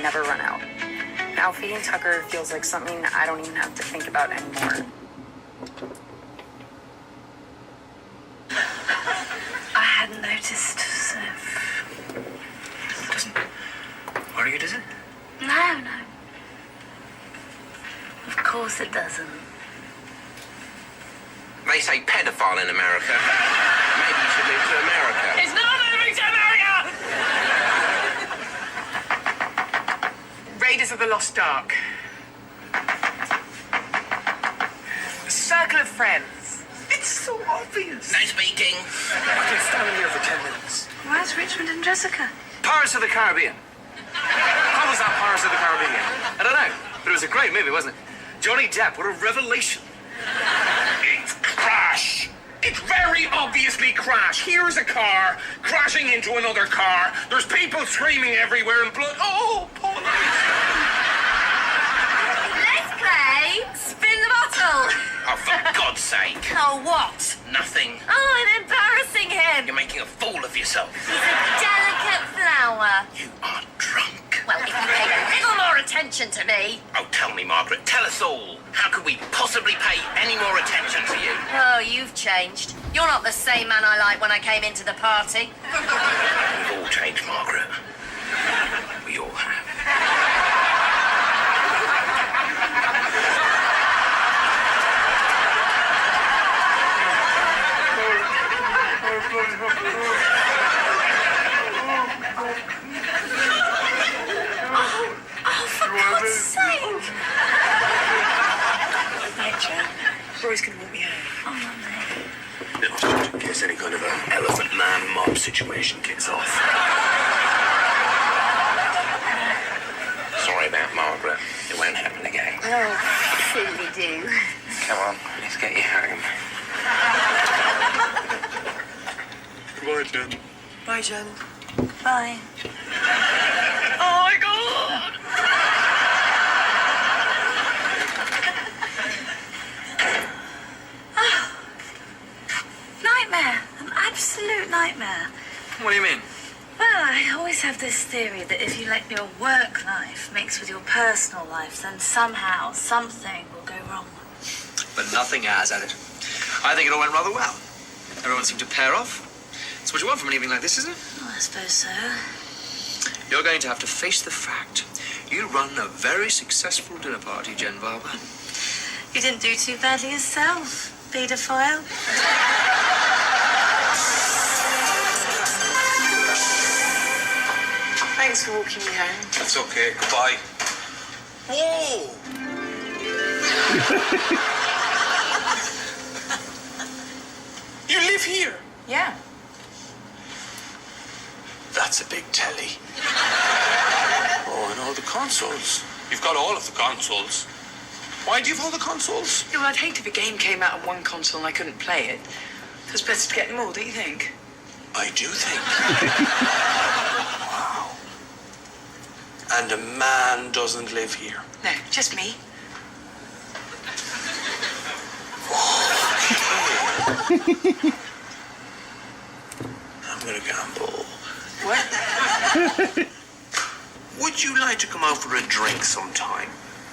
never run out. Now feeding Tucker feels like something I don't even have to think about anymore. I hadn't noticed, so... It doesn't worry you, does it? No. Of course it doesn't. They say pedophile in America. Maybe you should move to America. It's not moving to America! Raiders of the Lost Ark. A circle of friends. It's so obvious. No speaking. I can stand here for 10 minutes. Where's Richmond and Jessica? Pirates of the Caribbean. How was that Pirates of the Caribbean? I don't know, but it was a great movie, wasn't it? Johnny Depp, what a revelation. It's Crash. It's very obviously Crash. Here's a car crashing into another car. There's people screaming everywhere and blood. Oh, Paul. Let's play Spin the Bottle. Oh, for God's sake. Oh, what? Nothing. Oh, I'm embarrassing him. You're making a fool of yourself. He's a delicate flower. You are drunk. Well, if you paid a little more attention to me. Oh, tell me, Margaret. Tell us all. How could we possibly pay any more attention to you? Oh, you've changed. You're not the same man I liked when I came into the party. We've all changed, Margaret. We all have. Oh, for God's sake. Right, Jen. Roy's gonna walk me home. Oh, not me. Just in case any kind of an elephant man mob situation kicks off. Sorry about Margaret. It won't happen again. Oh, silly do. Come on, let's get you home. Goodbye, Jen. Bye, Jen. Bye. Oh, my God. Nightmare. An absolute nightmare. What do you mean? Well, I always have this theory that if you let your work life mix with your personal life, then somehow something will go wrong. But nothing has, has it? I think it all went rather well. Everyone seemed to pair off. That's what you want from an evening like this, isn't it? Oh, I suppose so. You're going to have to face the fact. You run a very successful dinner party, Jen Barber. You didn't do too badly yourself, paedophile. Thanks for walking me home. That's okay. Goodbye. Whoa! You live here? Yeah. That's a big telly. Oh, and all the consoles. You've got all of the consoles. Why do you have all the consoles? Yeah, well, I'd hate if a game came out on one console and I couldn't play it. So it's better to get them all, don't you think? I do think. Wow. And a man doesn't live here. No, just me. I'm gonna gamble. What? Would you like to come out for a drink sometime?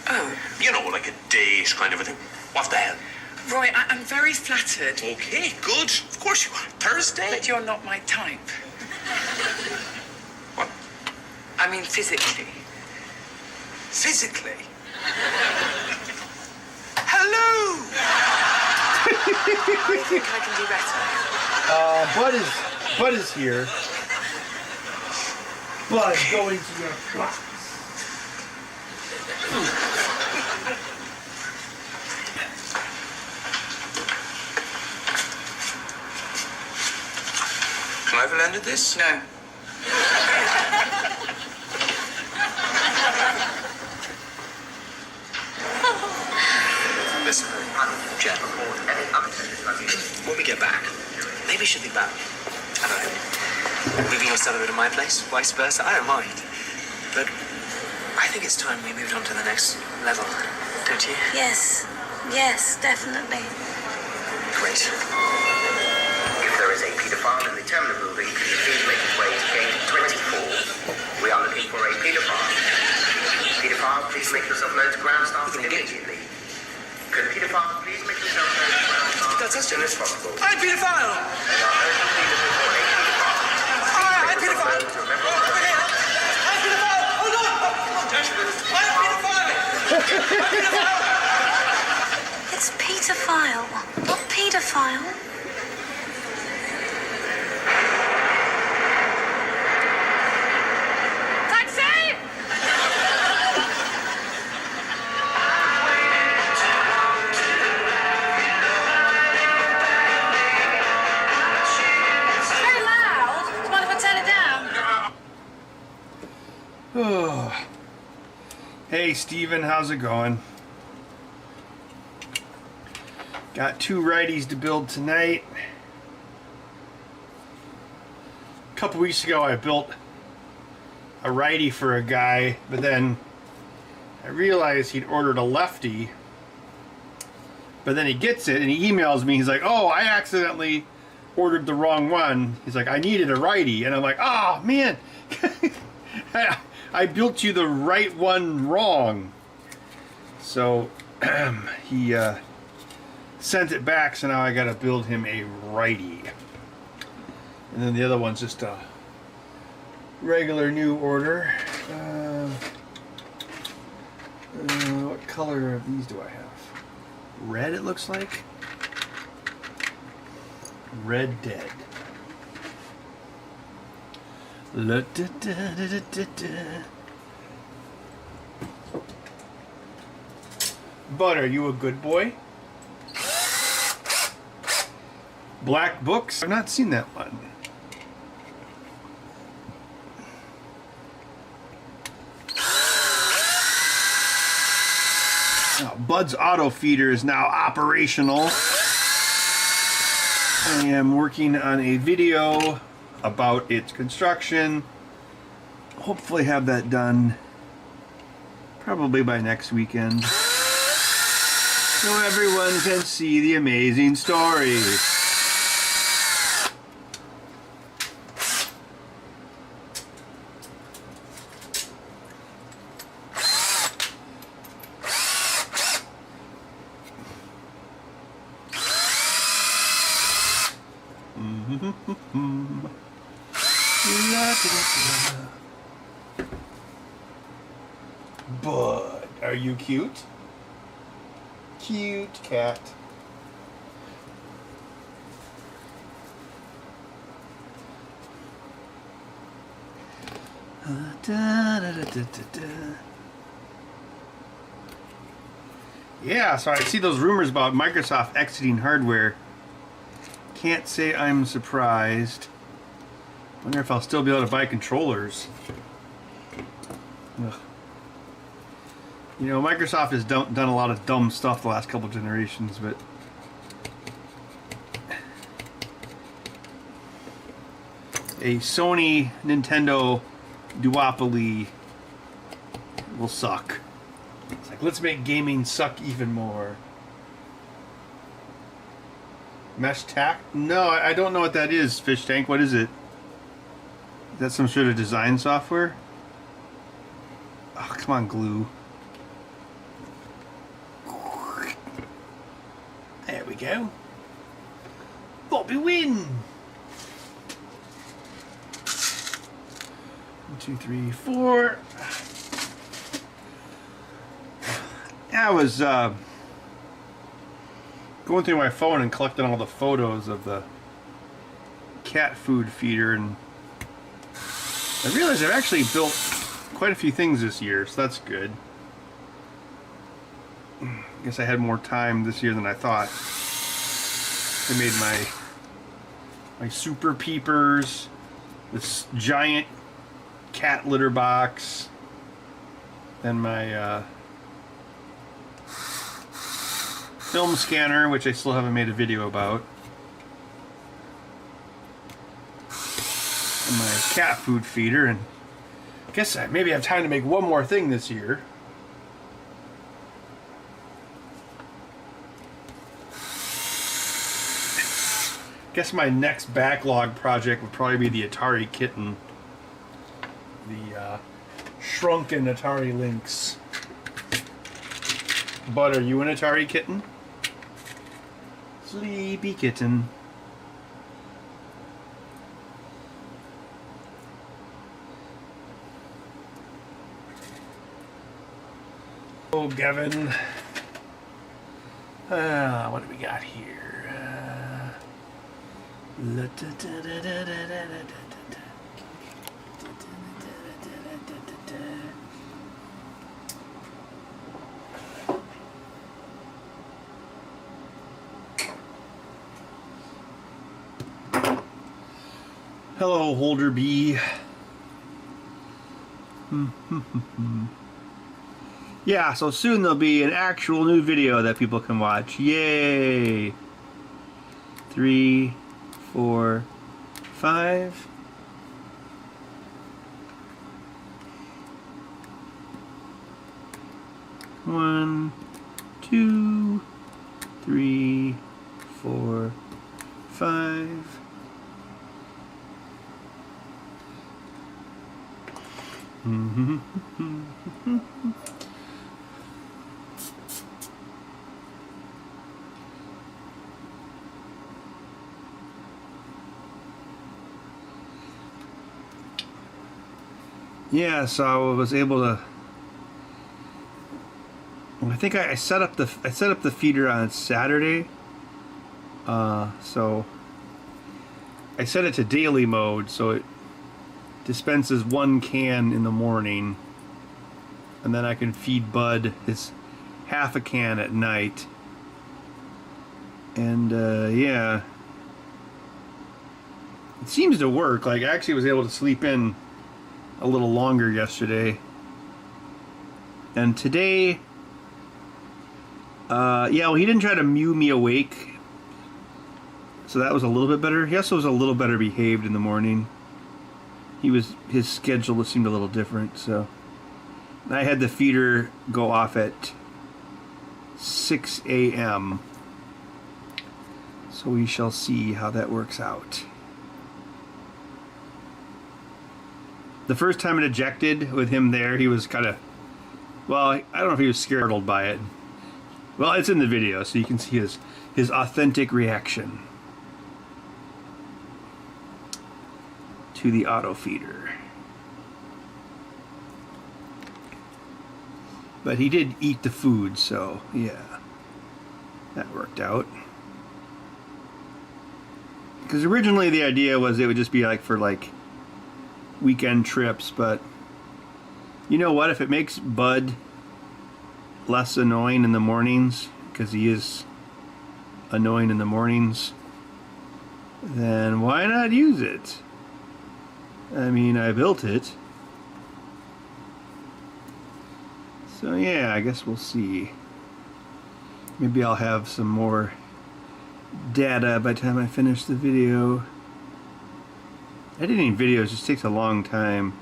Oh, You know, like a date kind of a thing. What the hell? Roy, I'm very flattered. Okay, good. Of course you are. Thursday? But you're not my type. What? I mean, physically. Physically? Hello! I think I can do better. Bud is here. Bud going to your class. Can I have a land at this? No. Listen, Jen, when we get back, maybe you should think about, I don't know, moving your son over to my place, vice versa. I don't mind. But I think it's time we moved on to the next level, don't you? Yes, definitely. Great. If there is a paedophile in the terminal building, please make his way to gate 24. We are looking for a paedophile. please make yourself known to ground staff immediately. Could paedophile please make yourself known to ground staff as soon as possible? I'm pedophile! They are urgently looking for a paedophile. I'm pedophile! Over here! I'm pedophile! Hold on! I'm pedophile! I'm pedophile! It's pedophile, not paedophile. Taxi! It's very loud. Do you mind if I turn it down? Oh. Hey, Steven, how's it going? Got 2 righties to build tonight. A couple weeks ago, I built a righty for a guy, but then I realized he'd ordered a lefty. But then he gets it and he emails me. He's like, "Oh, I accidentally ordered the wrong one." He's like, "I needed a righty," and I'm like, "Oh man, I built you the right one wrong." So he sent it back, so now I gotta build him a righty. And then the other one's just a regular new order. What color of these do I have? Red, it looks like. Red Dead. But are you a good boy? Black Books? I've not seen that one. Now, Bud's auto feeder is now operational. I am working on a video about its construction. Hopefully have that done probably by next weekend, so everyone can see the amazing stories. Bud, are you cute? Cute cat. Yeah, so I see those rumors about Microsoft exiting hardware. Can't say I'm surprised. Wonder if I'll still be able to buy controllers. Ugh. You know, Microsoft has done a lot of dumb stuff the last couple generations, but a Sony Nintendo duopoly will suck. It's like, let's make gaming suck even more. Mesh tack? No, I don't know what that is, Fish Tank. What is it? Is that some sort of design software? Oh, come on, glue. There we go. Bobby win! 1, 2, 3, 4. I was going through my phone and collecting all the photos of the cat food feeder, and I realized I've actually built quite a few things this year, so that's good. I guess I had more time this year than I thought. I made my super peepers, this giant cat litter box, then my film scanner, which I still haven't made a video about, and my cat food feeder, and I guess I maybe have time to make one more thing this year. I guess my next backlog project would probably be the Atari Kitten. The shrunken Atari Lynx. Bud, are you an Atari kitten? Sleepy kitten. Oh, Gavin. What do we got here? Hello, Holder B. Yeah, so soon there'll be an actual new video that people can watch. Yay! 3, 4, 5. One, 2, 3, 4, 5. Yeah, so I was able to. I think I set up the feeder on Saturday. So I set it to daily mode, so it dispenses 1 can in the morning, and then I can feed Bud his half a can at night. And yeah, it seems to work. Like, I actually was able to sleep in a little longer yesterday, and today, yeah, well, he didn't try to mew me awake, so that was a little bit better. He also was a little better behaved in the morning. His schedule seemed a little different, so I had the feeder go off at 6 a.m. So we shall see how that works out. The first time it ejected with him there, he was kind of, well, I don't know if he was startled by it. Well, it's in the video, so you can see his authentic reaction to the auto feeder. But he did eat the food, so yeah, that worked out. Because originally the idea was it would just be like for like weekend trips, but you know what, if it makes Bud less annoying in the mornings, because he is annoying in the mornings, then why not use it? I mean, I built it. So yeah, I guess we'll see. Maybe I'll have some more data by the time I finish the video. Editing videos just takes a long time,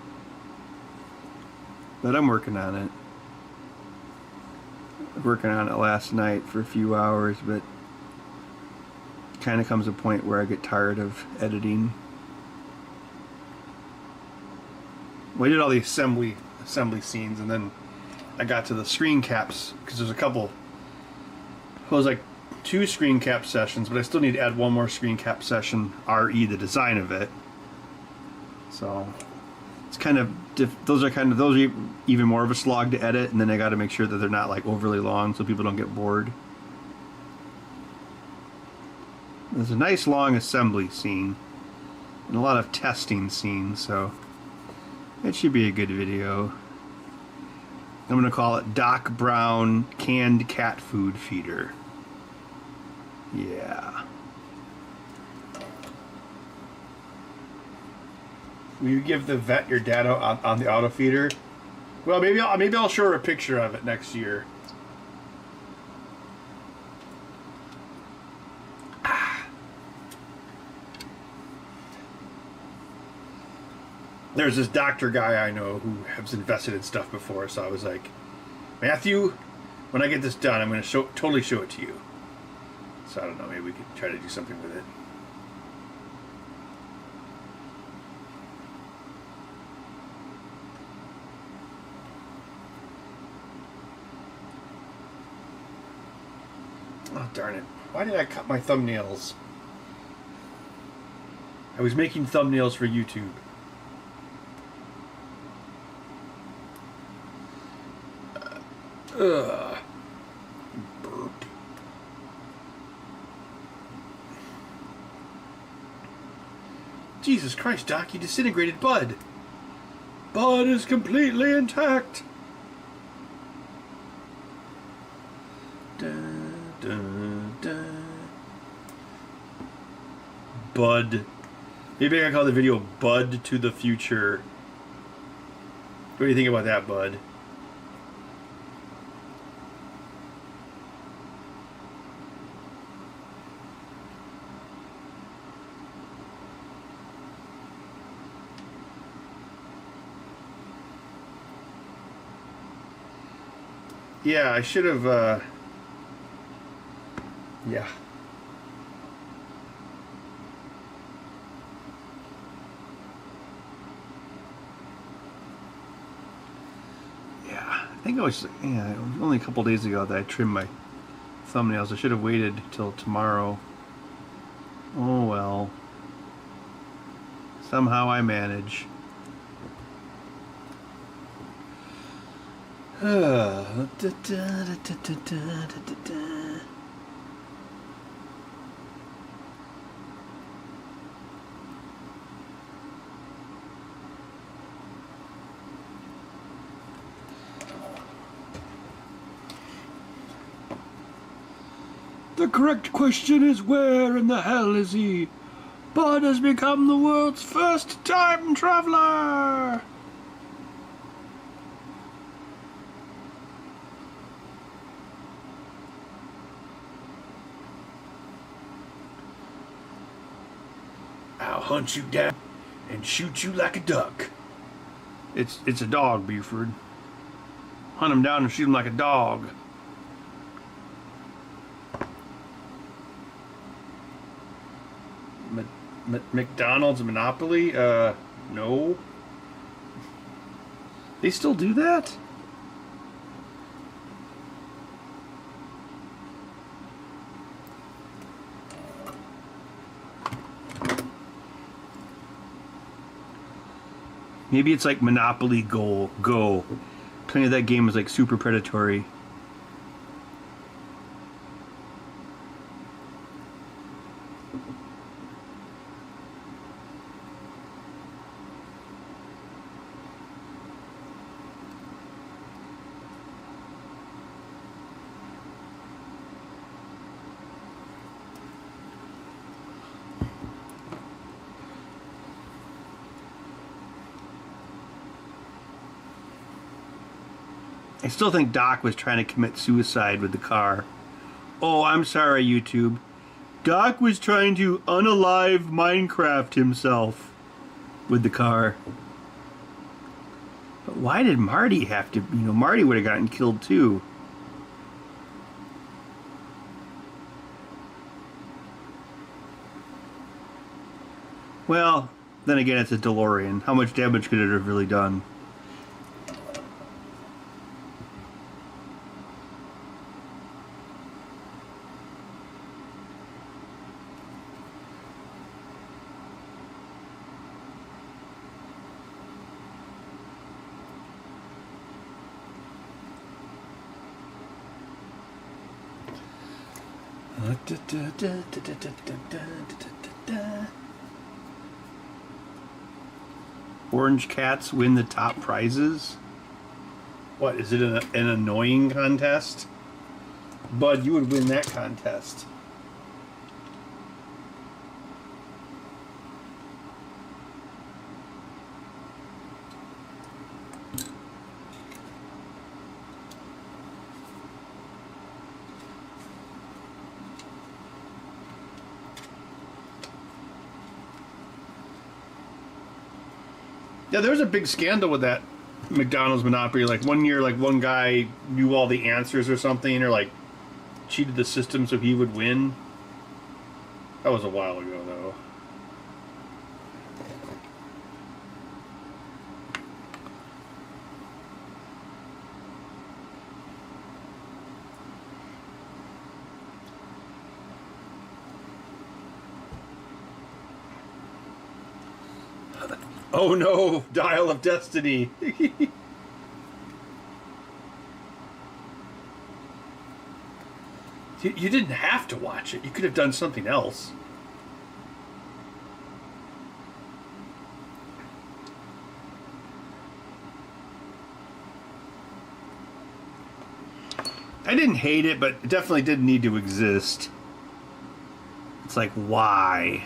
but I'm working on it. I was working on it last night for a few hours, but it kind of comes a point where I get tired of editing. We did all the assembly scenes, and then I got to the screen caps, because there's a couple. Well, it was like 2 screen cap sessions, but I still need to add 1 more screen cap session, RE, the design of it. So it's kind of those are even more of a slog to edit, and then I got to make sure that they're not like overly long so people don't get bored. There's a nice long assembly scene and a lot of testing scenes, so it should be a good video. I'm going to call it Doc Brown Canned Cat Food Feeder. Yeah. Will you give the vet your data on the auto feeder? Well, maybe I'll show her a picture of it next year. There's this doctor guy I know who has invested in stuff before, so I was like, Matthew, when I get this done, I'm going to totally show it to you. So I don't know, maybe we could try to do something with it. Oh, darn it. Why did I cut my thumbnails? I was making thumbnails for YouTube. Ugh. Burp. Jesus Christ, Doc, you disintegrated Bud. Bud is completely intact. Dun, dun, dun. Bud. Maybe I can call the video Bud to the Future. What do you think about that, Bud? Yeah, I should have, yeah. Yeah, I think it was, yeah, it was only a couple days ago that I trimmed my thumbnails. I should have waited till tomorrow. Oh well. Somehow I manage. The correct question is, where in the hell is he? Bud has become the world's first time traveler! I'll hunt you down and shoot you like a duck. It's a dog, Buford. Hunt him down and shoot him like a dog. McDonald's Monopoly? No. They still do that? Maybe it's like Monopoly Go. Playing that game is like super predatory. I still think Doc was trying to commit suicide with the car. Oh, I'm sorry, YouTube. Doc was trying to unalive Minecraft himself with the car. But why did Marty have to... Marty would have gotten killed too. Well, then again, it's a DeLorean. How much damage could it have really done? Orange cats win the top prizes? What, is it an annoying contest? Bud, you would win that contest. Yeah, there was a big scandal with that McDonald's Monopoly. Like one year, like one guy knew all the answers or something, or like cheated the system so he would win. That was a while ago, though. Oh no, Dial of Destiny. You didn't have to watch it. You could have done something else. I didn't hate it, but it definitely didn't need to exist. It's like, why?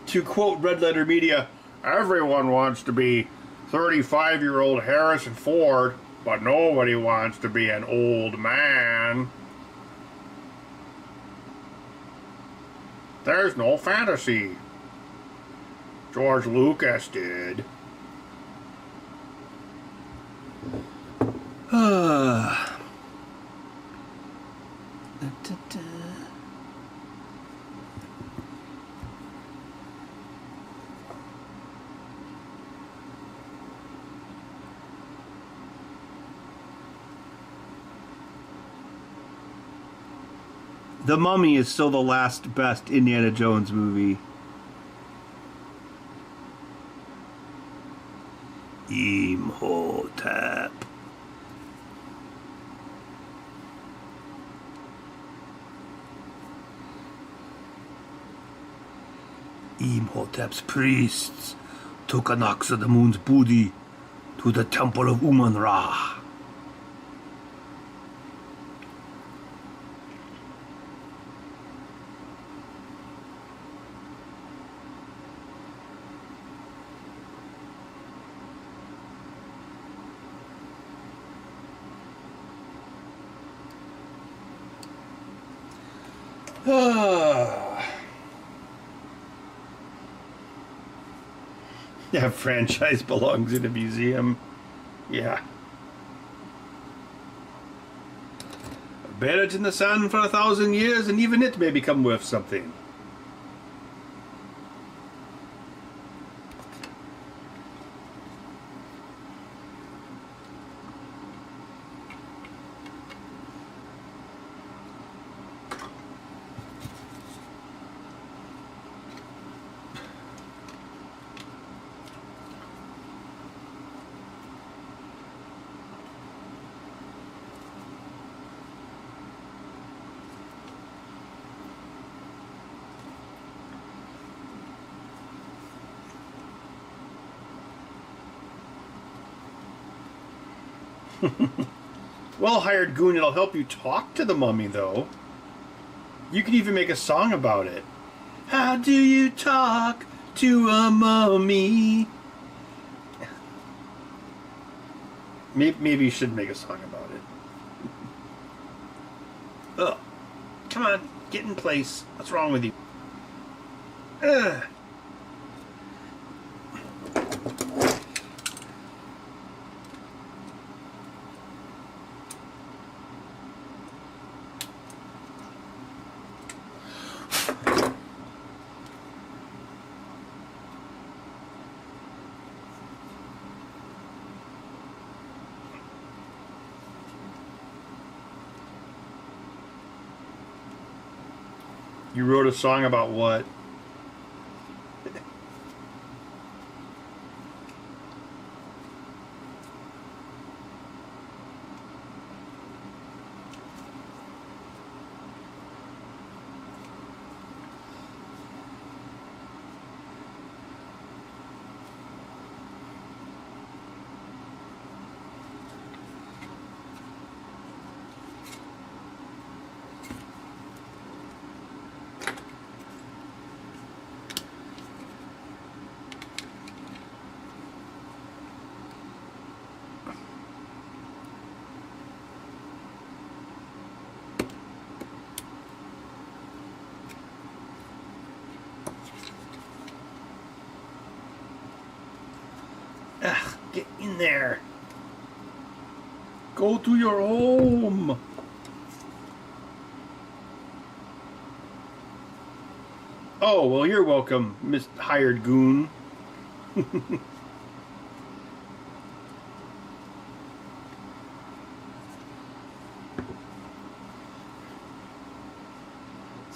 To quote Red Letter Media, everyone wants to be 35-year-old Harrison Ford, but nobody wants to be an old man. There's no fantasy. George Lucas did. The Mummy is still the last best Indiana Jones movie. Imhotep. Imhotep's priests took Anaxa the Moon's booty to the temple of Uman-Ra. That franchise belongs in a museum. Yeah. Buried in the sand for 1,000 years, and even it may become worth something. Well, hired goon, it'll help you talk to the mummy, though. You can even make a song about it. How do you talk to a mummy? Maybe you should make a song about it. Oh, come on, get in place. What's wrong with you? Ugh. You wrote a song about what? Ugh, get in there. Go to your home. Oh, well, you're welcome, Miss Hired Goon.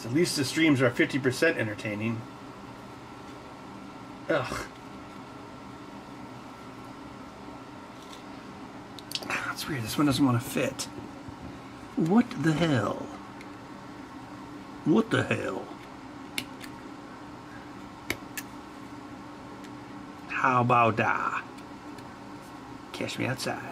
So at least the streams are 50% entertaining. Ugh. That's weird. This one doesn't want to fit. What the hell? What the hell? How about that? Catch me outside.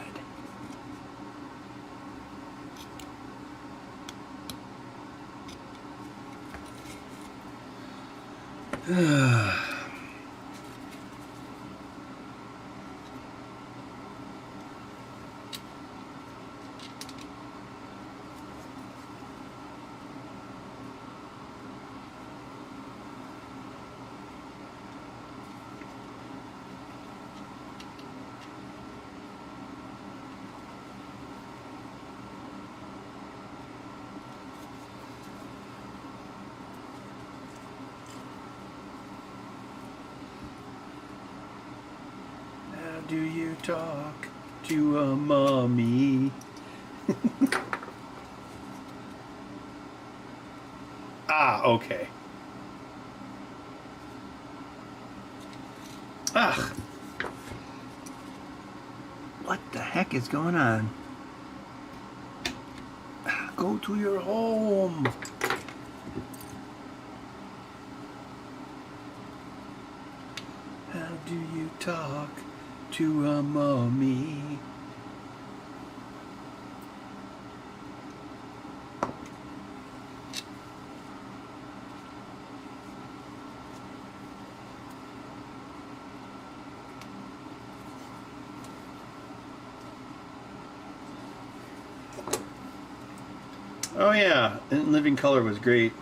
Do you talk to a mommy? Ah, okay. Ugh. What the heck is going on? Go to your home. How do you talk to a mommy? Oh yeah, In Living Color was great.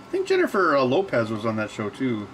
I think Jennifer Lopez was on that show too.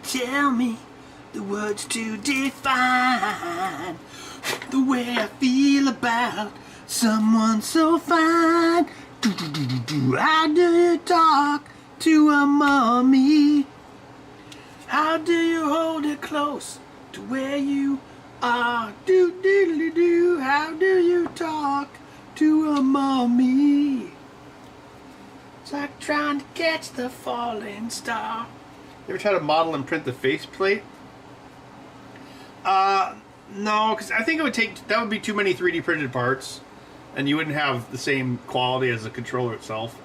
Tell me the words to define the way I feel about someone so fine. How do you talk to a mommy? How do you hold her close to where you are? Do. How do you talk to a mommy? It's like trying to catch the falling star. You ever try to model and print the faceplate? No, because I think that would be too many 3D printed parts, and you wouldn't have the same quality as the controller itself.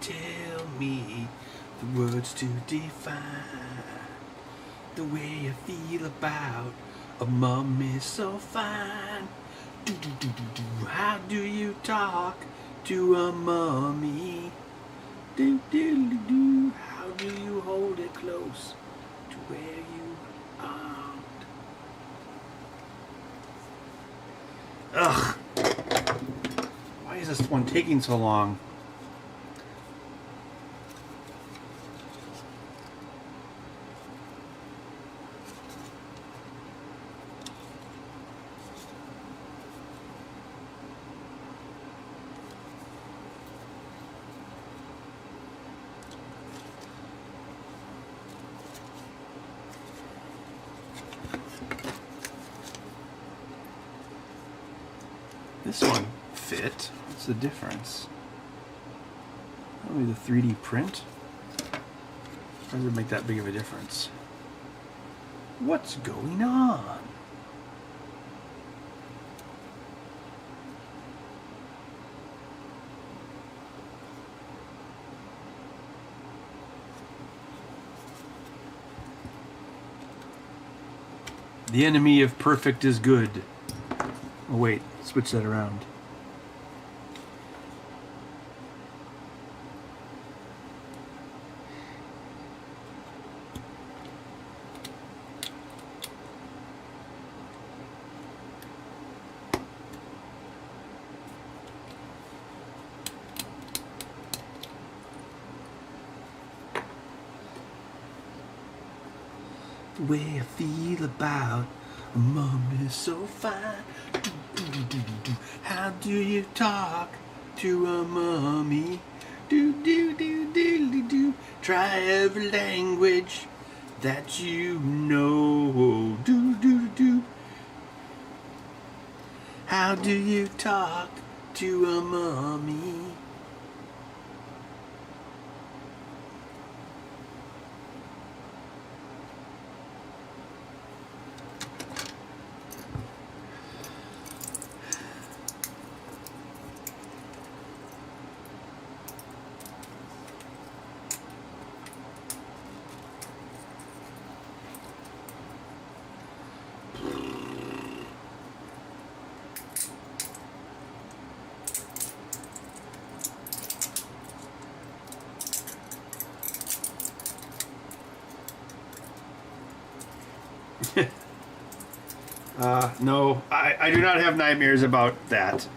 Tell me the words to define The way I feel about a mummy so fine. Do do do do do. How do you talk to a mummy? Do do do do. How do you hold it close to where you aren't? Ugh. Why is this one taking so long? This one fit. What's the difference? Probably the 3D print. Or does it make that big of a difference? What's going on? The enemy of perfect is good. Oh wait, switch that around. The way I feel about a mom is so fine. Do, do, do, do, do. How do you talk to a mummy? Do do do do do do. Try every language that you know. Do do do. How do you talk to a mummy? No, I do not have nightmares about that.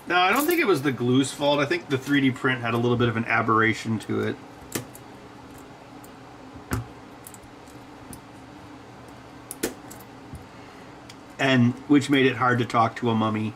No, I don't think it was the glue's fault. I think the 3D print had a little bit of an aberration to it. And which made it hard to talk to a mummy.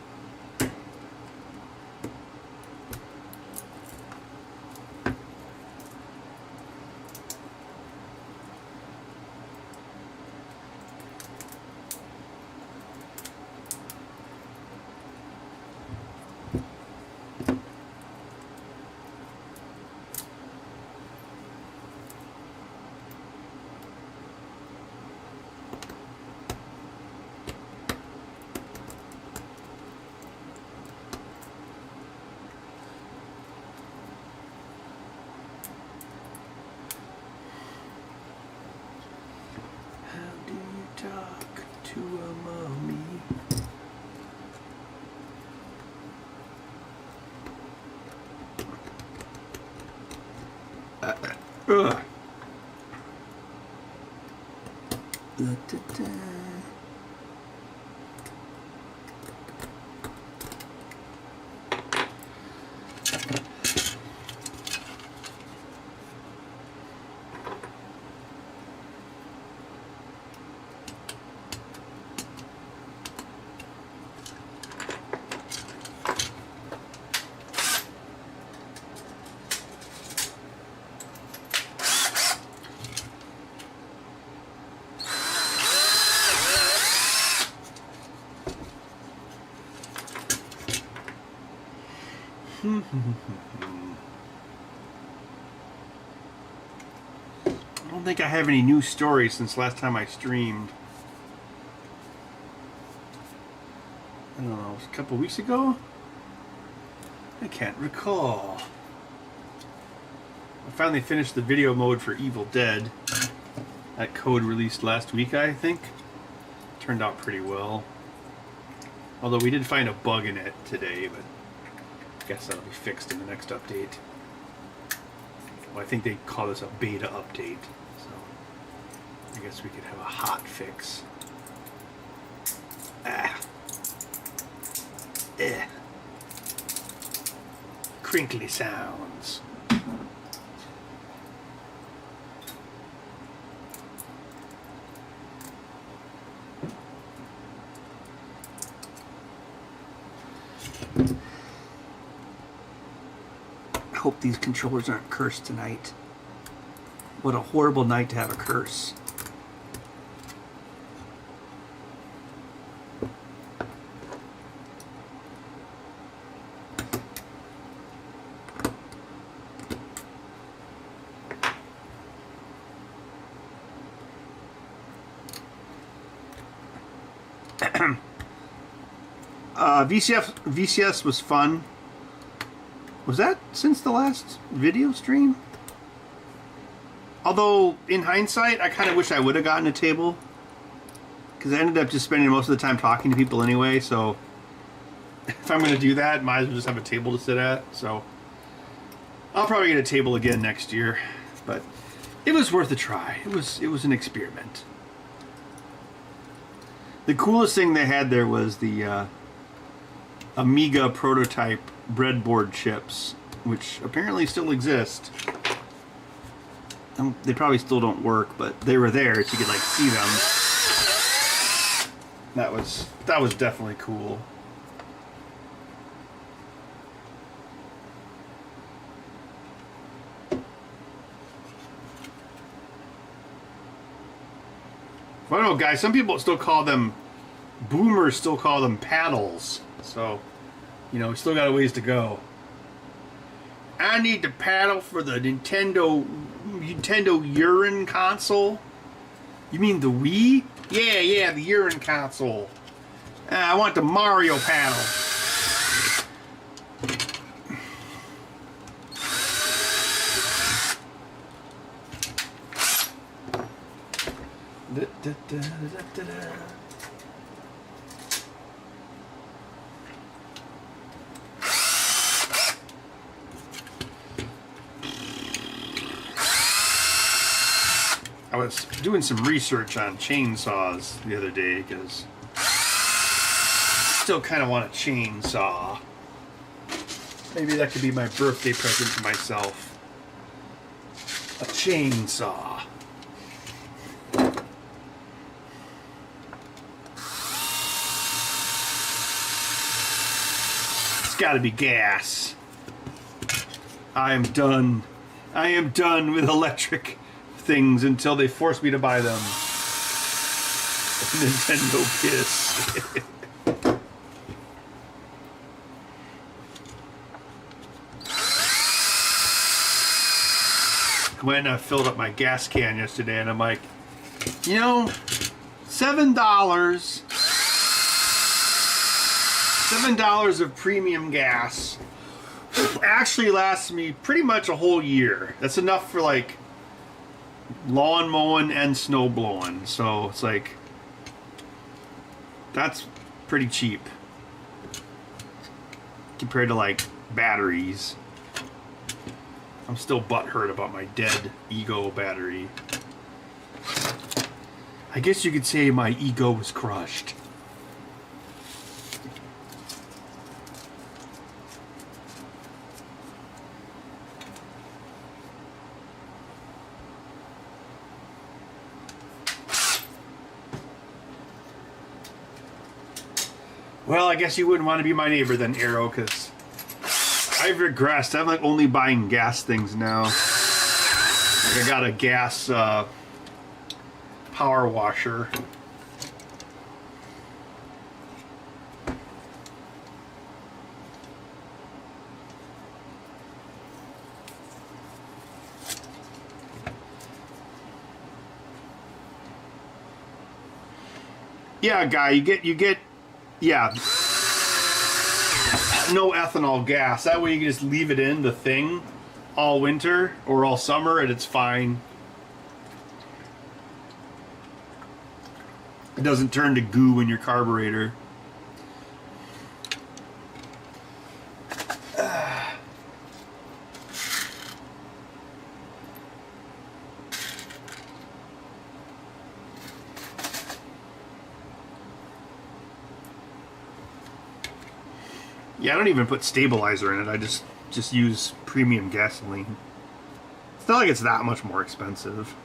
Talk to a mummy. Ugh. Da-da-da. don't think I have any new stories since last time I streamed. I don't know, it was a couple weeks ago? I can't recall. I finally finished the video mode for Evil Dead. That code released last week, I think. Turned out pretty well. Although we did find a bug in it today, but I guess that'll be fixed in the next update. Well, I think they call this a beta update, so I guess we could have a hot fix. Crinkly sounds. I hope these controllers aren't cursed tonight. What a horrible night to have a curse. VCS was fun. Was that since the last video stream? Although, in hindsight, I kind of wish I would have gotten a table. Because I ended up just spending most of the time talking to people anyway, so... If I'm going to do that, might as well just have a table to sit at, so... I'll probably get a table again next year. But it was worth a try. It was an experiment. The coolest thing they had there was the Amiga prototype breadboard chips, which apparently still exist. They probably still don't work, but they were there so you could like see them. That was definitely cool. I don't know, guys. Some people still call them boomers. Still call them paddles. So, you know, we still got a ways to go. I need the paddle for the Nintendo urine console. You mean the Wii? Yeah, the urine console. I want the Mario paddle. I was doing some research on chainsaws the other day because I still kind of want a chainsaw. Maybe that could be my birthday present to myself. A chainsaw. It's gotta be gas. I am done. I am done with electric things until they force me to buy them. Nintendo Kiss. I went and I filled up my gas can yesterday and I'm like, you know, $7 of premium gas actually lasts me pretty much a whole year. That's enough for like lawn mowing and snow blowing, so it's like that's pretty cheap compared to like batteries. I'm still butthurt about my dead ego battery. I guess you could say my ego was crushed. Well, I guess you wouldn't want to be my neighbor then, Arrow, because I've regressed. I'm like only buying gas things now. Like I got a gas power washer. Yeah, guy, you get, yeah, no ethanol gas. That way you can just leave it in the thing all winter or all summer and it's fine. It doesn't turn to goo in your carburetor. Yeah, I don't even put stabilizer in it. I just use premium gasoline. It's not like it's that much more expensive.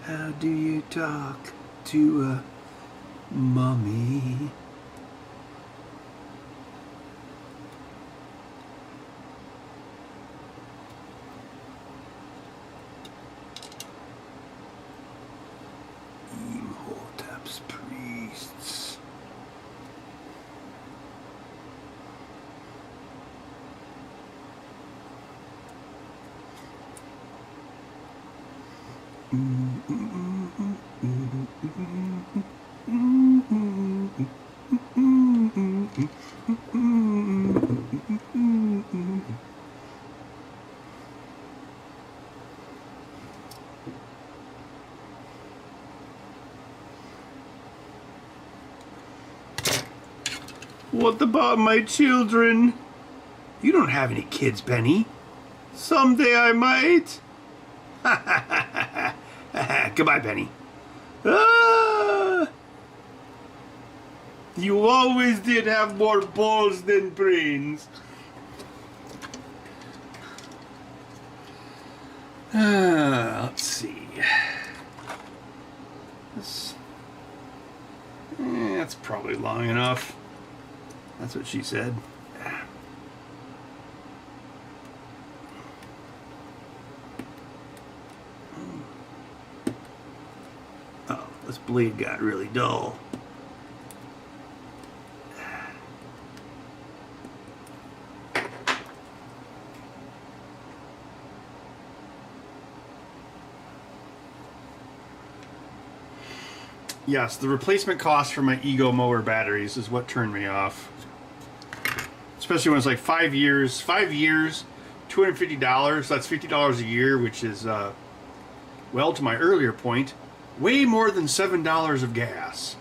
How do you talk to a mommy? Imhotep's priests. What about my children? You don't have any kids, Benny. Someday I might. Goodbye, Benny. Ah! You always did have more balls than brains. Let's see. That's probably long enough. That's what she said. Oh, this blade got really dull. Yes, the replacement cost for my Ego mower batteries is what turned me off. Especially when it's like 5 years, $250, that's $50 a year, which is, well, to my earlier point, way more than $7 of gas.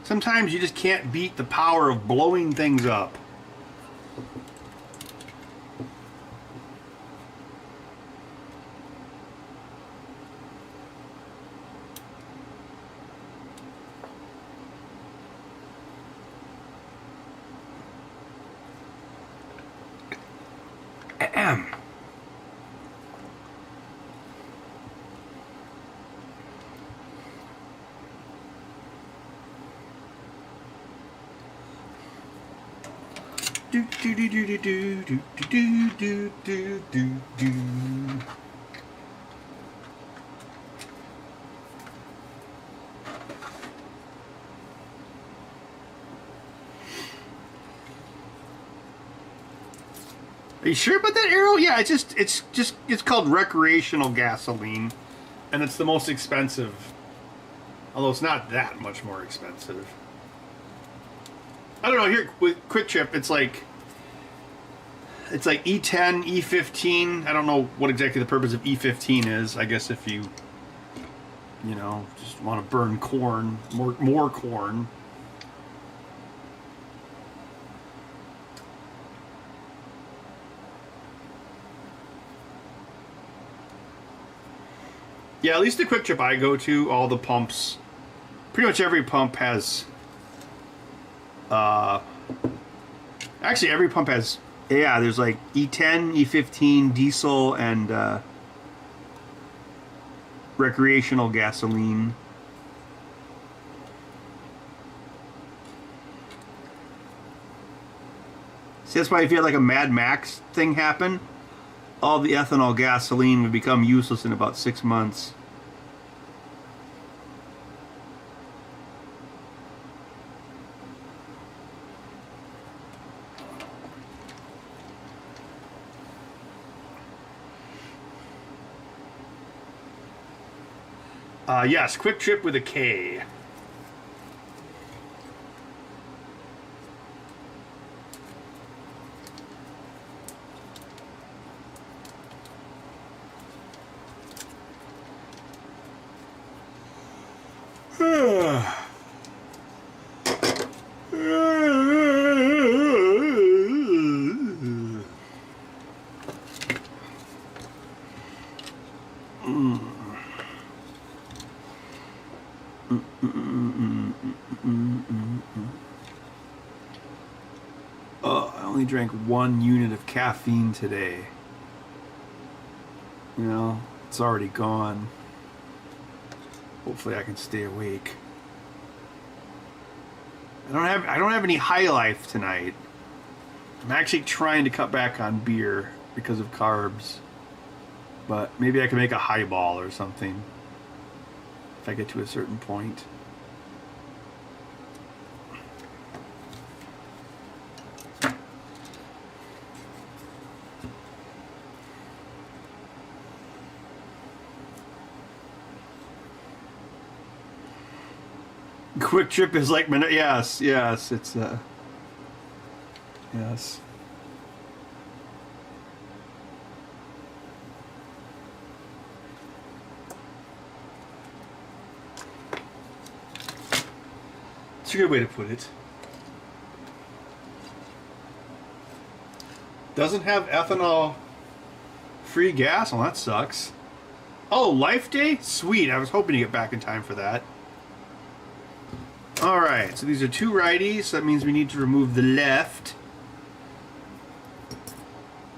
Sometimes you just can't beat the power of blowing things up. Do do do do do do do do do do do. Are you sure about that, Arrow? Yeah, it's called recreational gasoline, and it's the most expensive. Although it's not that much more expensive. I don't know, here with Quick Trip it's like E10, E15. I don't know what exactly the purpose of E15 is. I guess if you know, just want to burn corn, more corn. Yeah, at least the Quick Trip I go to, all the pumps, pretty much every pump has Actually, every pump has, yeah, there's like E10, E15, diesel, and recreational gasoline. See, that's why if you had like a Mad Max thing happen, all the ethanol gasoline would become useless in about 6 months. Yes, Quick Trip with a K. Oh, I only drank 1 unit of caffeine today. You know, it's already gone. Hopefully I can stay awake. I don't have any high life tonight. I'm actually trying to cut back on beer because of carbs. But maybe I can make a highball or something if I get to a certain point. Quick Trip is like, yes, it's yes. It's a good way to put it. Doesn't have ethanol free gas? Well, that sucks. Oh, Life Day? Sweet, I was hoping to get back in time for that. Alright, so these are 2 righties, so that means we need to remove the left.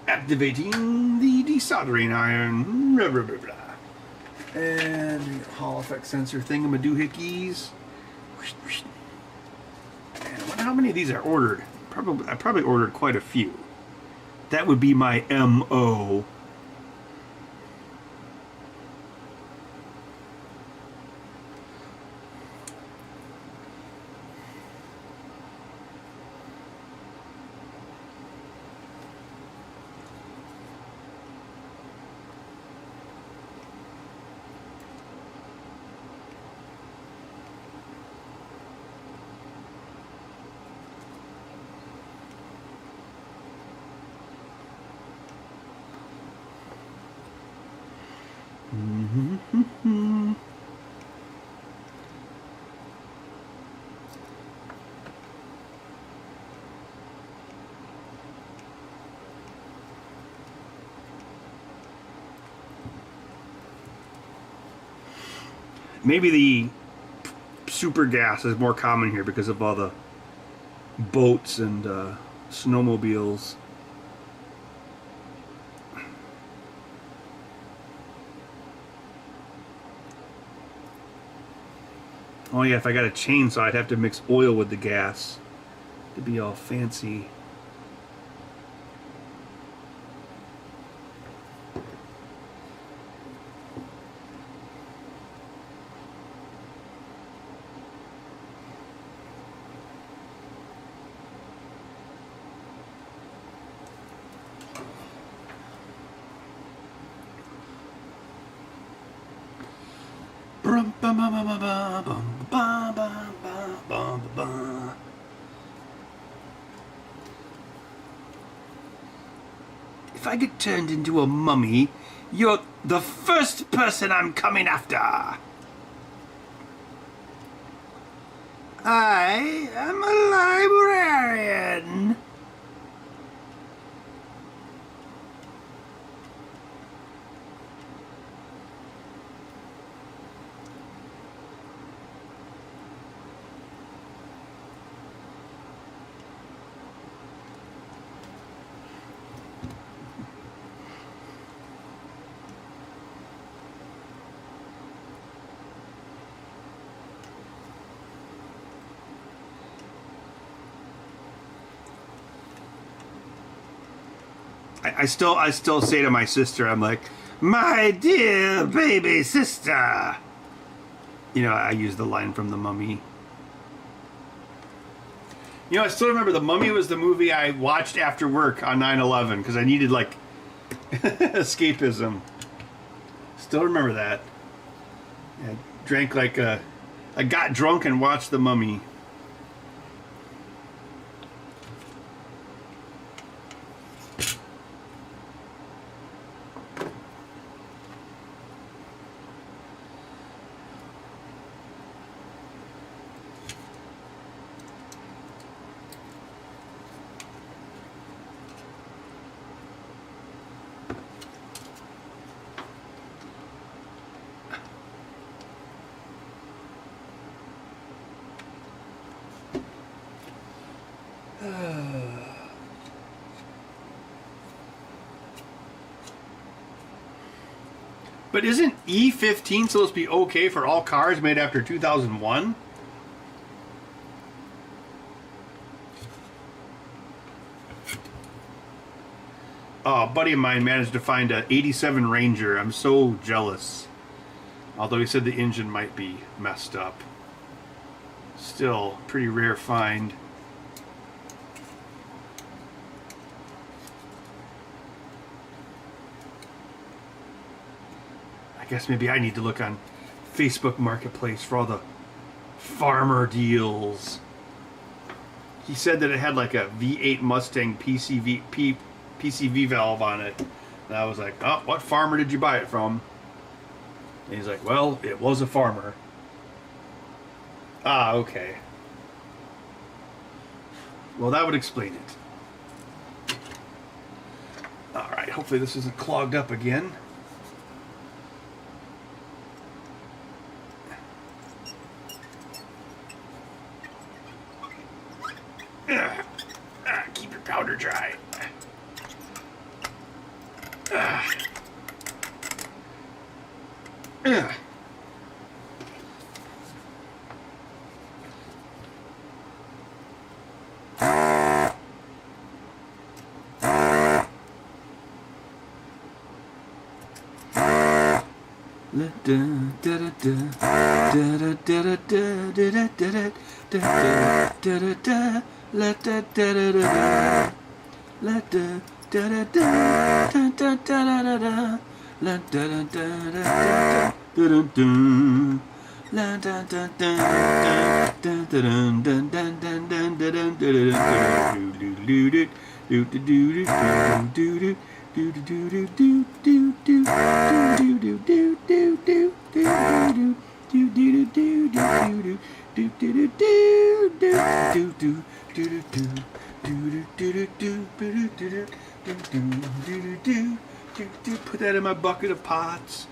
Activating the desoldering iron. Blah, blah, blah, blah. And Hall effect sensor thingamadoohickeys. And I wonder how many of these I ordered. I probably ordered quite a few. That would be my MO. Maybe the super gas is more common here because of all the boats and snowmobiles. Oh yeah, if I got a chainsaw, I'd have to mix oil with the gas to be all fancy. If I get turned into a mummy, you're the first person I'm coming after. I am a librarian. I still say to my sister, I'm like, my dear baby sister. You know, I use the line from The Mummy. You know, I still remember The Mummy was the movie I watched after work on 9/11 because I needed, like, escapism. Still remember that. I drank like I got drunk and watched The Mummy. But isn't E15 supposed to be okay for all cars made after 2001? Oh, a buddy of mine managed to find a 87 Ranger. I'm so jealous. Although he said the engine might be messed up. Still, pretty rare find. I guess maybe I need to look on Facebook Marketplace for all the farmer deals. He said that it had like a V8 Mustang PCV valve on it. And I was like, oh, what farmer did you buy it from? And he's like, well, it was a farmer. Ah, okay. Well, that would explain it. Alright, hopefully this isn't clogged up again. Keep your powder dry. Put that in my bucket of pots.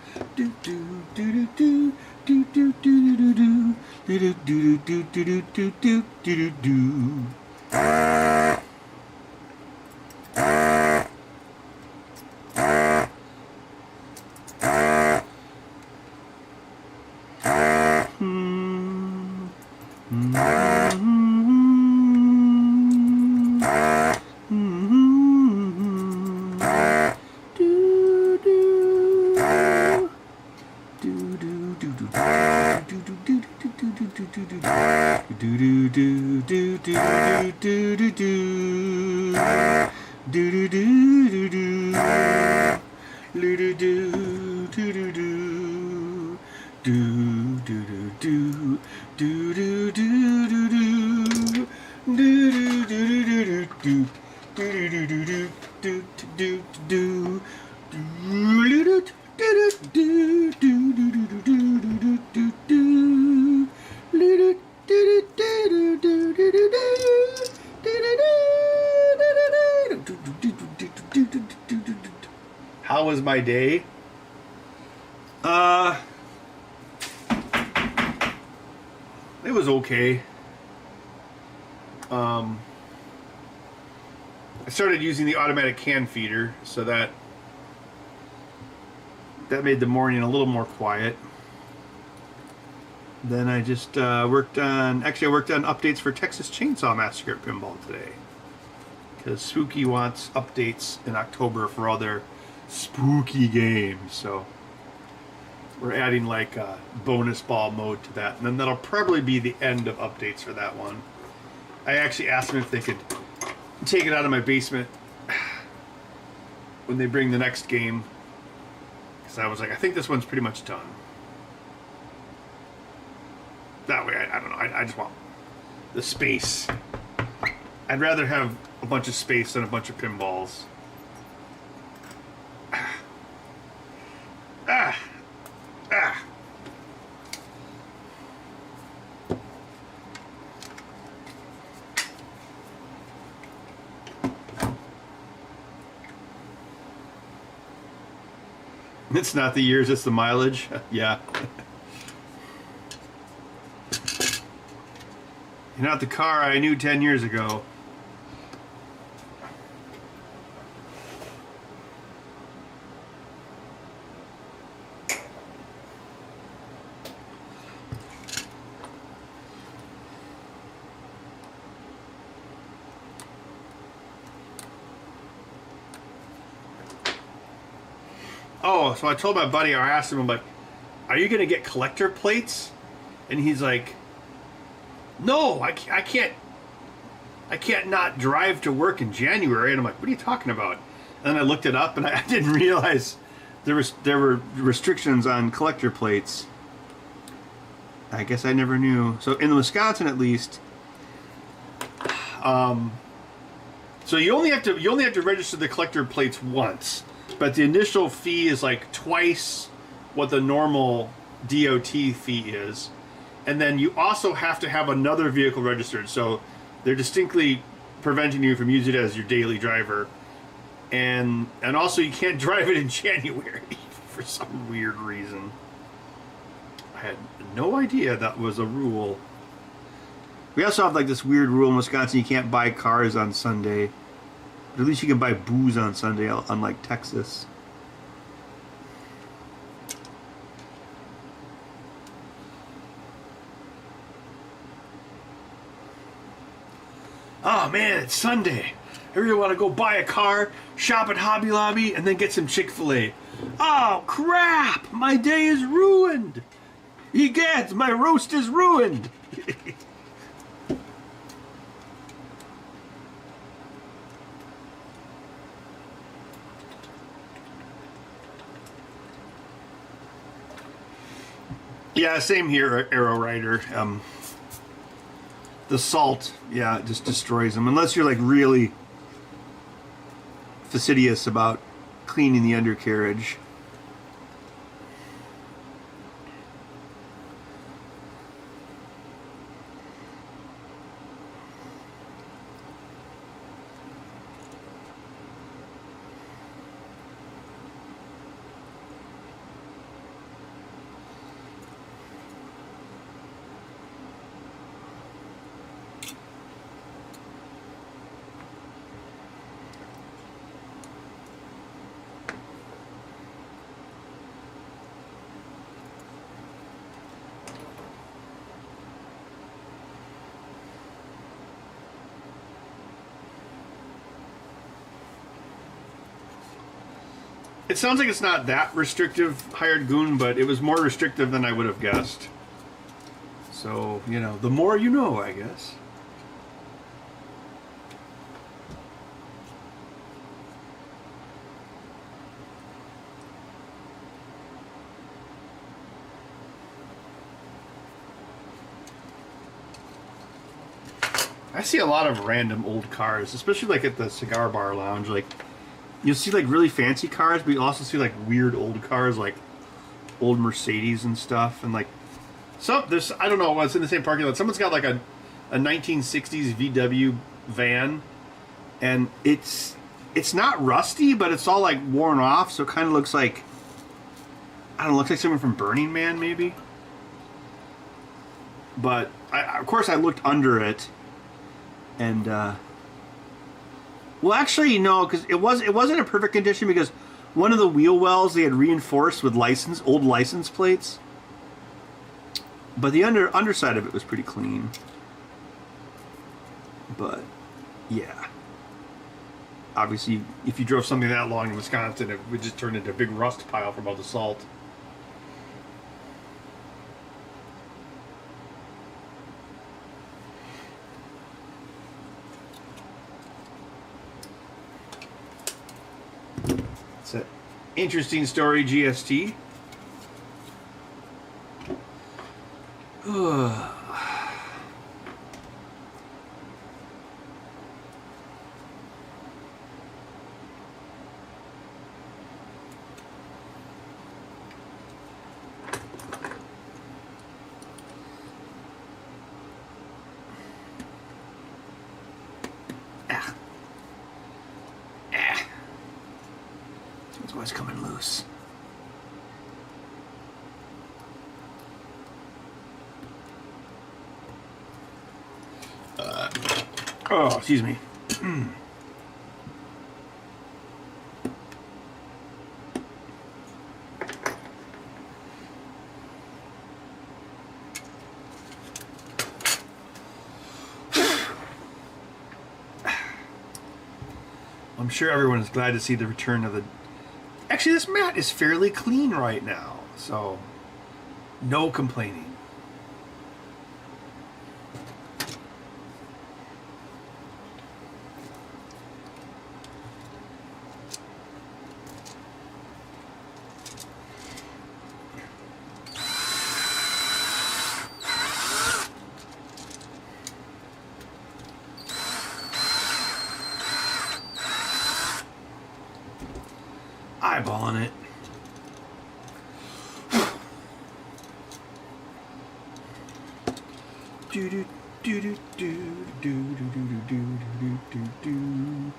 How was my day? It was okay. I started using the automatic can feeder, so that made the morning a little more quiet. Then I just worked on updates for Texas Chainsaw Massacre Pinball today. because Spooky wants updates in October for all their spooky games. So we're adding like a bonus ball mode to that, and then that'll probably be the end of updates for that one. I actually asked them if they could take it out of my basement when they bring the next game, because I was like, I think this one's pretty much done. That way, I don't know, I just want the space. I'd rather have a bunch of space than a bunch of pinballs. Ah! It's not the years, it's the mileage. Yeah. You're not the car I knew 10 years ago. Oh, so I told my buddy, I asked him, I'm like, are you going to get collector plates? And he's like, no, I can't not drive to work in January. And I'm like, what are you talking about? And then I looked it up, and I didn't realize there were restrictions on collector plates. I guess I never knew. So in Wisconsin, at least, so you only have to register the collector plates once. But the initial fee is like twice what the normal DOT fee is. And then you also have to have another vehicle registered. So they're distinctly preventing you from using it as your daily driver. And also you can't drive it in January for some weird reason. I had no idea that was a rule. We also have like this weird rule in Wisconsin, you can't buy cars on Sunday. But at least you can buy booze on Sunday, unlike Texas. Oh man, it's Sunday. I really want to go buy a car, shop at Hobby Lobby, and then get some Chick-fil-A. Oh crap! My day is ruined! Egads, my roast is ruined! Yeah, same here, Arrow Rider. The salt, yeah, it just destroys them. Unless you're like really fastidious about cleaning the undercarriage. It sounds like it's not that restrictive, Hired Goon, but it was more restrictive than I would have guessed. So, you know, the more you know, I guess. I see a lot of random old cars, especially like at the cigar bar lounge. Like, you'll see like really fancy cars, but you also see like weird old cars, like old Mercedes and stuff. And like there's, I don't know what's in the same parking lot. Someone's got like a 1960s VW van, and it's not rusty, but it's all like worn off, so it kind of looks like, I don't know, looks like something from Burning Man maybe. But of course I looked under it, and well, actually no, because it wasn't in perfect condition, because one of the wheel wells they had reinforced with old license plates, but the underside of it was pretty clean. But yeah, obviously, if you drove something that long in Wisconsin, it would just turn into a big rust pile from all the salt. It's an interesting story, GST. This one's coming loose. Oh, excuse me. I'm sure everyone is glad to see the return of the... Actually, this mat is fairly clean right now, so no complaining. Eyeballing it. Do do do do do do do do do do do do.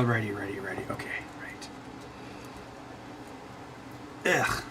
Ready. Okay, right. Ugh.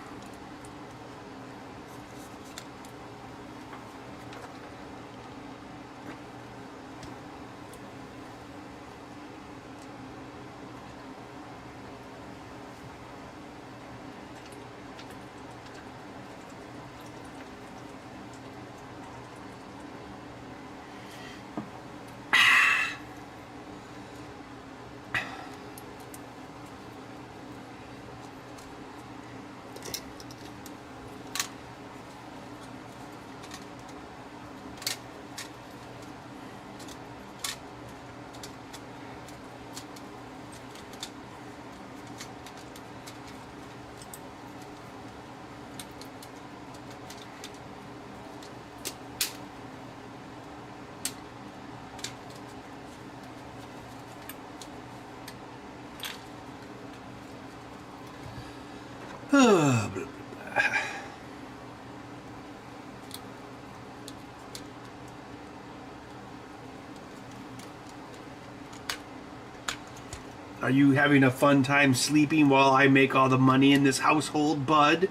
Are you having a fun time sleeping while I make all the money in this household, bud?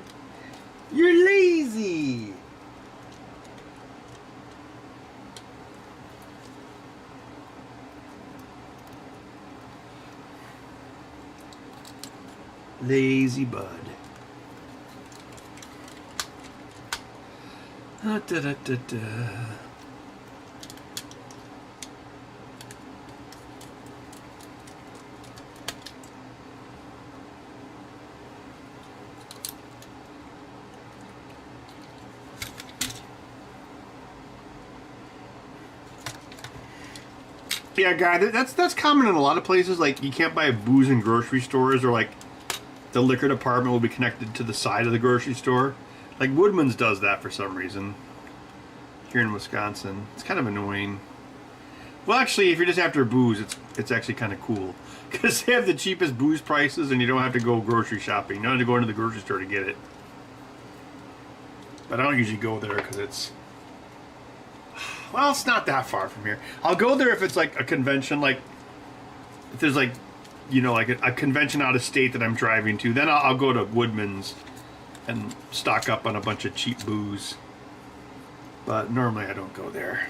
You're lazy! Lazy bud. Yeah, guy, that's common in a lot of places. Like, you can't buy booze in grocery stores, or like the liquor department will be connected to the side of the grocery store. Like Woodman's does that for some reason here in Wisconsin. It's kind of annoying. Well, actually, if you're just after booze, it's actually kind of cool because they have the cheapest booze prices, and you don't have to go grocery shopping. You don't have to go into the grocery store to get it. But I don't usually go there because it's, well, it's not that far from here. I'll go there if it's like a convention, like if there's like, you know, like a convention out of state that I'm driving to. Then I'll go to Woodman's and stock up on a bunch of cheap booze. But normally I don't go there.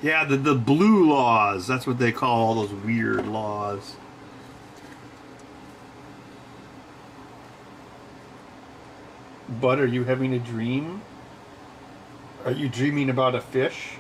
Yeah, the blue laws. That's what they call all those weird laws. Bud, are you having a dream? Are you dreaming about a fish?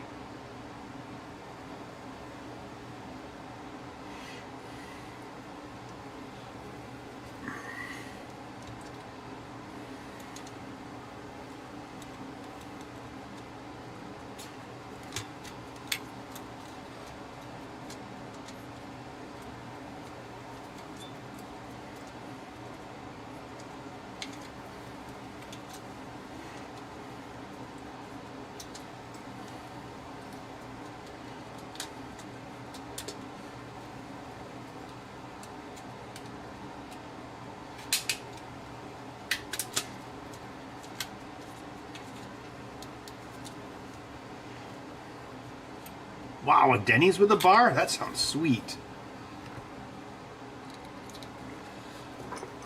Wow, a Denny's with a bar? That sounds sweet.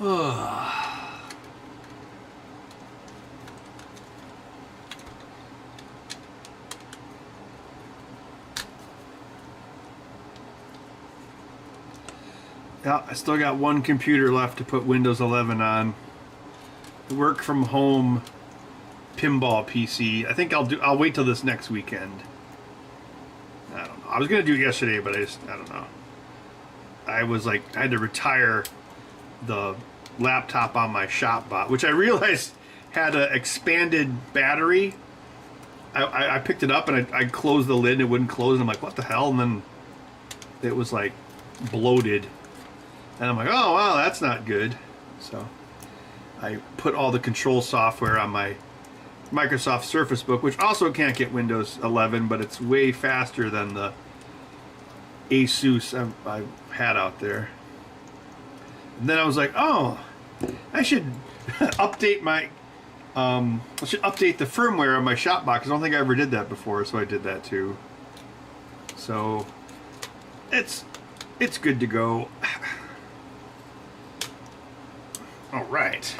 Yeah, I still got one computer left to put Windows 11 on. The work from home pinball PC. I think I'll wait till this next weekend. I don't know. I was gonna do it yesterday, but I don't know. I was like, I had to retire the laptop on my shop bot, which I realized had an expanded battery. I picked it up and I closed the lid and it wouldn't close. And I'm like, what the hell? And then it was like bloated. And I'm like, oh, wow, that's not good. So I put all the control software on my Microsoft Surface Book, which also can't get Windows 11, but it's way faster than the Asus I had out there. And then I was like, oh, I should update my I should update the firmware on my shop box. I don't think I ever did that before, so I did that too. So it's good to go. All right.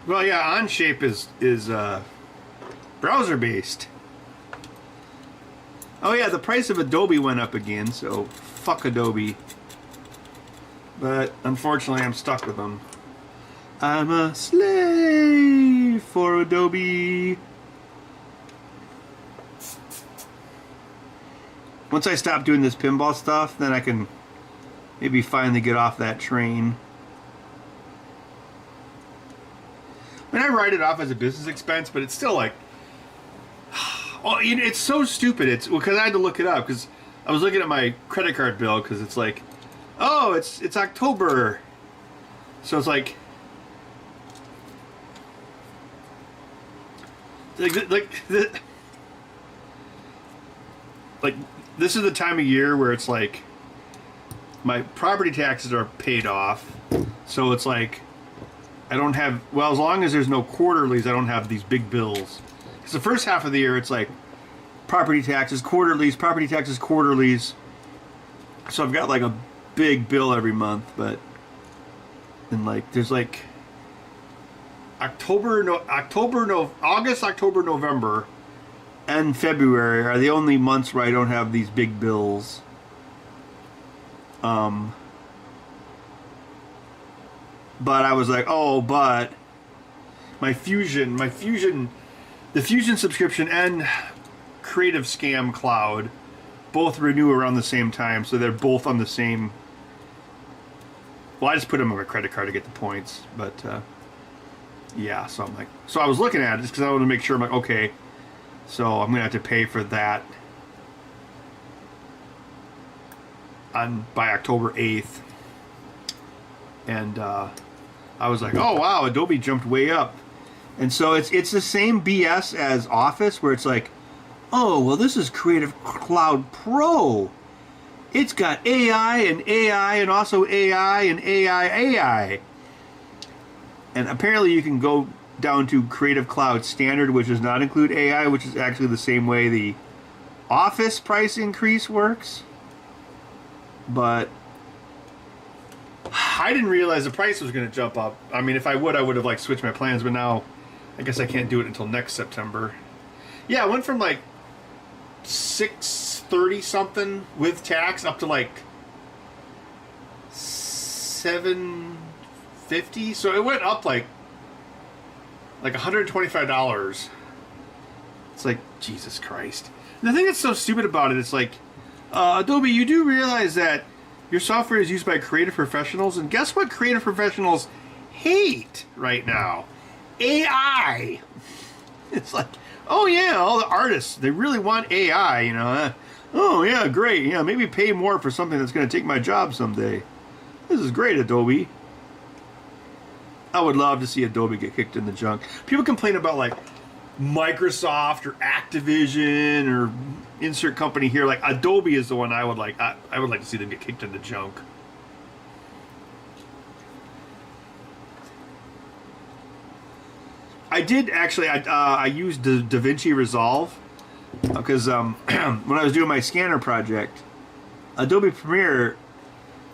Well, yeah, Onshape is browser based. Oh yeah, the price of Adobe went up again, so fuck Adobe. But unfortunately, I'm stuck with them. I'm a slave for Adobe. Once I stop doing this pinball stuff, then I can maybe finally get off that train. I mean, I write it off as a business expense, but it's still like, oh, you know, it's so stupid. It's because I had to look it up because I was looking at my credit card bill because it's like, oh, it's October, so it's like this is the time of year where it's like my property taxes are paid off, so it's like I don't have, well, as long as there's no quarterlies, I don't have these big bills. Because the first half of the year, it's like property taxes, quarterlies, property taxes, quarterlies. So I've got like a big bill every month, but then like there's like August, October, November and February are the only months where I don't have these big bills. But I was like, oh, but the Fusion subscription and Creative Scam Cloud both renew around the same time, so they're both on the same. Well, I just put them on my credit card to get the points, but yeah. So I'm like, so I was looking at it just because I wanted to make sure. I'm like, okay, so I'm gonna have to pay for that by October 8th, and I was like, oh wow, Adobe jumped way up. And so it's the same BS as Office, where it's like, oh, well, this is Creative Cloud Pro. It's got AI and also AI and AI. And apparently you can go down to Creative Cloud Standard, which does not include AI, which is actually the same way the Office price increase works. But I didn't realize the price was going to jump up. I mean, if I would have like switched my plans, but now I guess I can't do it until next September. Yeah, I went from like $630 something with tax up to like $750. So it went up like $125. It's like, Jesus Christ. And the thing that's so stupid about it, it's like, Adobe, you do realize that your software is used by creative professionals, and guess what creative professionals hate right now? AI. It's like, oh yeah, all the artists, they really want AI, you know. Oh yeah, great. Yeah, maybe pay more for something that's going to take my job someday. This is great, Adobe. I would love to see Adobe get kicked in the junk. People complain about like Microsoft or Activision or insert company here. Like Adobe is the one I would like to see them get kicked in the junk. I did actually. I used DaVinci Resolve because when I was doing my scanner project, Adobe Premiere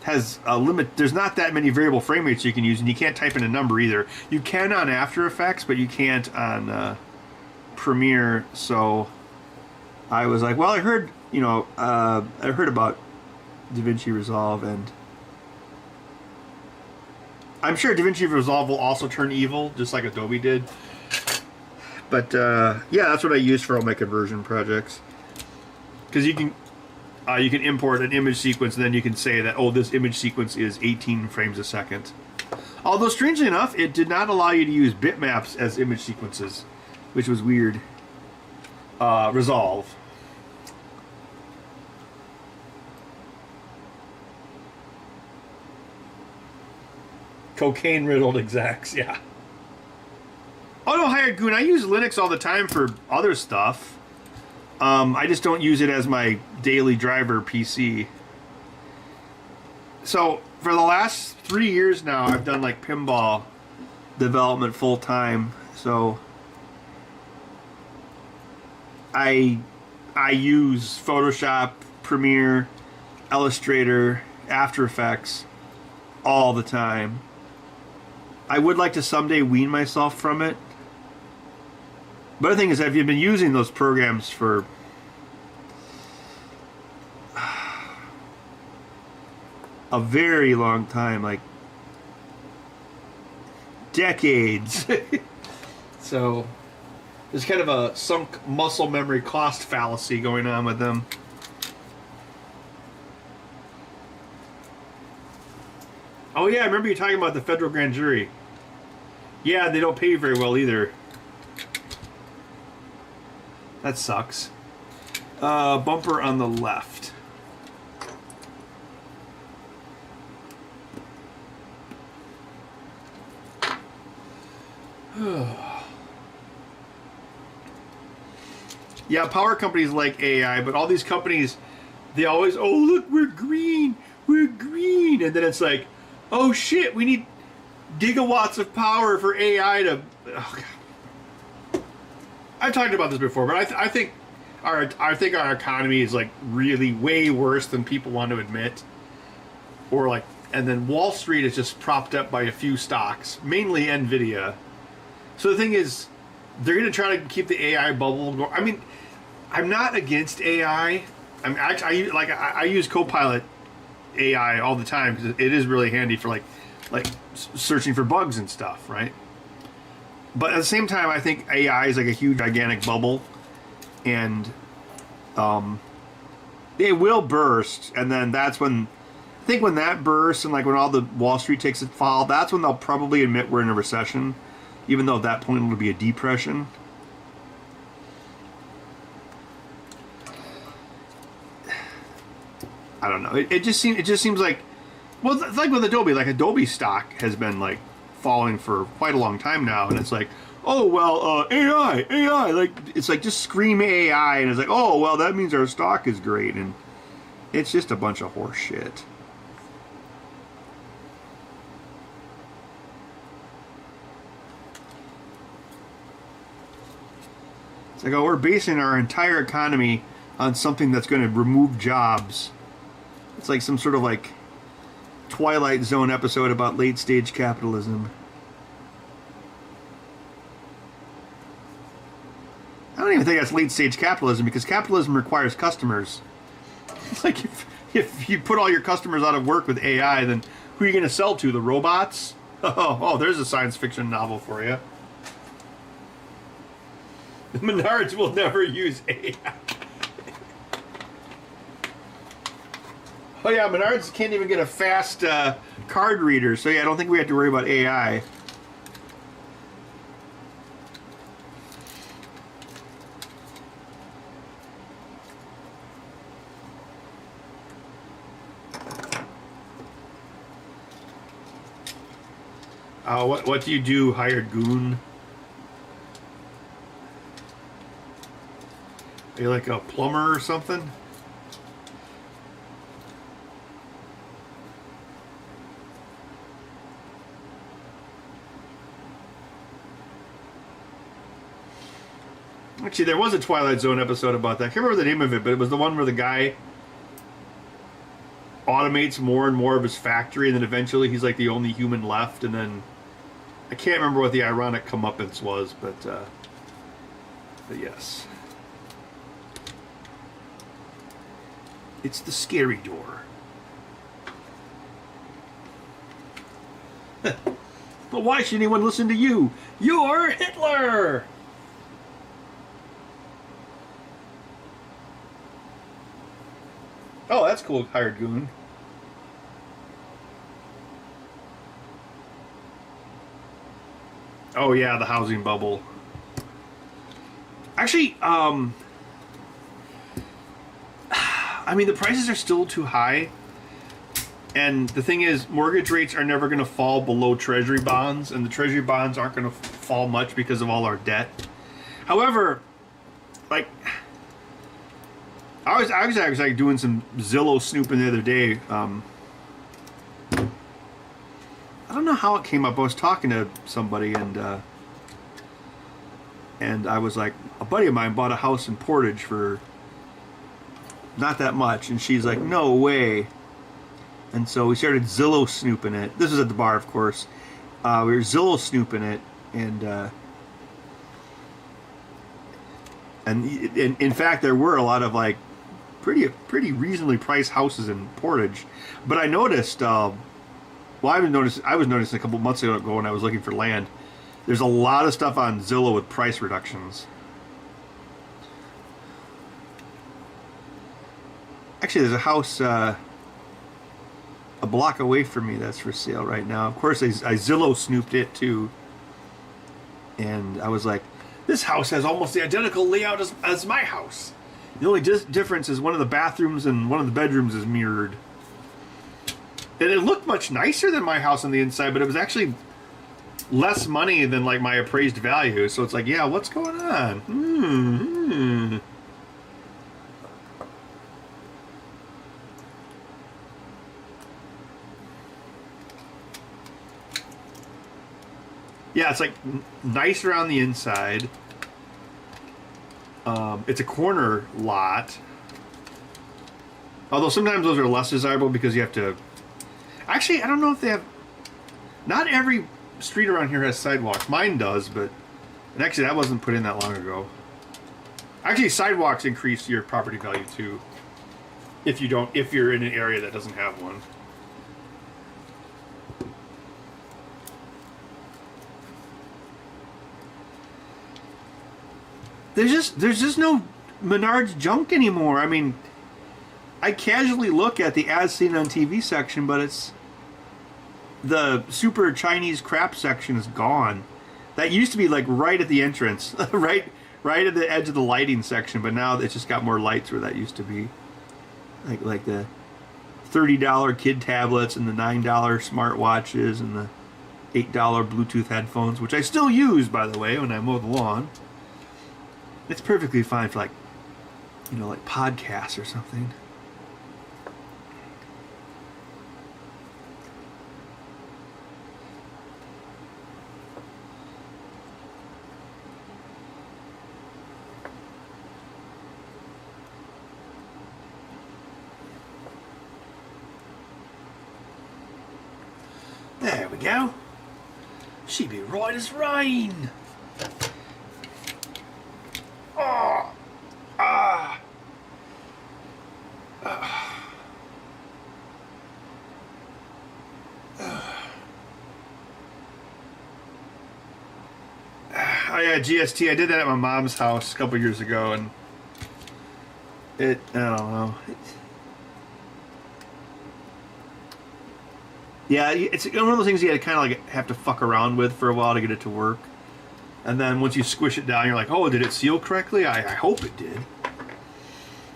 has a limit. There's not that many variable frame rates you can use, and you can't type in a number either. You can on After Effects, but you can't on Premiere. So I was like, well, I heard about DaVinci Resolve, and I'm sure DaVinci Resolve will also turn evil, just like Adobe did. But yeah, that's what I use for all my conversion projects. Because you can import an image sequence, and then you can say that, oh, this image sequence is 18 frames a second. Although, strangely enough, it did not allow you to use bitmaps as image sequences, which was weird. Resolve. Cocaine-riddled execs, yeah. Oh no, Hired Goon, I use Linux all the time for other stuff. I just don't use it as my daily driver PC. So, for the last 3 years now, I've done like pinball development full time. So, I use Photoshop, Premiere, Illustrator, After Effects all the time. I would like to someday wean myself from it. But the thing is, I've been using those programs for a very long time, like decades. So there's kind of a sunk muscle memory cost fallacy going on with them. Oh yeah, I remember you talking about the federal grand jury. Yeah, they don't pay you very well either. That sucks. Bumper on the left. Yeah, power companies like AI, but all these companies, they always, oh look, we're green, and then it's like, oh shit, we need gigawatts of power for AI to. Oh God. I've talked about this before, but I think our economy is like really way worse than people want to admit. Or like, and then Wall Street is just propped up by a few stocks, mainly Nvidia. So the thing is, they're going to try to keep the AI bubble going. I mean, I'm not against AI. I use Copilot AI all the time because it is really handy for like searching for bugs and stuff, right? But at the same time, I think AI is like a huge, gigantic bubble, and it will burst, and then that's when I think when that bursts and like when all the Wall Street takes a fall, that's when they'll probably admit we're in a recession, even though at that point it'll be a depression. I don't know. It just seems like, well, it's like with Adobe. Like Adobe stock has been like falling for quite a long time now, and it's like, oh well, AI, like it's like just scream AI, and it's like, oh well, that means our stock is great, and it's just a bunch of horse shit. It's like, oh, we're basing our entire economy on something that's going to remove jobs. It's like some sort of like Twilight Zone episode about late stage capitalism. I don't even think that's late stage capitalism because capitalism requires customers. It's like if you put all your customers out of work with AI, then who are you going to sell to? The robots? Oh, there's a science fiction novel for you. The Menards will never use AI. Oh yeah, Menards can't even get a fast card reader, so yeah, I don't think we have to worry about AI. What do you do, hired goon? Are you like a plumber or something? Actually, there was a Twilight Zone episode about that. I can't remember the name of it, but it was the one where the guy automates more and more of his factory, and then eventually he's like the only human left, and then I can't remember what the ironic comeuppance was, but yes. It's the scary door. But why should anyone listen to you? You're Hitler! Oh, that's cool, hired goon. Oh yeah, the housing bubble. Actually, I mean, the prices are still too high. And the thing is, mortgage rates are never going to fall below treasury bonds, and the treasury bonds aren't going to fall much because of all our debt. However, like, I was actually doing some Zillow snooping the other day. I don't know how it came up. I was talking to somebody, and I was like, a buddy of mine bought a house in Portage for not that much, and she's like, no way. And so we started Zillow snooping it. This was at the bar, of course. We were Zillow snooping it, and in fact, there were a lot of like pretty reasonably priced houses in Portage. But I noticed, I was noticing a couple months ago when I was looking for land. There's a lot of stuff on Zillow with price reductions. Actually, there's a house a block away from me that's for sale right now. Of course, I Zillow snooped it too. And I was like, this house has almost the identical layout as my house. The only difference is one of the bathrooms and one of the bedrooms is mirrored. And it looked much nicer than my house on the inside, but it was actually less money than like my appraised value. So it's like, yeah, what's going on? Yeah, it's like nicer on the inside. It's a corner lot. Although sometimes those are less desirable because you have to... Actually, I don't know if they have... Not every street around here has sidewalks. Mine does, but... And actually, that wasn't put in that long ago. Actually, sidewalks increase your property value too. If you're in an area that doesn't have one. There's just no Menards junk anymore. I mean, I casually look at the as seen on TV section, but it's the super Chinese crap section is gone. That used to be like right at the entrance, right at the edge of the lighting section, but now it's just got more lights where that used to be. Like the $30 kid tablets and the $9 smartwatches and the $8 Bluetooth headphones, which I still use, by the way, when I mow the lawn. It's perfectly fine for like podcasts or something. There we go. She be right as rain. Oh, ah, Oh yeah, GST. I did that at my mom's house a couple years ago, and I don't know. Yeah, it's one of those things you kind of like have to fuck around with for a while to get it to work. And then once you squish it down, you're like, oh, did it seal correctly? I hope it did.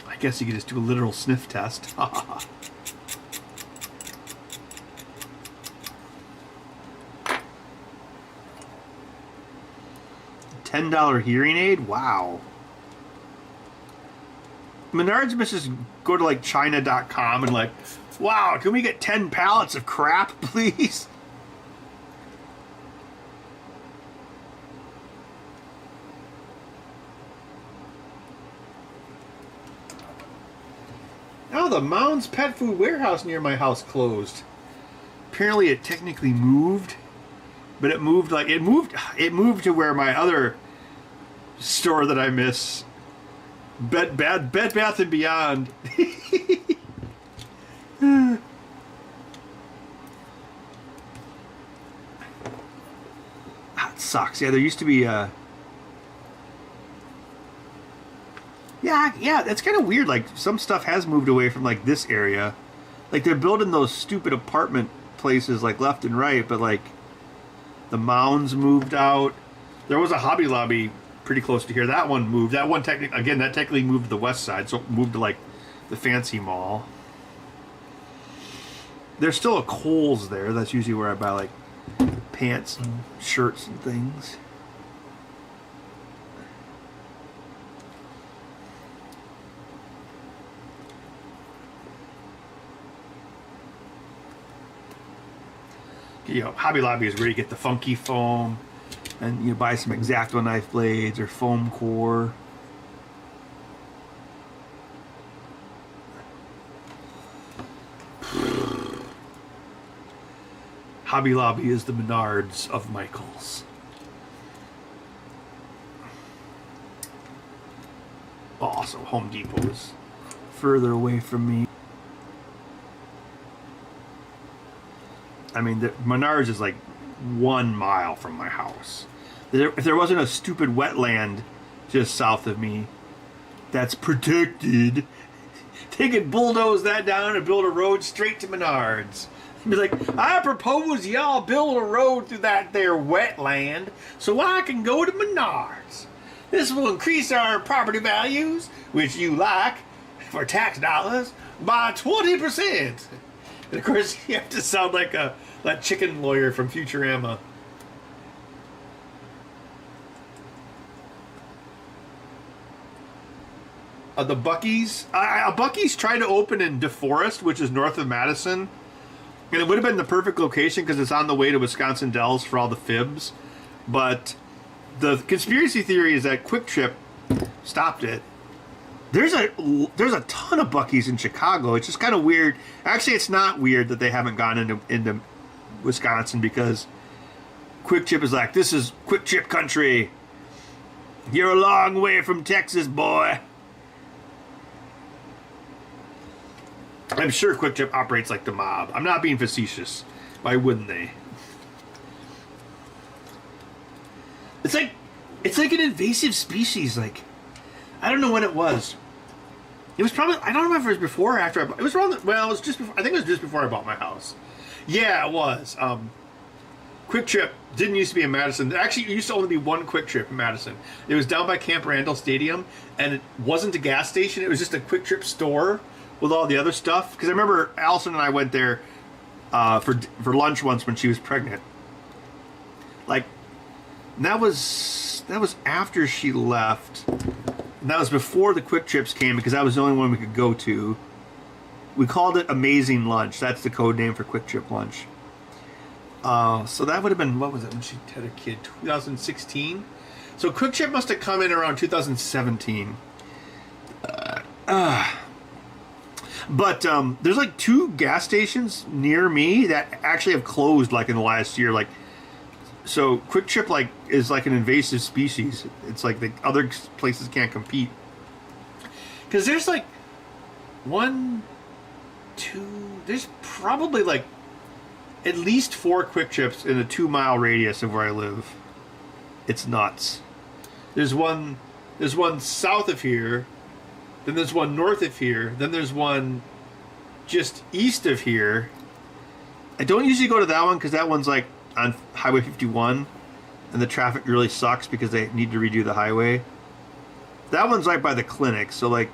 I guess you could just do a literal sniff test. $10 hearing aid? Wow. Menards must just go to like China.com and like, wow, can we get 10 pallets of crap, please? Oh, the Mounds Pet Food Warehouse near my house closed. Apparently it technically moved, but it moved to where my other store that I miss, Bed Bath & Beyond. That sucks. Yeah, there used to be Yeah, that's kind of weird. Like, some stuff has moved away from, like, this area. Like, they're building those stupid apartment places, like, left and right, but, like, the Mounds moved out. There was a Hobby Lobby pretty close to here. That one moved. That one, technically moved to the west side, so it moved to, like, the fancy mall. There's still a Kohl's there. That's usually where I buy, like, pants and shirts and things. You know, Hobby Lobby is where you get the funky foam, and you buy some X-Acto knife blades or foam core. Hobby Lobby is the Menards of Michaels. Also, Home Depot is further away from me. I mean, Menards is like 1 mile from my house. If there wasn't a stupid wetland just south of me that's protected, they could bulldoze that down and build a road straight to Menards. Be like, I propose y'all build a road through that there wetland so I can go to Menards. This will increase our property values, which you like, for tax dollars, by 20%. And of course, you have to sound like that chicken lawyer from Futurama. The Buc-ee's. Buc-ee's tried to open in DeForest, which is north of Madison. And it would have been the perfect location because it's on the way to Wisconsin Dells for all the fibs. But the conspiracy theory is that Quick Trip stopped it. There's a ton of Buc-ee's in Chicago. It's just kind of weird. Actually, it's not weird that they haven't gone into Wisconsin because Quick Trip is like, this is Quick Trip country. You're a long way from Texas, boy. I'm sure Quick Trip operates like the mob. I'm not being facetious. Why wouldn't they? It's like an invasive species. Like, I don't know when it was. It was probably, I don't remember if it was before or after it was around, it was just before, I think it was just before I bought my house. Yeah, it was. Quick Trip didn't used to be in Madison. Actually, it used to only be one Quick Trip in Madison. It was down by Camp Randall Stadium, and it wasn't a gas station. It was just a Quick Trip store with all the other stuff. Because I remember Allison and I went there for lunch once when she was pregnant. Like, that was after she left. And that was before the Quick Trips came, because that was the only one we could go to. We called it Amazing Lunch. That's the code name for Quick Trip Lunch. So that would have been, what was it when she had a kid? 2016? So Quick Trip must have come in around 2017. But there's like 2 gas stations near me that actually have closed like in the last year. Like, so Quick Trip like is like an invasive species. It's like the other places can't compete. Because there's like 1, 2, there's probably like at least 4 Quick Trips in a 2-mile radius of where I live. It's nuts. There's one south of here, then there's one north of here, then there's one just east of here. I don't usually go to that one because that one's like on Highway 51, and the traffic really sucks because they need to redo the highway. That one's right by the clinic, so like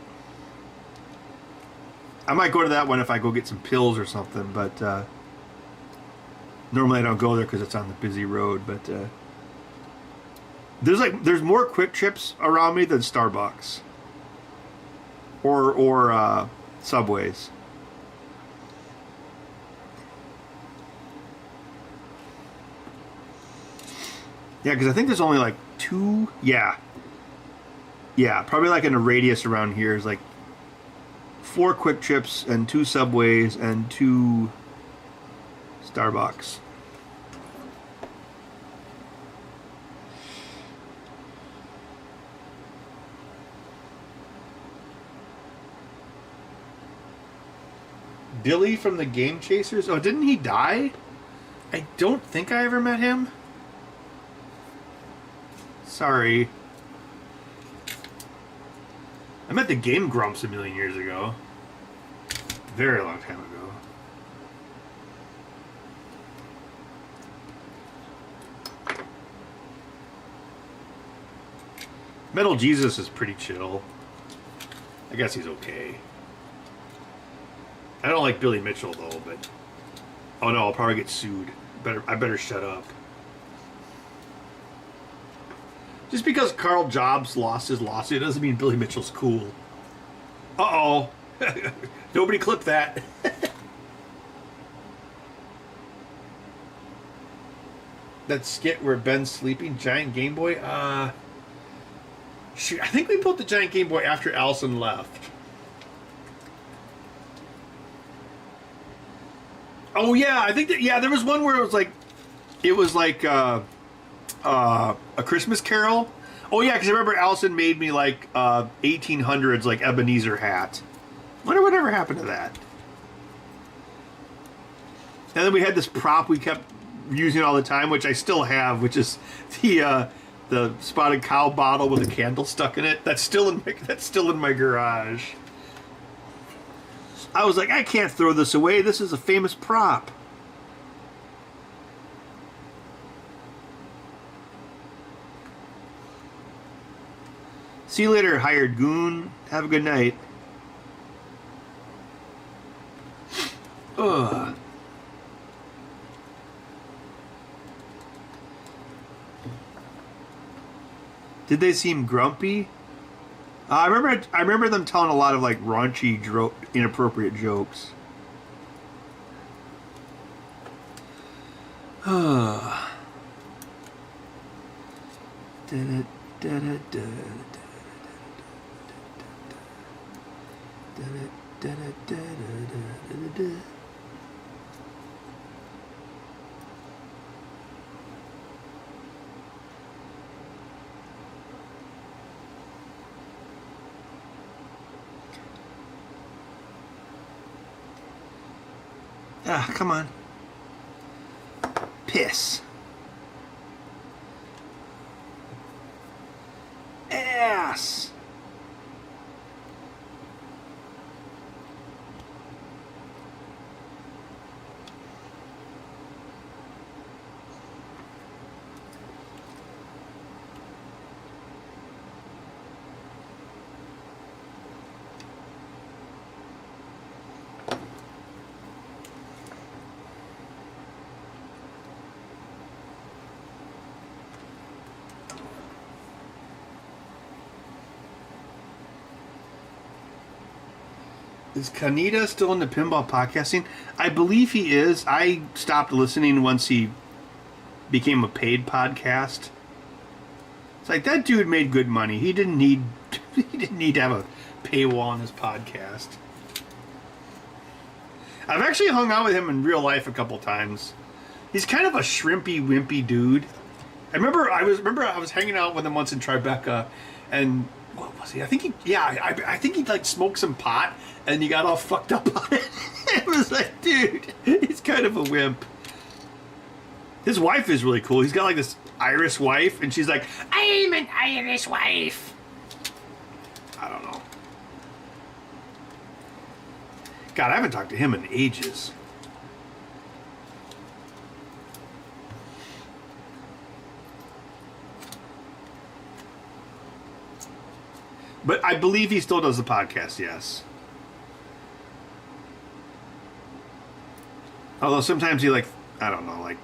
I might go to that one if I go get some pills or something, but normally I don't go there because it's on the busy road. But there's more Quick Trips around me than Starbucks or Subways. Yeah, because I think there's only like 2. Yeah, probably like in a radius around here is like 4 Quick Trips and 2 Subways and 2 Starbucks. Billy from the Game Chasers? Oh, didn't he die? I don't think I ever met him. Sorry. I met the Game Grumps a million years ago. Very long time ago. Metal Jesus is pretty chill. I guess he's okay. I don't like Billy Mitchell though, but oh no, I'll probably get sued. I better shut up. Just because Carl Jobs lost his lawsuit doesn't mean Billy Mitchell's cool. Uh-oh. Nobody clip that. That skit where Ben's sleeping, giant Game Boy? Shoot, I think we built the giant Game Boy after Allison left. Oh yeah, I think that, yeah, there was one where it was like A Christmas Carol. Oh yeah, because I remember Allison made me like 1800s like Ebenezer hat. Wonder whatever happened to that. And then we had this prop we kept using all the time, which I still have, which is the spotted cow bottle with a candle stuck in it. That's still in my garage. I was like, I can't throw this away. This is a famous prop. See you later, hired goon. Have a good night. Ugh. Did they seem grumpy? I remember them telling a lot of like raunchy, inappropriate jokes. Ah, come on. Piss. Ass. Is Kaneda still in the pinball podcasting? I believe he is. I stopped listening once he became a paid podcast. It's like that dude made good money. He didn't need to have a paywall on his podcast. I've actually hung out with him in real life a couple times. He's kind of a shrimpy, wimpy dude. I was hanging out with him once in Tribeca, and what was he? I think he like smoked some pot and he got all fucked up on it. It was like, dude, he's kind of a wimp. His wife is really cool. He's got like this Irish wife, and she's like, I'm an Irish wife. I don't know. God, I haven't talked to him in ages. But I believe he still does the podcast, yes. Although sometimes he I don't know.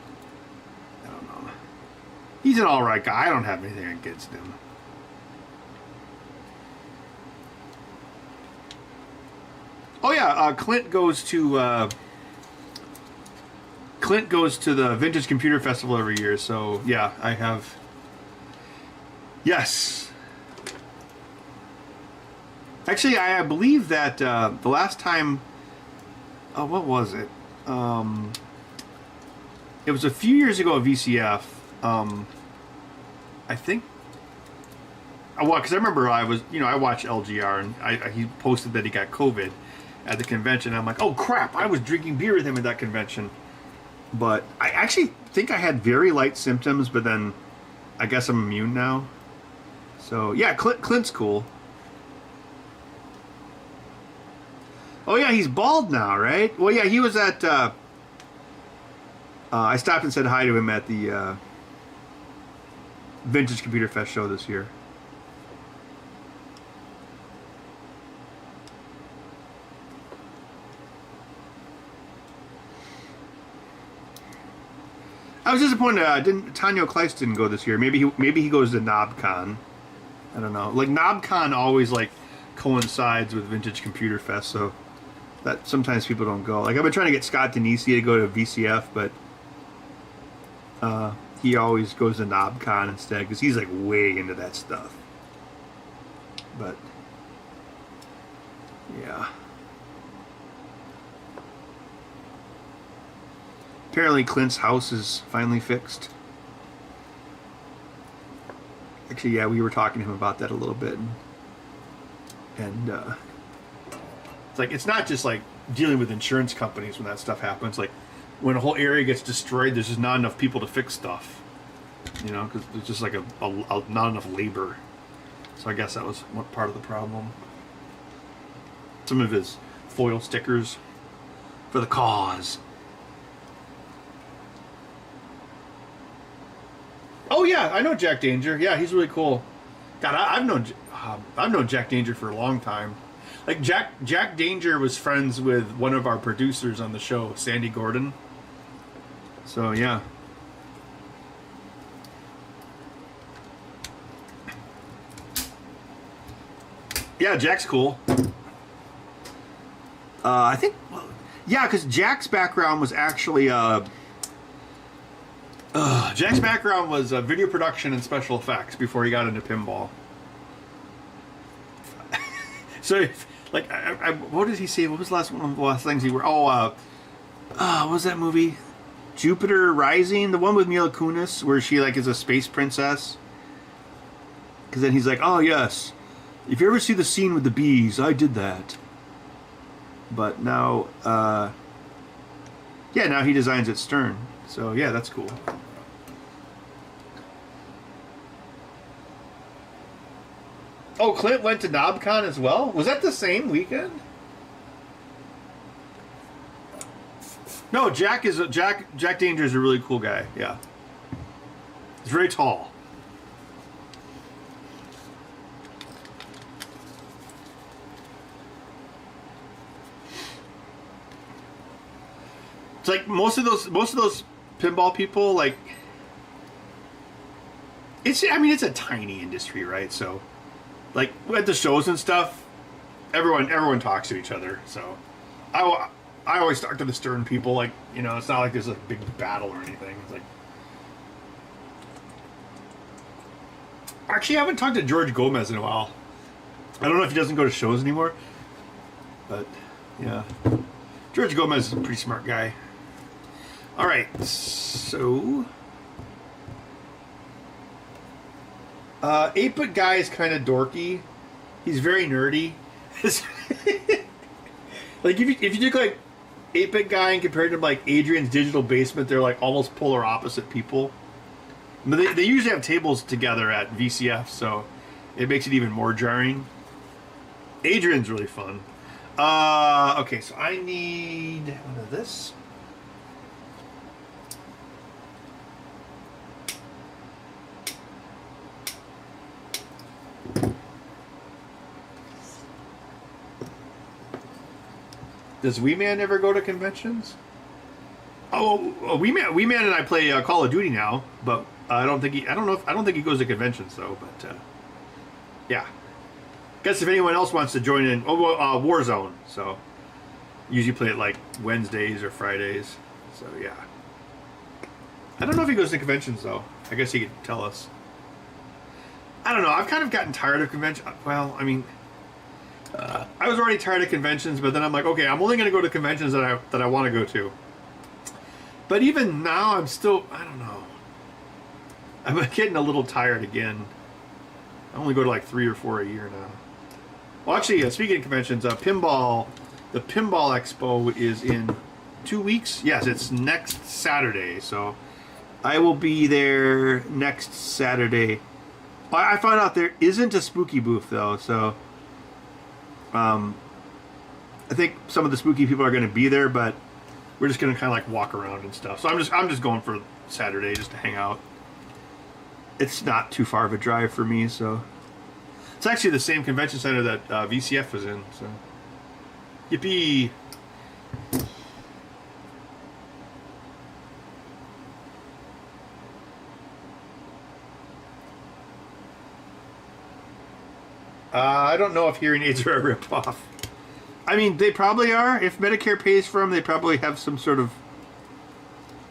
He's an alright guy. I don't have anything against him. Oh yeah, Clint goes to the Vintage Computer Festival every year, so yeah, I have. Yes. Actually, I believe that the last time, what was it? It was a few years ago at VCF. I think. Well, because I remember I watched LGR, and he posted that he got COVID at the convention. I'm like, oh crap! I was drinking beer with him at that convention. But I actually think I had very light symptoms, but then I guess I'm immune now. So yeah, Clint's cool. Oh yeah, he's bald now, right? Well, yeah, he was at. I stopped and said hi to him at the Vintage Computer Fest show this year. I was disappointed. Tanyo Kleiss didn't go this year. Maybe he goes to KnobCon. I don't know. Like KnobCon always coincides with Vintage Computer Fest, so that sometimes people don't go. Like I've been trying to get Scott Denisi to go to VCF, but he always goes to KnobCon instead because he's way into that stuff. But yeah. Apparently Clint's house is finally fixed. Actually, yeah, we were talking to him about that a little bit. And it's not just dealing with insurance companies when that stuff happens. When a whole area gets destroyed, there's just not enough people to fix stuff. Because there's just not enough labor. So I guess that was one part of the problem. Some of his foil stickers for the cause. Oh yeah, I know Jack Danger. Yeah, he's really cool. God, I've known Jack Danger for a long time. Jack Danger was friends with one of our producers on the show, Sandy Gordon. So yeah. Yeah, Jack's cool. I think, yeah, because Jack's background was actually Jack's background was video production and special effects before he got into pinball. So, what did he say? What was one of the last things he were? What was that movie? Jupiter Rising, the one with Mila Kunis, where she is a space princess. Because then he's like, oh yes, if you ever see the scene with the bees, I did that. But now, Yeah, now he designs at Stern. So yeah, that's cool. Oh, Clint went to KnobCon as well? Was that the same weekend? No, Jack Danger is a really cool guy. Yeah. He's very tall. It's like most of those pinball people, like, it's a tiny industry, right? So like at the shows and stuff, everyone talks to each other. So I always talk to the Stern people, like, you know, it's not like there's a big battle or anything. It's like, actually, I haven't talked to George Gomez in a while. I don't know if he doesn't go to shows anymore, but yeah, George Gomez is a pretty smart guy. All right, so 8-bit guy is kind of dorky. He's very nerdy. Like if you look like 8-bit guy and compared to like Adrian's Digital Basement, they're like almost polar opposite people. But they usually have tables together at VCF, so it makes it even more jarring. Adrian's really fun. Okay, so I need one of this. Does Wee Man ever go to conventions? Oh, Wee Man and I play Call of Duty now, but I don't think he goes to conventions though. But yeah, guess if anyone else wants to join in, Warzone. So usually play it like Wednesdays or Fridays. So yeah, I don't know if he goes to conventions though. I guess he could tell us. I don't know. I've kind of gotten tired of conventions. Well, I mean, I was already tired of conventions, but then I'm like, okay, I'm only going to go to conventions that I want to go to. But even now, I'm still, I don't know. I'm getting a little tired again. I only go to like 3 or 4 a year now. Well, actually, speaking of conventions, the Pinball Expo is in 2 weeks. Yes, it's next Saturday. So I will be there next Saturday. I found out there isn't a spooky booth though, so I think some of the spooky people are going to be there, but we're just going to kind of like walk around and stuff. So I'm just going for Saturday just to hang out. It's not too far of a drive for me, so it's actually the same convention center that VCF was in. So yippee! I don't know if hearing aids are a ripoff. I mean, they probably are. If Medicare pays for them, they probably have some sort of,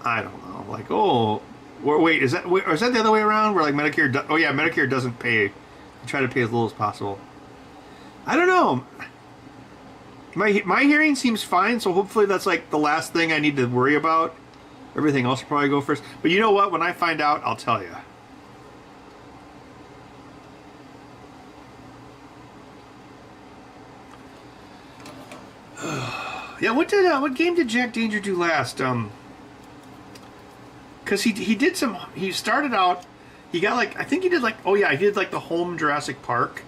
I don't know, like, oh, wait, is that the other way around? Where like Medicare, Medicare doesn't pay. They try to pay as little as possible. I don't know. My hearing seems fine, so hopefully that's like the last thing I need to worry about. Everything else will probably go first. But you know what? When I find out, I'll tell you. Yeah, what game did Jack Danger do last? Because he started out, he got like, I think he did like, he did like the home Jurassic Park,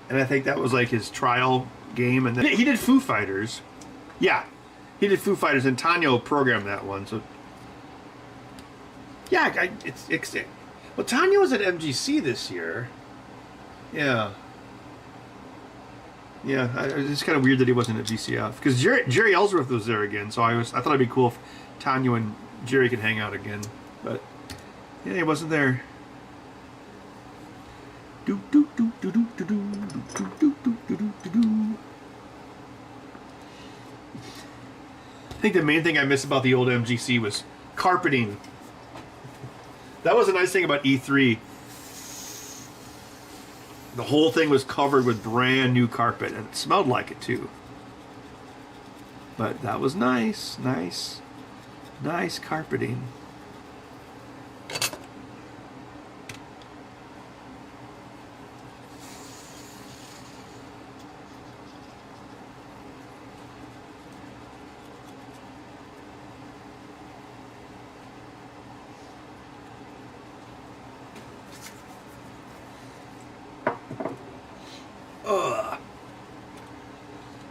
and I think that was like his trial game, and then he did Foo Fighters. Yeah, he did Foo Fighters, and Tanya programmed that one. So yeah, well, Tanya was at MGC this year. Yeah. Yeah, it's kind of weird that he wasn't at GCF because Jerry Ellsworth was there again. So I thought it'd be cool if Tanya and Jerry could hang out again, but yeah, he wasn't there. I think the main thing I miss about the old MGC was carpeting. That was a nice thing about E3. The whole thing was covered with brand new carpet, and it smelled like it too. But that was nice carpeting.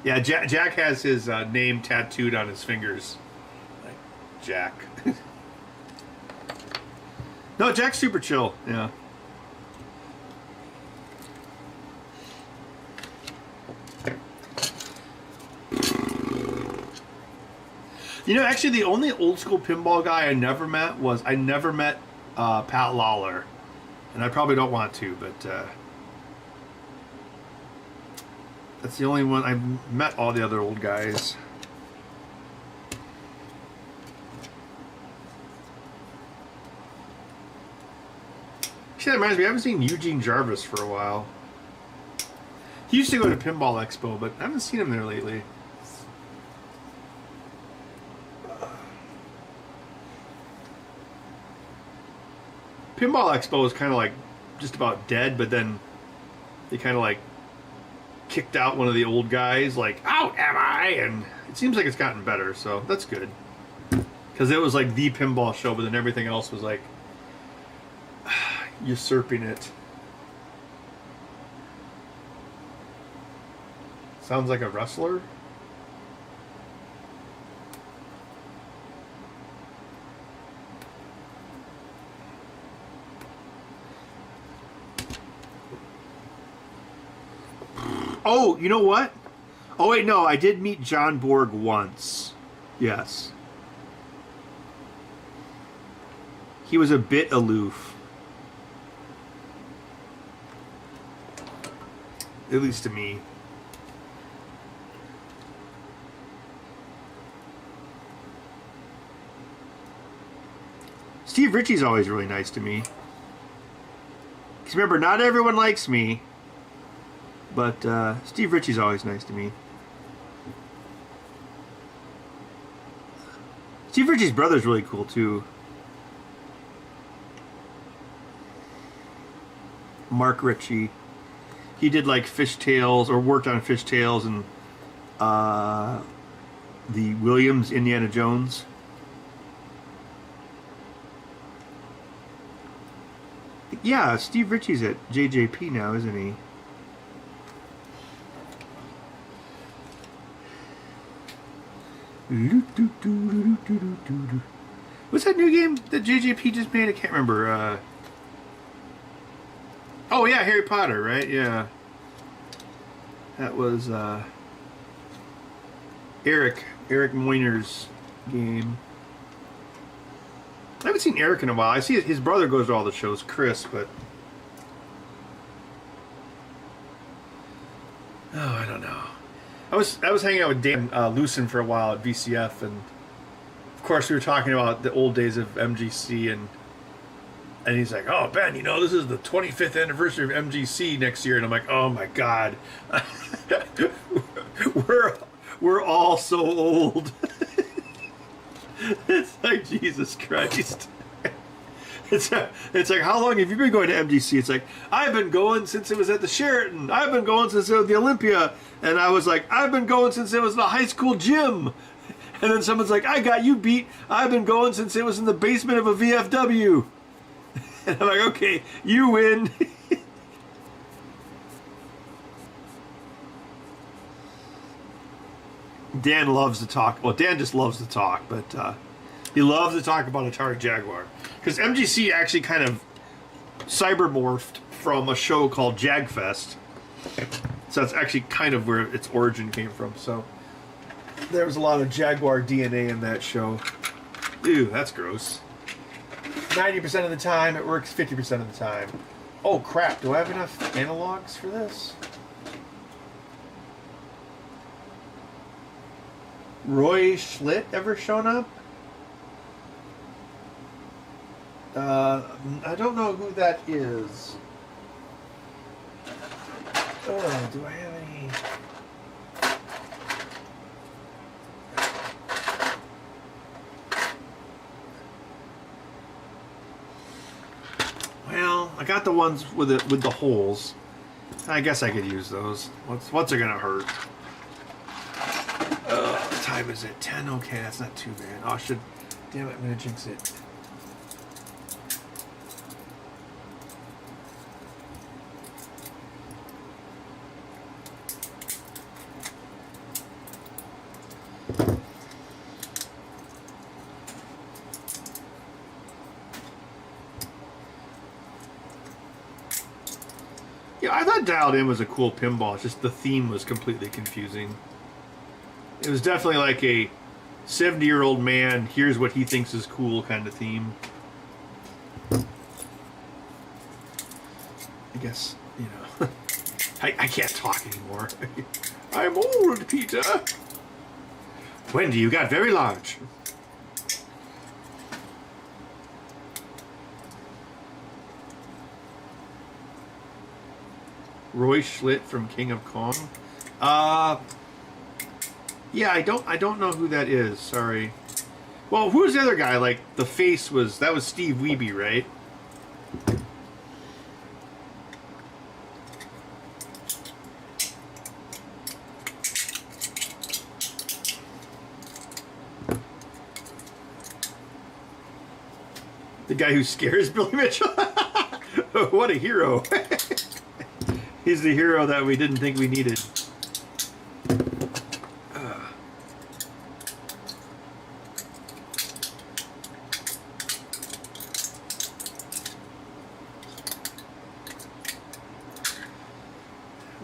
Yeah, Jack has his name tattooed on his fingers. Like, Jack. No, Jack's super chill. Yeah. You know, actually, the only old school pinball guy I never met Pat Lawler, and I probably don't want to, but that's the only one. I've met all the other old guys. Actually, that reminds me, I haven't seen Eugene Jarvis for a while. He used to go to Pinball Expo, but I haven't seen him there lately. Pinball Expo was kind of like just about dead, but then they kind of like kicked out one of the old guys, like, out am I? And it seems like it's gotten better, so that's good. Because it was like the pinball show, but then everything else was like usurping it. Sounds like a wrestler. Oh, you know what? Oh, wait, no, I did meet John Borg once. Yes. He was a bit aloof. At least to me. Steve Ritchie's always really nice to me. Because remember, not everyone likes me. But Steve Ritchie's always nice to me. Steve Ritchie's brother's really cool too. Mark Ritchie. He did like Fishtails, or worked on Fishtails and the Williams Indiana Jones. Yeah, Steve Ritchie's at JJP now, isn't he? What's that new game that JJP just made? I can't remember. Oh yeah, Harry Potter, right? Yeah. That was Eric Moyner's game. I haven't seen Eric in a while. I see his brother goes to all the shows, Chris, but oh, I don't know. I was hanging out with Dan Lucen for a while at VCF, and of course we were talking about the old days of MGC, and he's like, "Oh Ben, you know this is the 25th anniversary of MGC next year," and I'm like, "Oh my God, we're all so old." It's like, Jesus Christ. It's like, how long have you been going to MGC? It's like, I've been going since it was at the Sheraton. I've been going since it was the Olympia. And I was like, I've been going since it was the high school gym. And then someone's like, I got you beat. I've been going since it was in the basement of a VFW. And I'm like, okay, you win. Dan loves to talk. Well, Dan just loves to talk, but he loves to talk about Atari Jaguar. Because MGC actually kind of cybermorphed from a show called JagFest. So that's actually kind of where its origin came from. So there was a lot of Jaguar DNA in that show. Ew, that's gross. 90% of the time, it works 50% of the time. Oh, crap. Do I have enough analogs for this? Roy Schlitt ever shown up? I don't know who that is. Oh, do I have any? Well, I got the ones with the holes. I guess I could use those. What's it gonna hurt? What time is it? 10? Okay, that's not too bad. Oh, damn it, I'm gonna jinx it. Yeah, I thought Dialed In was a cool pinball. It's just the theme was completely confusing. It was definitely like a 70-year-old man, here's what he thinks is cool kind of theme. I guess, you know, I can't talk anymore. I'm old, Peter. Wendy, you got very large. Roy Schlitt from King of Kong. Yeah, I don't know who that is. Sorry. Well, who's the other guy? Like the face was that was Steve Wiebe, right? The guy who scares Billy Mitchell. What a hero. He's the hero that we didn't think we needed.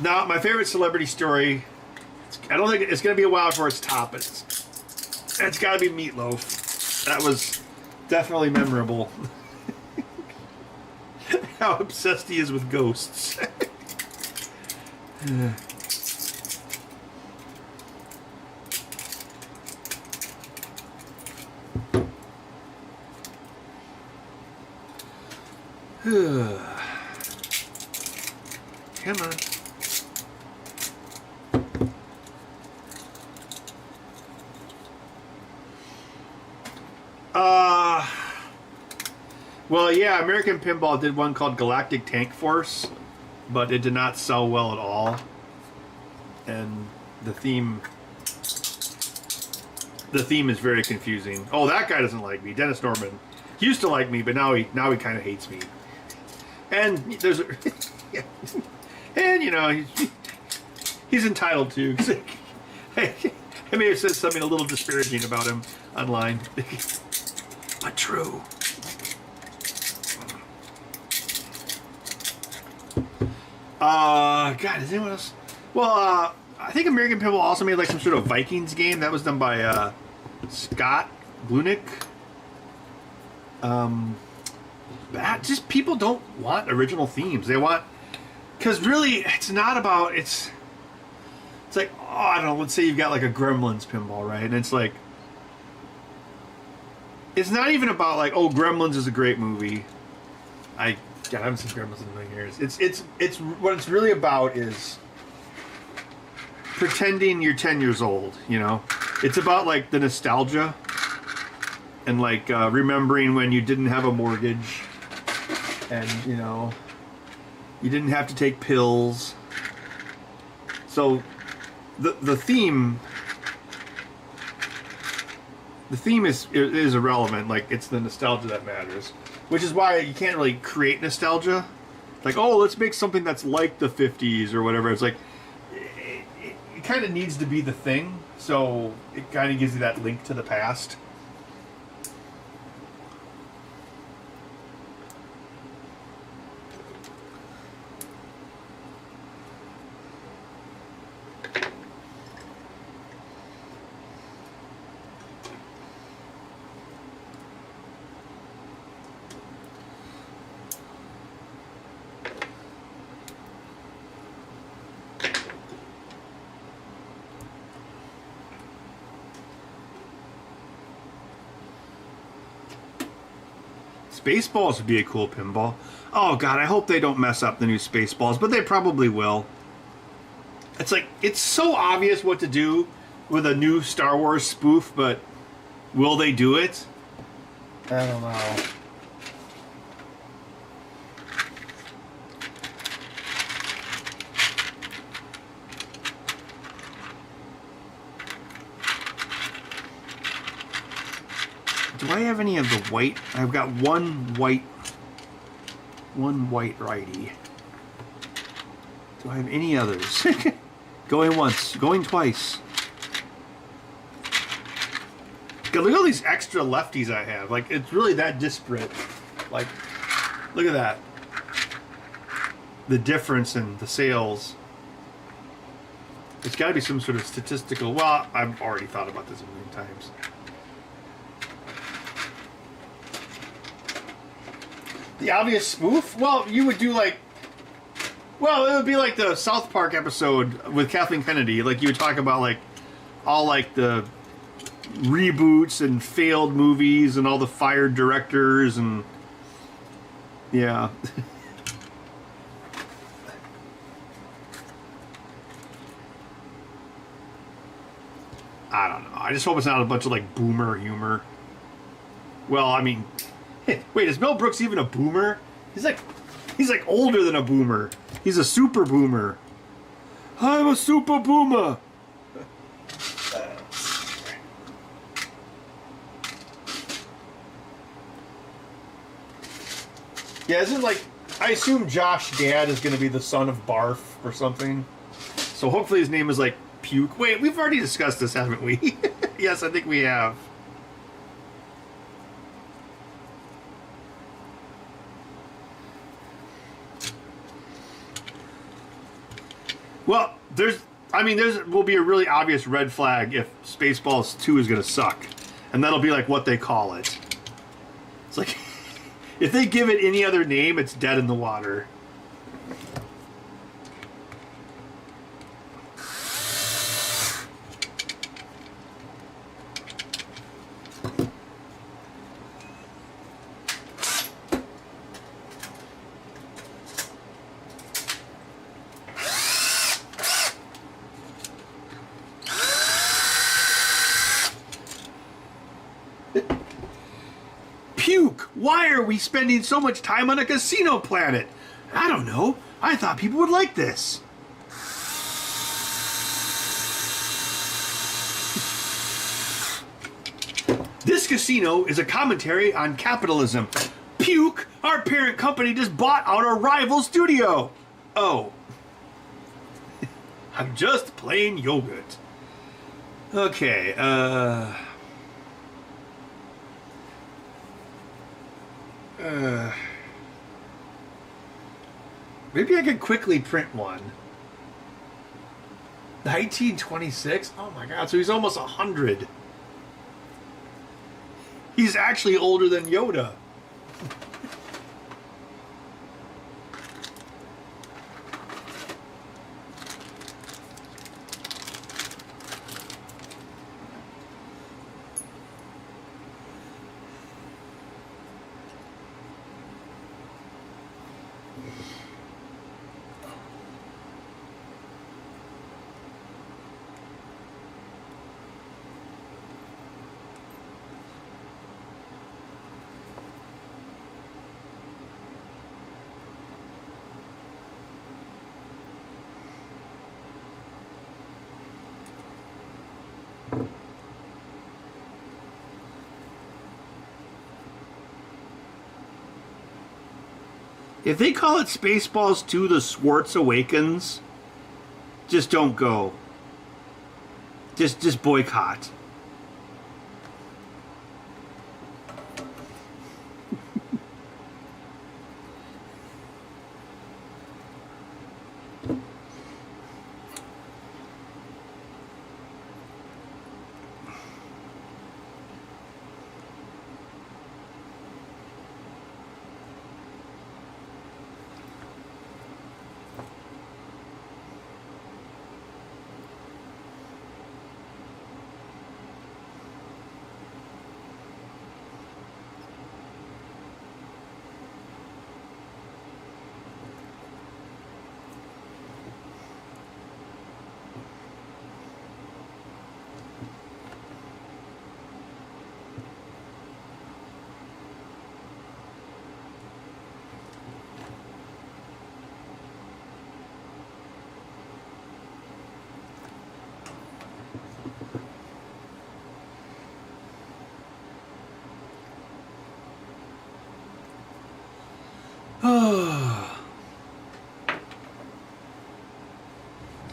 Now, my favorite celebrity story, I don't think it's going to be a while before it's top, but it's got to be Meatloaf. That was definitely memorable. How obsessed he is with ghosts. Come on. Well, yeah, American Pinball did one called Galactic Tank Force, but it did not sell well at all. And the theme is very confusing. Oh, that guy doesn't like me. Dennis Norman. He used to like me, but now he kind of hates me. And there's yeah. And you know, he's entitled to. I may have said something a little disparaging about him online. But true. God, is anyone else? Well, I think American Pinball also made like some sort of Vikings game that was done by Scott Blunick. Just people don't want original themes. They want, because really, it's not about it's like, oh, I don't know. Let's say you've got like a Gremlins pinball, right? And it's like, it's not even about like, oh, Gremlins is a great movie. I haven't seen Gremlins in a million years. It's what it's really about is pretending you're 10 years old. You know, it's about like the nostalgia and like remembering when you didn't have a mortgage and you know you didn't have to take pills. So the theme is irrelevant. Like it's the nostalgia that matters. Which is why you can't really create nostalgia. Like, oh, let's make something that's like the 50s or whatever. It's like, it kind of needs to be the thing. So it kind of gives you that link to the past. Spaceballs would be a cool pinball. Oh god, I hope they don't mess up the new Spaceballs, but they probably will. It's like, it's so obvious what to do with a new Star Wars spoof, but will they do it? I don't know. Do I have any of the white? I've got one white righty. Do I have any others? Going once, going twice. God, look at all these extra lefties I have. Like, it's really that disparate. Like, look at that. the difference in the sales. It's got to be some sort of statistical. Well, I've already thought about this a million times. The obvious spoof? Well, you would do like. Well, it would be like the South Park episode with Kathleen Kennedy. Like, you would talk about, like, all, like, the reboots and failed movies and all the fired directors and. Yeah. I don't know. I just hope it's not a bunch of, like, boomer humor. Well, I mean. Wait, is Mel Brooks even a boomer? He's like older than a boomer. He's a super boomer. I'm a super boomer. Yeah, isn't like, I assume Josh Gad is going to be the son of Barf or something. So hopefully his name is like Puke. Wait, we've already discussed this, haven't we? Yes, I think we have. Well, there will be a really obvious red flag if Spaceballs 2 is going to suck. And that'll be like what they call it. It's like, if they give it any other name, it's dead in the water. Puke! Why are we spending so much time on a casino planet? I don't know. I thought people would like this. This casino is a commentary on capitalism. Puke! Our parent company just bought out our rival studio. Oh. I'm just plain yogurt. Okay, maybe I could quickly print one. 1926? Oh my god, so he's almost 100. He's actually older than Yoda. If they call it Spaceballs 2 The Swartz Awakens, just don't go. Just boycott.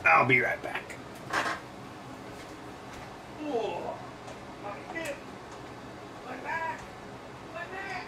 I'll be right back. Oh, my hip, my back, my neck.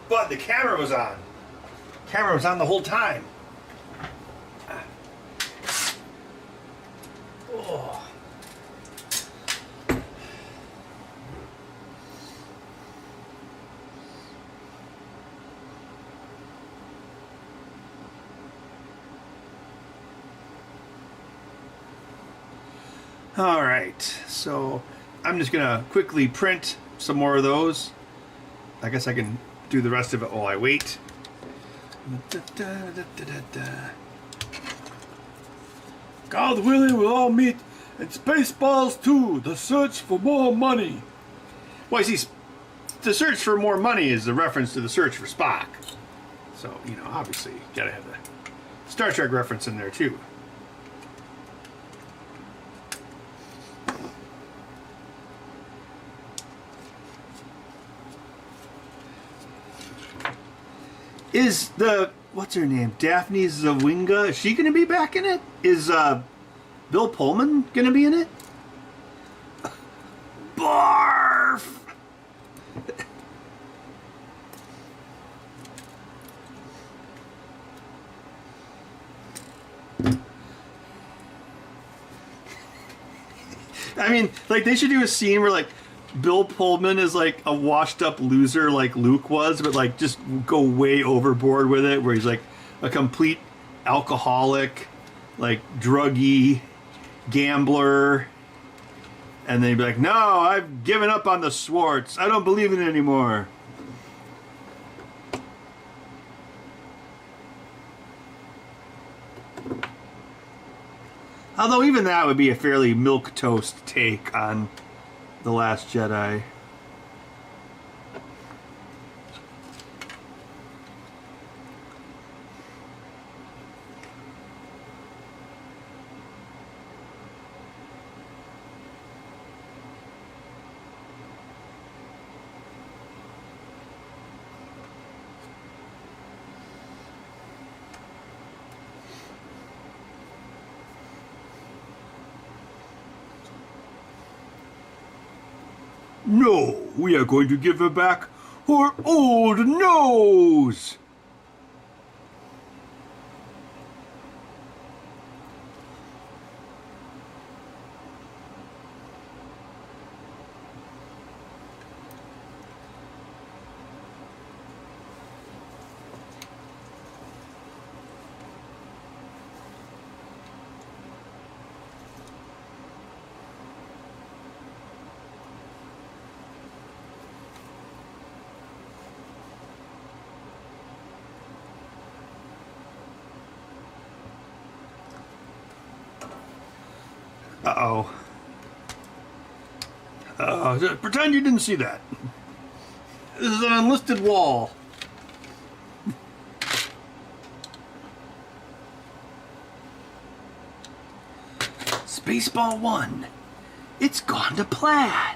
But the camera was on. Camera was on the whole time. Oh. All right, so I'm just gonna quickly print some more of those. I guess I can do the rest of it while I wait. God willing, we'll all meet in Spaceballs 2, the search for more money. Well, you see, the search for more money is the reference to the search for Spock. So, you know, obviously, you gotta have the Star Trek reference in there, too. Is the, what's her name, Daphne Zawinga, is she going to be back in it? Is Bill Pullman going to be in it? Barf! I mean, like, they should do a scene where, like, Bill Pullman is like a washed up loser like Luke was, but like just go way overboard with it, where he's like a complete alcoholic, like druggy gambler, and then he'd be like, no, I've given up on the Swartz, I don't believe in it anymore. Although even that would be a fairly milquetoast take on The Last Jedi. No, we are going to give her back her old nose! Uh-oh. Pretend you didn't see that. This is an unlisted wall. Spaceball 1. It's gone to plaid.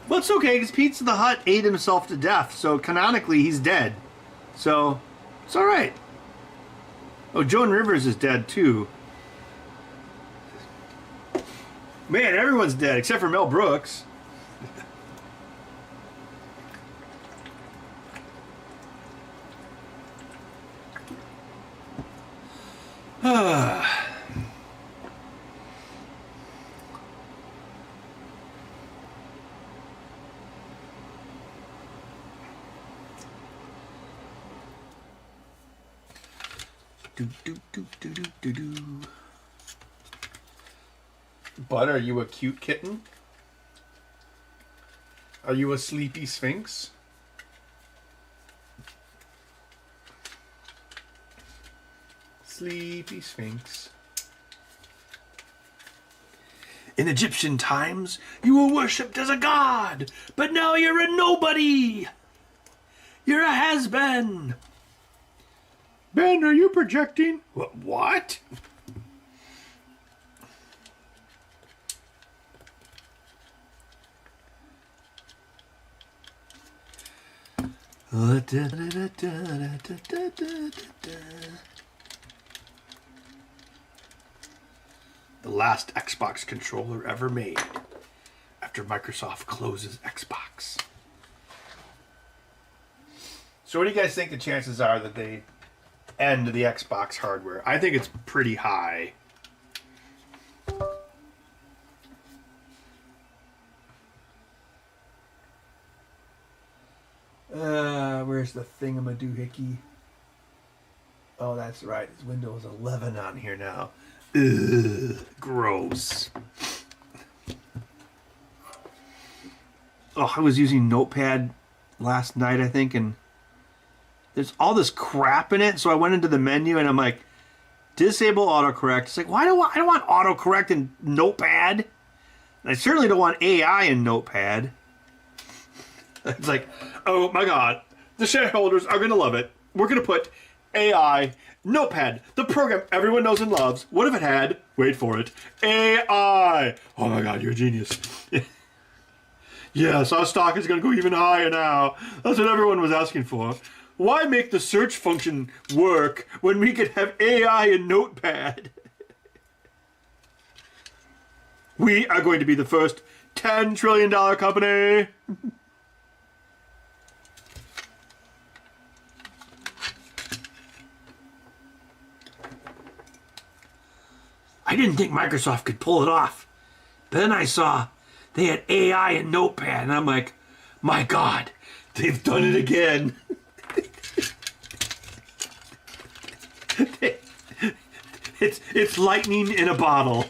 Well, it's okay, because Pizza the Hut ate himself to death, so canonically he's dead. So, it's alright. Oh, Joan Rivers is dead, too. Man, everyone's dead, except for Mel Brooks. Bud, are you a cute kitten? Are you a sleepy sphinx? Sleepy sphinx. In Egyptian times, you were worshipped as a god, but now you're a nobody. You're a has-been. Ben, are you projecting? What? The last Xbox controller ever made after Microsoft closes Xbox. So what do you guys think the chances are that they end the Xbox hardware? I think it's pretty high. Where's the thingamadoohickey? Oh, that's right. It's Windows 11 on here now. Ugh, gross. Oh, I was using Notepad last night, I think, and there's all this crap in it. So I went into the menu and I'm like, disable autocorrect. It's like, I don't want autocorrect in Notepad. And I certainly don't want AI in Notepad. It's like, oh my God, the shareholders are going to love it. We're going to put AI, Notepad, the program everyone knows and loves. What if it had, wait for it, AI? Oh my God, you're a genius. Yes, our stock is going to go even higher now. That's what everyone was asking for. Why make the search function work when we could have AI in Notepad? We are going to be the first $10 trillion company. I didn't think Microsoft could pull it off. But then I saw they had AI in Notepad, and I'm like, my God, they've done it again. It's lightning in a bottle.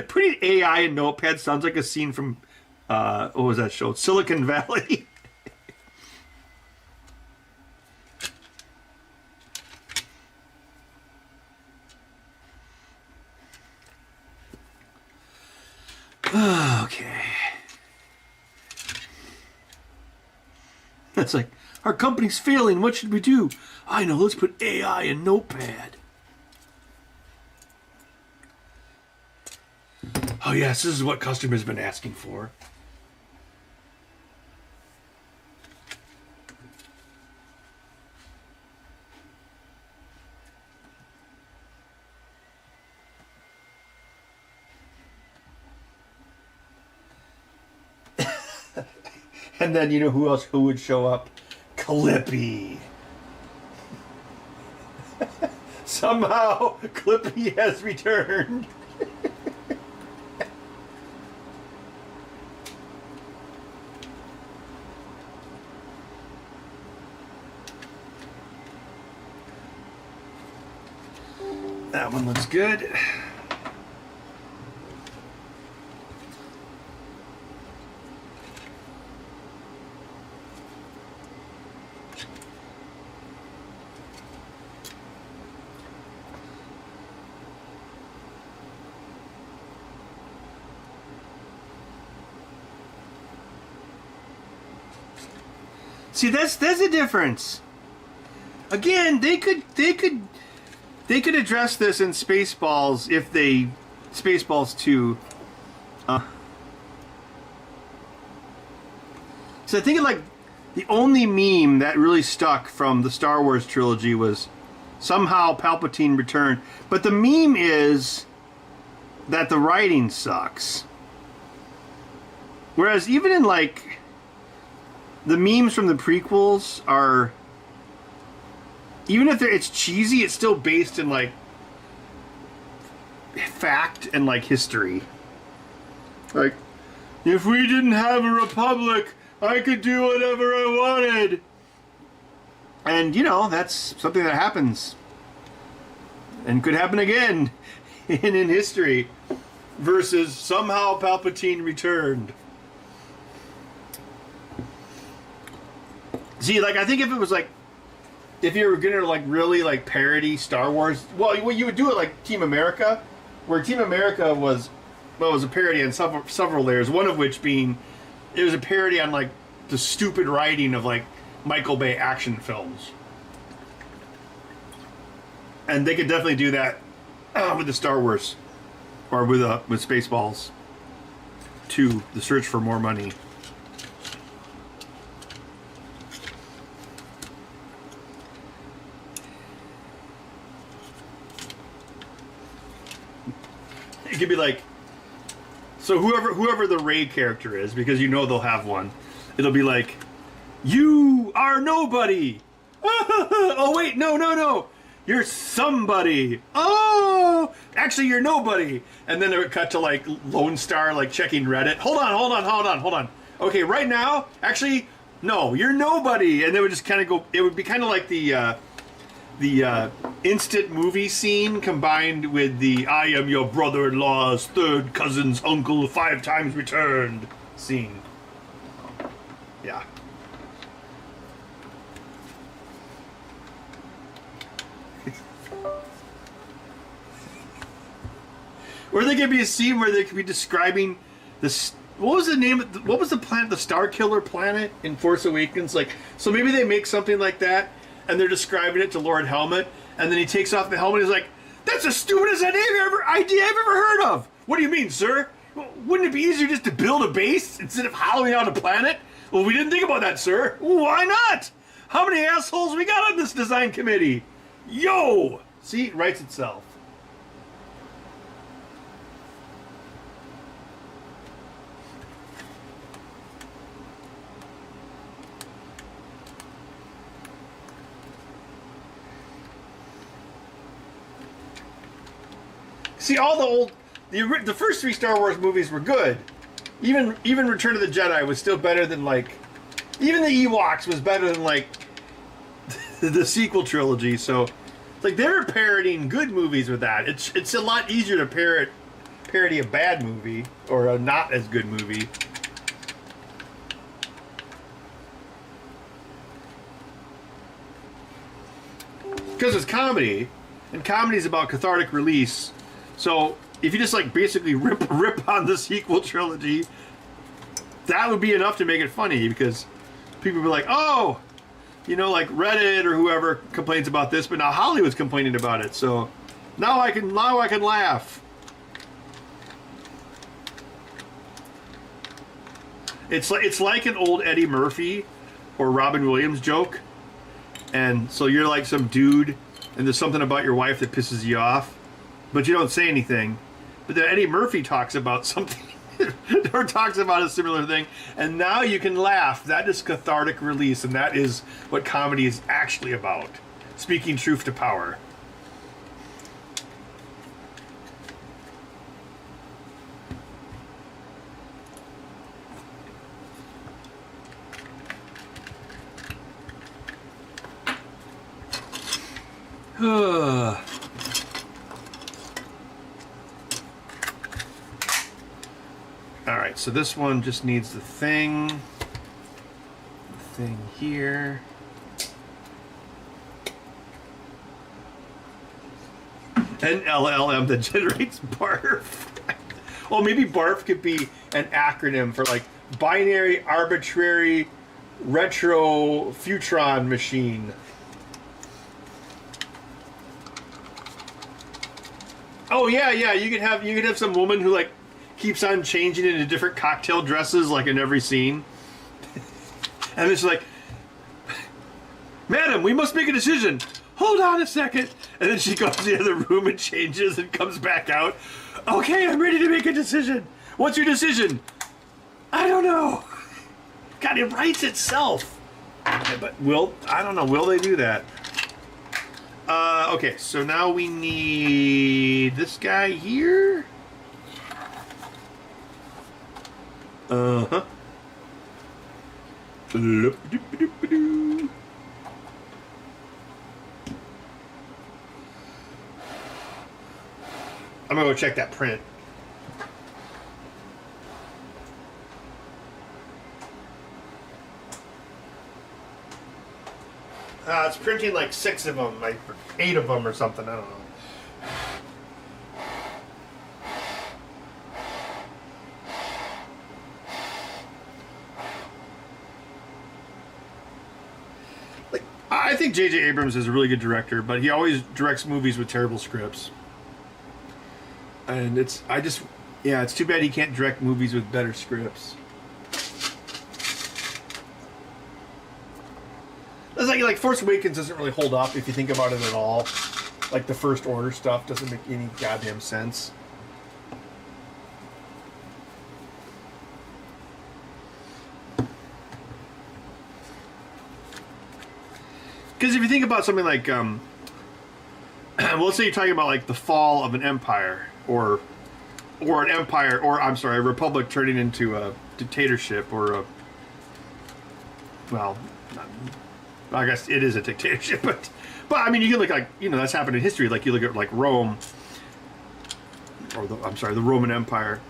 Putting AI in Notepad sounds like a scene from, what was that show? Silicon Valley. Okay. That's like, our company's failing. What should we do? I know, let's put AI in Notepad. Oh yes, this is what customers have been asking for. And then you know who would show up? Clippy. Somehow Clippy has returned. That one looks good. See, that's the difference. Again, they could address this in Spaceballs if they Spaceballs 2. So I think like the only meme that really stuck from the Star Wars trilogy was somehow Palpatine returned, but the meme is that the writing sucks. Whereas even in like the memes from the prequels are, even if it's cheesy, it's still based in like fact and like history. Like, if we didn't have a republic, I could do whatever I wanted. And you know, that's something that happens and could happen again in history. Versus somehow Palpatine returned. See, like, I think if it was like, if you were gonna like really like parody Star Wars, well, you would do it like Team America, where Team America was, well, it was a parody on several layers. One of which being, it was a parody on like the stupid writing of like Michael Bay action films, and they could definitely do that with the Star Wars, or with Spaceballs 2, The Search for More Money. it could be like, so whoever the Ray character is, because you know they'll have one, it'll be like, you are nobody. Oh wait, no, you're somebody. Oh, actually you're nobody. And then it would cut to like Lone Star like checking Reddit. Hold on. Okay, right now, actually, no, you're nobody. And they would just kind of go. It would be kind of like the instant movie scene combined with the "I am your brother-in-law's third cousin's uncle 5 times returned" scene. Yeah. Or there could be a scene where they could be describing this. What was the name? What was the planet? The Star Killer planet in Force Awakens. Like, so maybe they make something like that, and they're describing it to Lord Helmet, and then he takes off the helmet. And he's like, "That's the stupidest idea I've ever heard of." What do you mean, sir? Wouldn't it be easier just to build a base instead of hollowing out a planet? Well, we didn't think about that, sir. Why not? How many assholes we got on this design committee? Yo! See, it writes itself. See, all the first 3 Star Wars movies were good. Even Return of the Jedi was still better than, like, even the Ewoks was better than, like, the sequel trilogy. So it's like they're parodying good movies with that. It's a lot easier to parody a bad movie or a not as good movie. Because it's comedy, and comedy is about cathartic release. So if you just like basically rip on the sequel trilogy, that would be enough to make it funny, because people would be like, oh, you know, like Reddit or whoever complains about this, but now Hollywood's complaining about it. So now I can laugh. It's like an old Eddie Murphy or Robin Williams joke. And so you're like some dude, and there's something about your wife that pisses you off, but you don't say anything. But then Eddie Murphy talks about something or talks about a similar thing, and now you can laugh. That is cathartic release, and that is what comedy is actually about. Speaking truth to power. Alright, so this one just needs the thing here. An LLM that generates barf. Well, maybe barf could be an acronym for like binary arbitrary retro futron machine. Oh yeah, you could have some woman who like keeps on changing into different cocktail dresses like in every scene. And it's like, "Madam, we must make a decision. Hold on a second." And then she goes to the other room and changes and comes back out. "Okay, I'm ready to make a decision. What's your decision?" "I don't know." God, it writes itself. But I don't know, will they do that? Okay, so now we need this guy here. Uh-huh. I'm gonna go check that print. It's printing like 6 of them, like 8 of them or something, I don't know. I think J.J. Abrams is a really good director, but he always directs movies with terrible scripts. And it's too bad he can't direct movies with better scripts. It's like Force Awakens doesn't really hold up if you think about it at all. Like the First Order stuff doesn't make any goddamn sense. Because if you think about something like, well, let's say you're talking about like the fall of an empire, or an empire, or I'm sorry, a republic turning into a dictatorship, or a, well, I guess it is a dictatorship, but I mean, you can look like, you know, that's happened in history. Like you look at like Rome, or the Roman Empire.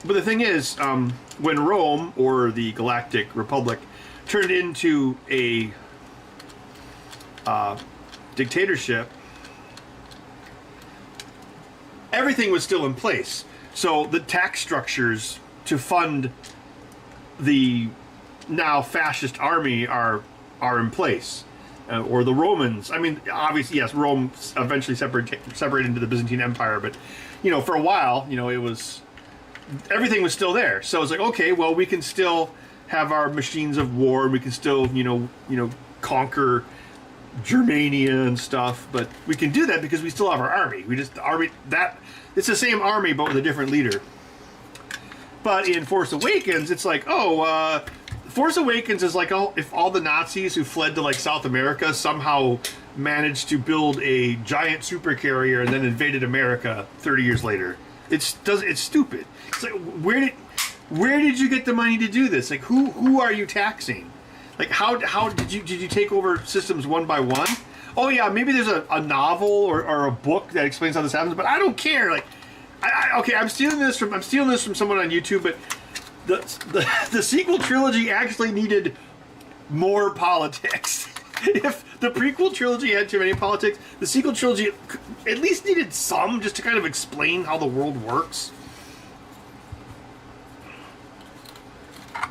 But the thing is, when Rome, or the Galactic Republic, turned into a dictatorship, everything was still in place. So the tax structures to fund the now fascist army are in place. Or the Romans. I mean, obviously, yes, Rome eventually separated into the Byzantine Empire, but, you know, for a while, you know, it was, everything was still there. So it's like, okay, well, we can still have our machines of war, and we can still, you know, conquer Germania and stuff, but we can do that because we still have our army. It's the same army, but with a different leader. But in Force Awakens, it's like, Force Awakens is like, if all the Nazis who fled to like South America somehow managed to build a giant supercarrier and then invaded America 30 years later. It's stupid. It's like, where did you get the money to do this? Like, who are you taxing? Like, how did you take over systems one by one? Oh yeah, maybe there's a novel or a book that explains how this happens, but I don't care. Like, okay, I'm stealing this from someone on YouTube, but the sequel trilogy actually needed more politics. If the prequel trilogy had too many politics, the sequel trilogy at least needed some, just to kind of explain how the world works.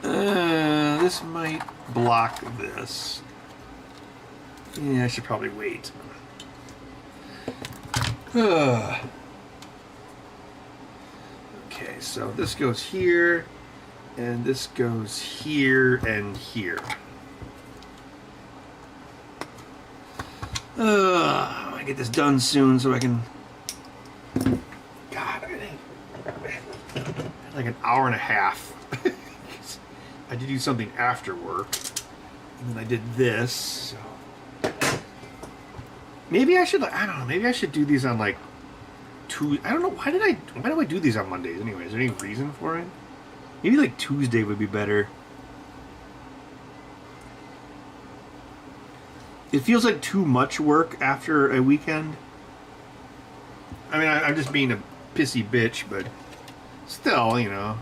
This might block this. Yeah, I should probably wait. Okay, so this goes here, and this goes here and here. I get this done soon so I can... God, like an hour and a half. I did do something after work, and then I did this. So maybe I should, I don't know, maybe I should do these on like I don't know, why do I do these on Mondays anyway? Is there any reason for it? Maybe like Tuesday would be better. It feels like too much work after a weekend. I mean, I'm just being a pissy bitch, but still, you know.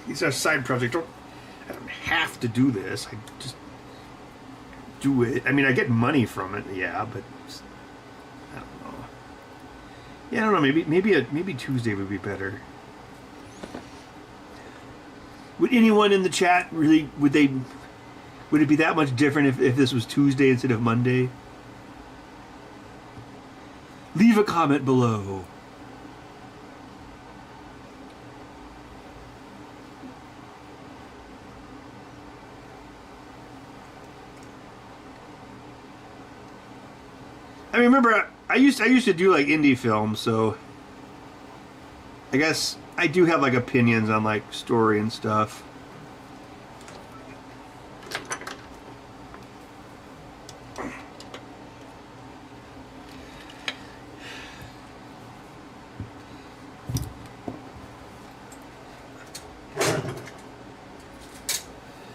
These are side projects. I don't have to do this. I just do it. I mean, I get money from it, yeah, but I don't know. Yeah, I don't know. Maybe Tuesday would be better. Would anyone in the chat really, would it be that much different if this was Tuesday instead of Monday? Leave a comment below. I remember I used to do like indie films, so I guess I do have like opinions on like story and stuff.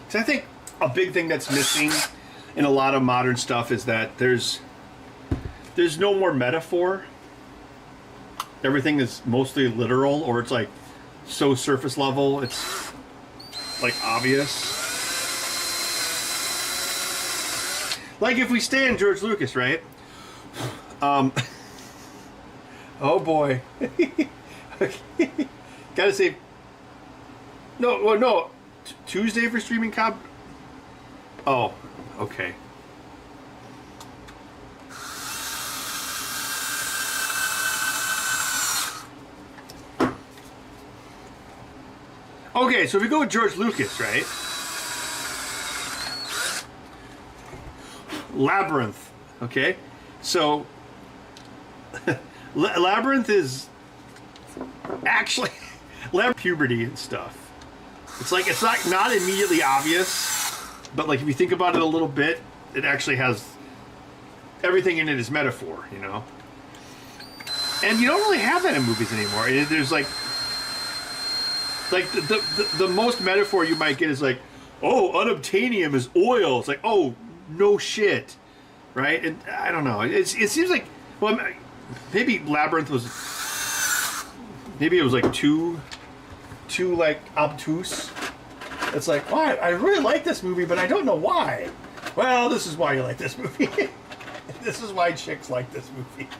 So I think a big thing that's missing in a lot of modern stuff is that there's no more metaphor. Everything is mostly literal, or it's like so surface level, it's like obvious. Like if we stay in George Lucas, right? Oh boy. Okay. Gotta say, no. Tuesday for streaming cop. Oh, okay. Okay, so if we go with George Lucas, right? Labyrinth, okay? So, Labyrinth is actually puberty and stuff. It's like, it's not immediately obvious, but like if you think about it a little bit, it actually has everything in it is metaphor, you know? And you don't really have that in movies anymore. There's like the most metaphor you might get is like, oh, unobtainium is oil. It's like, oh, no shit, right? And I don't know. It seems like, well, maybe Labyrinth was, maybe it was like too like obtuse. It's like, why? I really like this movie, but I don't know why. Well, this is why you like this movie. This is why chicks like this movie.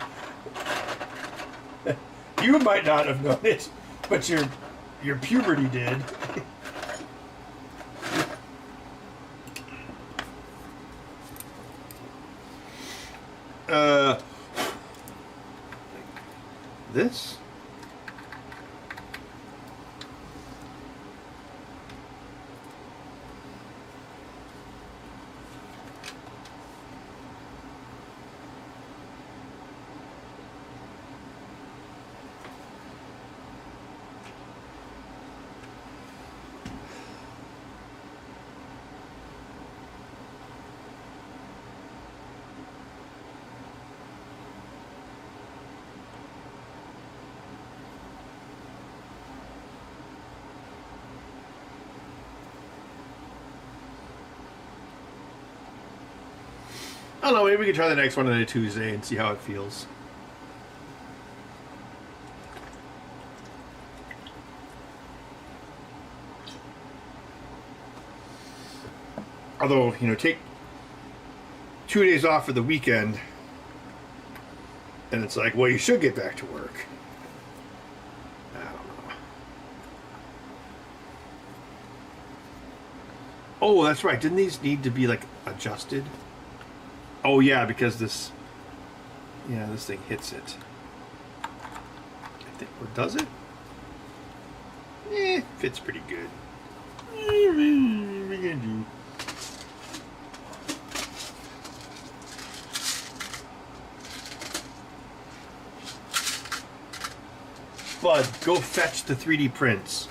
You might not have known it, but your puberty did. This? I don't know, maybe we can try the next one on a Tuesday and see how it feels. Although, you know, take 2 days off for the weekend, and it's like, well, you should get back to work. I don't know. Oh, that's right. Didn't these need to be, like, adjusted? Oh, yeah, because this... Yeah, this thing hits it. I think... Or does it? Fits pretty good. What are we gonna do? Bud, go fetch the 3D prints.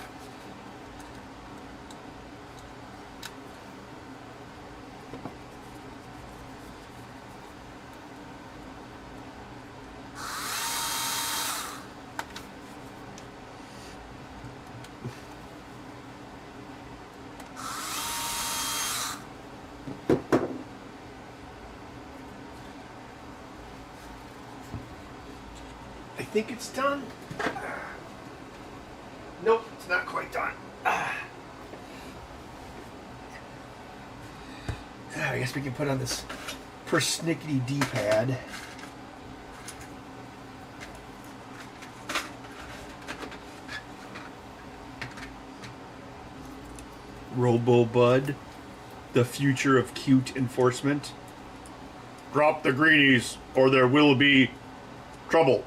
I think it's done. Nope, it's not quite done. I guess we can put on this persnickety D-pad. Robo-Bud, the future of cute enforcement. Drop the greenies or there will be trouble.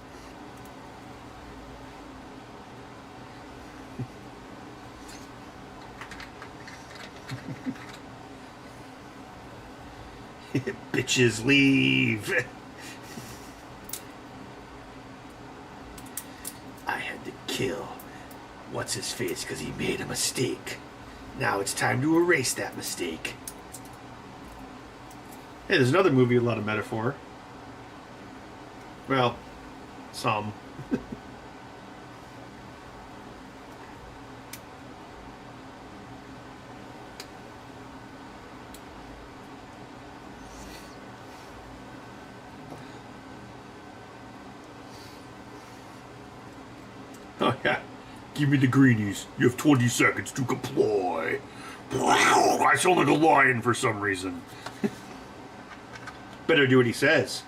Bitches leave. I had to kill what's his face because he made a mistake. Now it's time to erase that mistake. Hey, there's another movie with a lot of metaphor. Well, some. Oh, yeah. Give me the greenies. You have 20 seconds to comply. I sound like a lion for some reason. Better do what he says.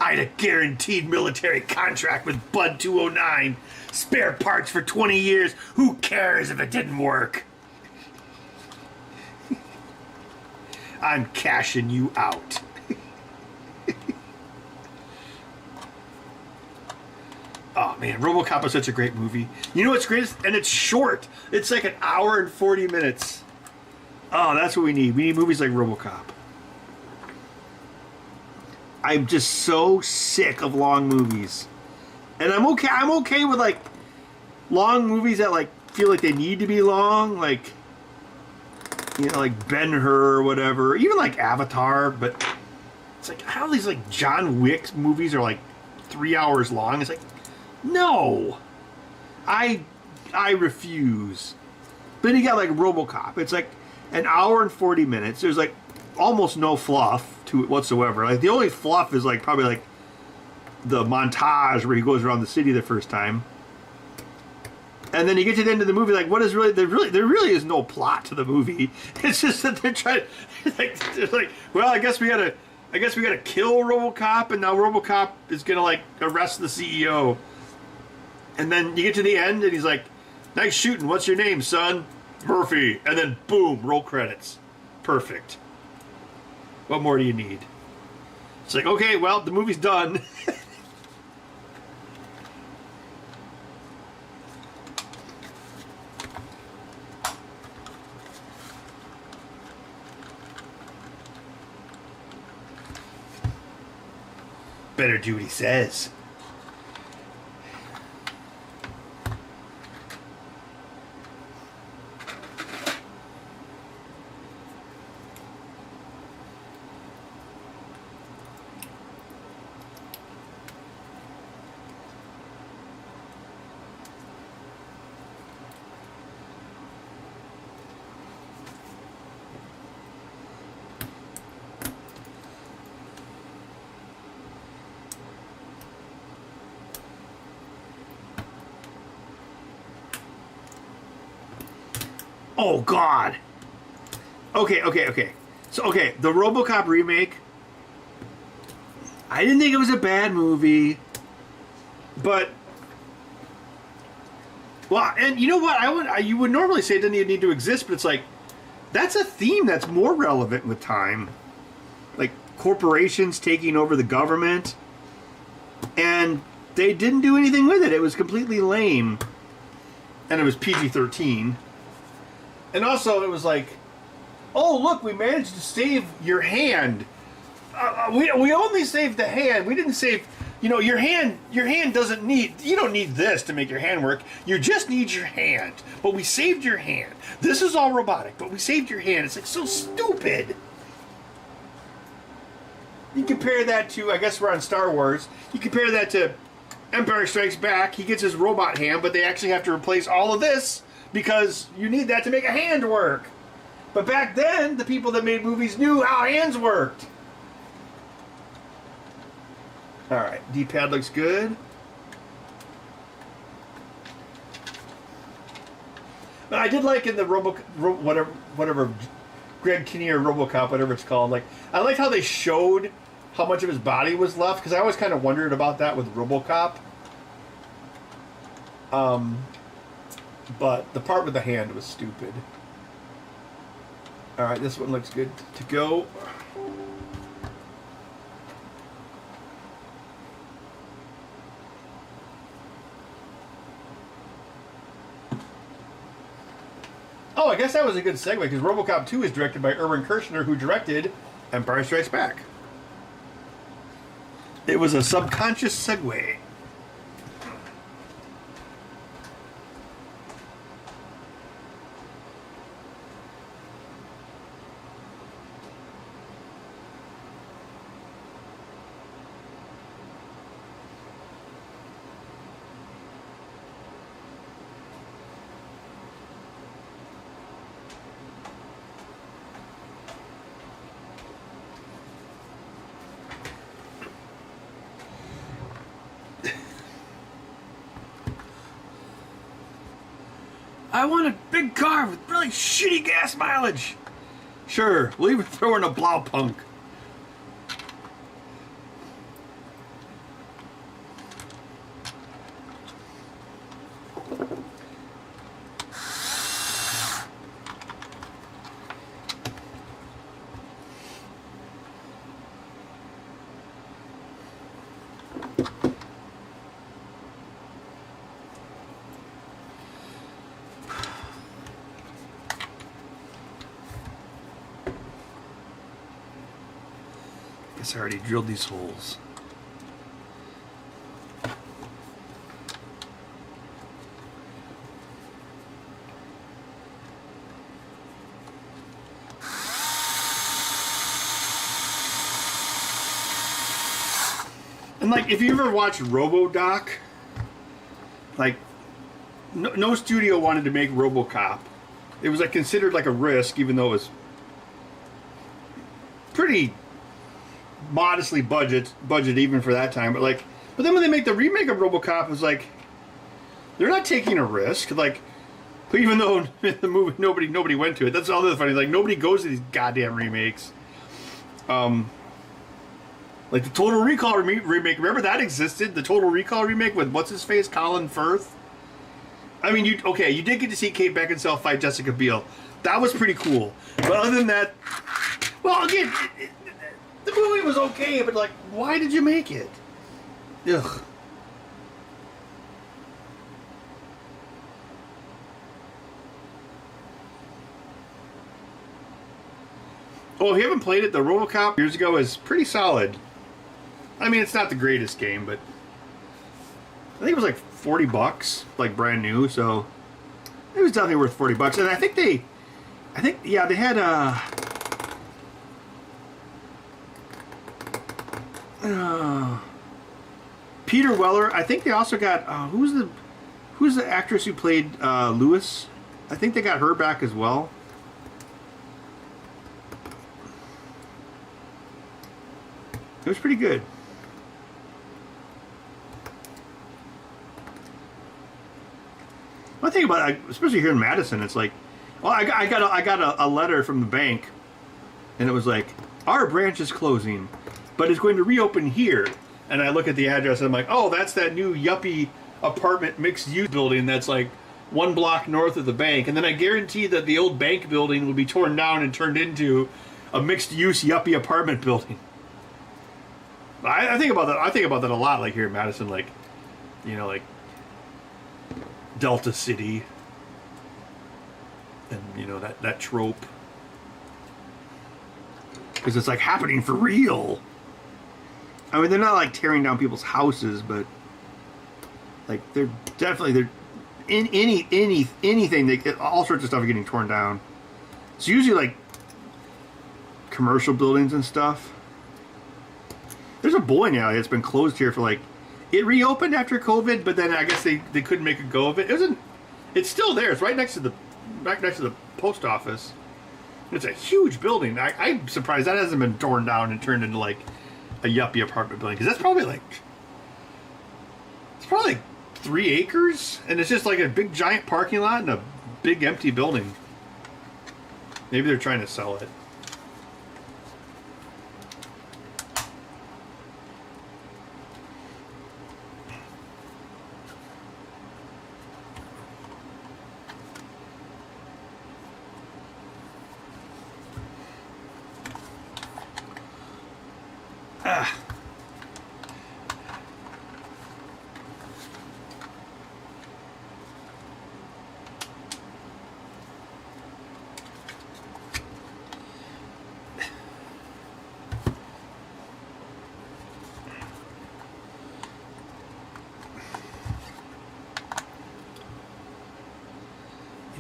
I had a guaranteed military contract with Bud 209. Spare parts for 20 years. Who cares if it didn't work? I'm cashing you out. Oh man, Robocop is such a great movie. You know what's great? And it's short. It's like an hour and 40 minutes. Oh, that's what we need. We need movies like Robocop. I'm just so sick of long movies. And I'm okay with like long movies that like feel like they need to be long, like, you know, like Ben-Hur or whatever, even like Avatar. But it's like how these like John Wick movies are like 3 hours long. It's like, no, I refuse. Then you got like Robocop. It's like an hour and 40 minutes. There's like almost no fluff to it whatsoever. Like the only fluff is like probably like the montage where he goes around the city the first time. And then you get to the end of the movie, like, what is really there really is no plot to the movie. It's just that they're trying like, well, I guess we gotta kill Robocop, and now Robocop is gonna like arrest the CEO. And then you get to the end, and he's like, "Nice shooting. What's your name, son?" "Murphy." And then boom, roll credits. Perfect. What more do you need? It's like, okay, well, the movie's done. Better do what he says. Oh, God. Okay. So, the Robocop remake, I didn't think it was a bad movie, but, well, and you know what? You would normally say it doesn't even need to exist, but it's like, that's a theme that's more relevant with time. Like, corporations taking over the government, and they didn't do anything with it. It was completely lame, and it was PG-13. And also, it was like, oh, look, we managed to save your hand. We only saved the hand. We didn't save, your hand doesn't need, you don't need this to make your hand work. You just need your hand. But we saved your hand. This is all robotic, but we saved your hand. It's like so stupid. You compare that to, I guess we're on Star Wars. You compare that to Empire Strikes Back. He gets his robot hand, but they actually have to replace all of this because you need that to make a hand work. But back then, the people that made movies knew how hands worked. Alright, D-pad looks good. But I did like in the whatever Greg Kinnear Robocop, whatever it's called, like, I liked how they showed how much of his body was left, because I always kind of wondered about that with Robocop. But the part with the hand was stupid. Alright, this one looks good to go. Oh, I guess that was a good segue, because Robocop 2 is directed by Irwin Kershner, who directed Empire Strikes Back. It was a subconscious segue. I want a big car with really shitty gas mileage. Sure, we'll even throw in a Blaupunk. I already drilled these holes. like, if you ever watched RoboDoc, like, no studio wanted to make Robocop. It was like considered like a risk, even though it was pretty modestly budget even for that time. But then when they make the remake of Robocop, it was like they're not taking a risk. Like, even though in the movie nobody went to it. That's all the funny. Like, nobody goes to these goddamn remakes. Like the Total Recall remake. Remember that existed? The Total Recall remake with what's his face, Colin Firth. I mean, you did get to see Kate Beckinsale fight Jessica Biel. That was pretty cool. But other than that, well, again, the movie was okay, but like, why did you make it? Ugh. Oh, if you haven't played it, the Robocop years ago is pretty solid. I mean, it's not the greatest game, but I think it was like $40, like brand new, so it was definitely worth $40. And I think they had Peter Weller. I think they also got who's the actress who played Lewis? I think they got her back as well. It was pretty good. One thing about it, especially here in Madison, it's like, well, I got a letter from the bank, and it was like, our branch is closing, but it's going to reopen here. And I look at the address, and I'm like, oh, that's that new yuppie apartment mixed-use building that's like 1 block north of the bank. And then I guarantee that the old bank building will be torn down and turned into a mixed-use yuppie apartment building. I think about that. I think about that a lot, like here in Madison, like, you know, like Delta City, and you know that trope, because it's like happening for real. I mean, they're not like tearing down people's houses, but like they're in anything. They get all sorts of stuff are getting torn down. It's usually like commercial buildings and stuff. There's a bowling alley that's been closed here for like, it reopened after COVID, but then I guess they couldn't make a go of it. It's still there. It's right next to the post office. It's a huge building. I'm surprised that hasn't been torn down and turned into like a yuppie apartment building, because that's probably like 3 acres, and it's just like a big giant parking lot and a big empty building. Maybe they're trying to sell it.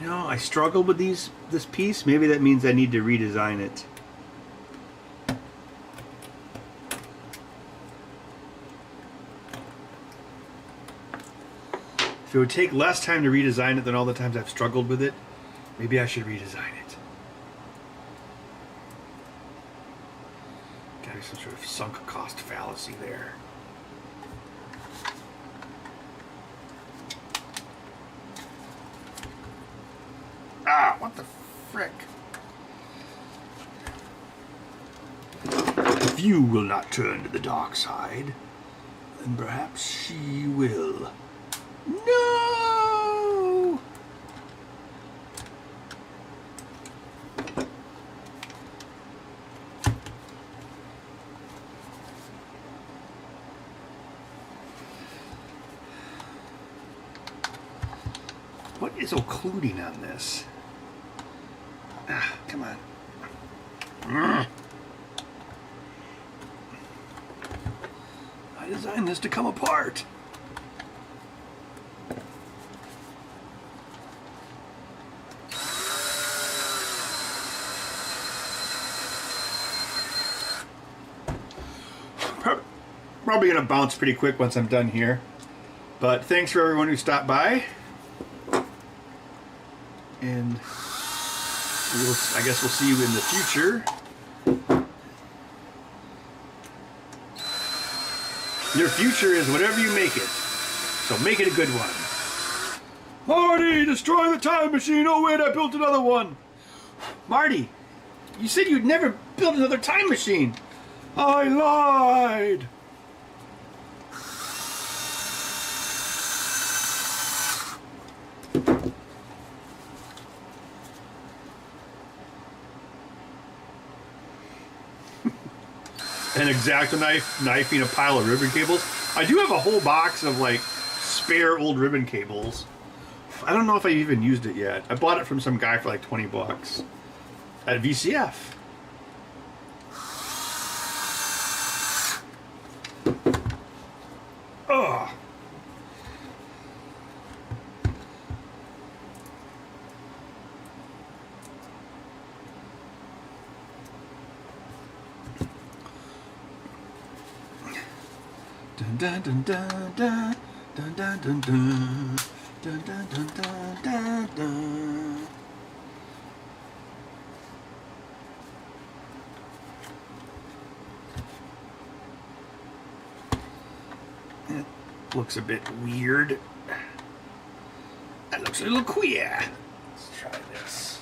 You know, I struggled with this piece. Maybe that means I need to redesign it. If it would take less time to redesign it than all the times I've struggled with it, maybe I should redesign it. Gotta be some sort of sunk cost fallacy there. Ah, what the frick? If you will not turn to the dark side, then perhaps she will. No! What is occluding on this? Ah, come on. I designed this to come apart. Probably going to bounce pretty quick once I'm done here. But thanks for everyone who stopped by. And I guess we'll see you in the future. Your future is whatever you make it. So make it a good one. Marty, destroy the time machine. Oh wait, I built another one. Marty, you said you'd never build another time machine. I lied. An X-Acto knife knifing a pile of ribbon cables. I do have a whole box of like spare old ribbon cables. I don't know if I even used it yet. I bought it from some guy for like 20 bucks at VCF. Ugh. Dun dun dun dun dun dun dun dun dun dun dun dun dun dun. It looks a bit weird. That looks a little queer. Let's try this.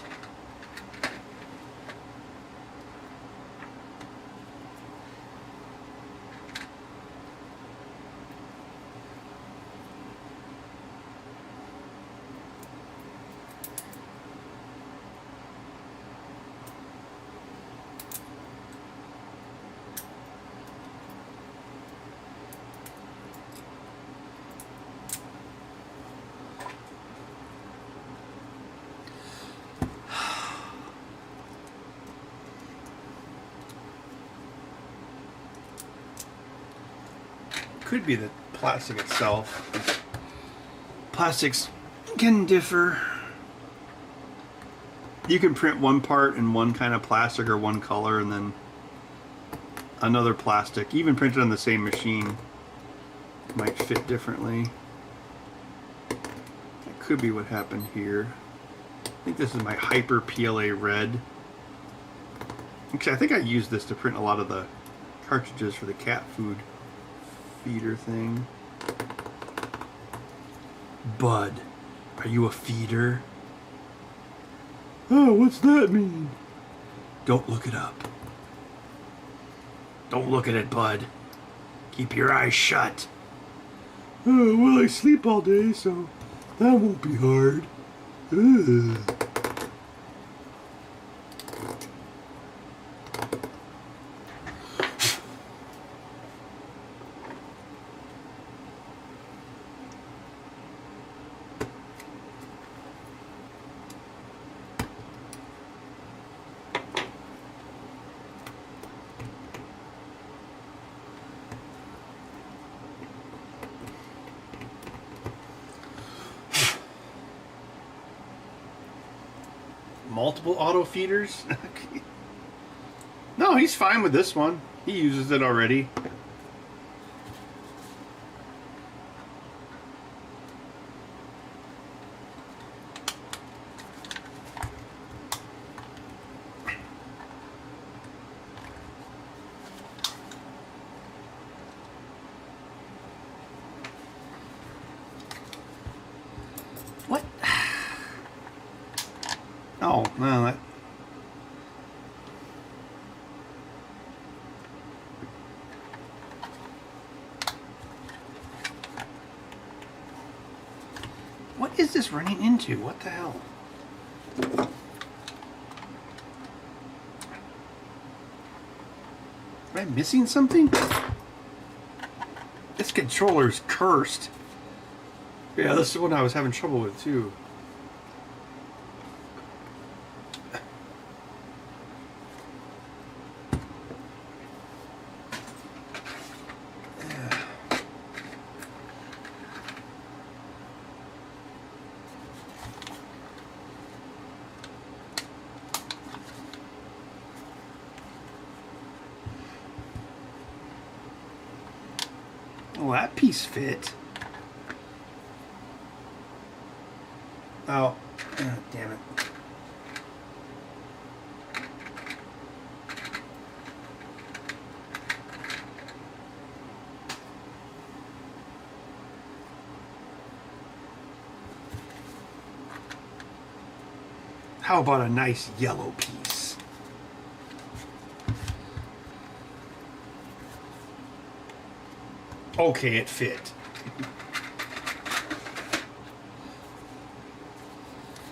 Could be the plastic itself. Plastics can differ. You can print one part in one kind of plastic or one color and then another plastic, even printed on the same machine, might fit differently. That could be what happened here. I think this is my Hyper PLA Red. Actually, I think I used this to print a lot of the cartridges for the cat food feeder thing. Bud, are you a feeder? Oh, what's that mean? Don't look it up. Don't look at it, Bud. Keep your eyes shut. Oh, well, I sleep all day, so that won't be hard. Ugh. Multiple auto feeders? No, he's fine with this one. He uses it already. What? Oh, no, that... What is this running into? What the hell? Am I missing something? This controller's cursed. Yeah, this is what I was having trouble with, too. Well, that piece fit. Oh, damn it. How about a nice yellow piece? Okay, it fit.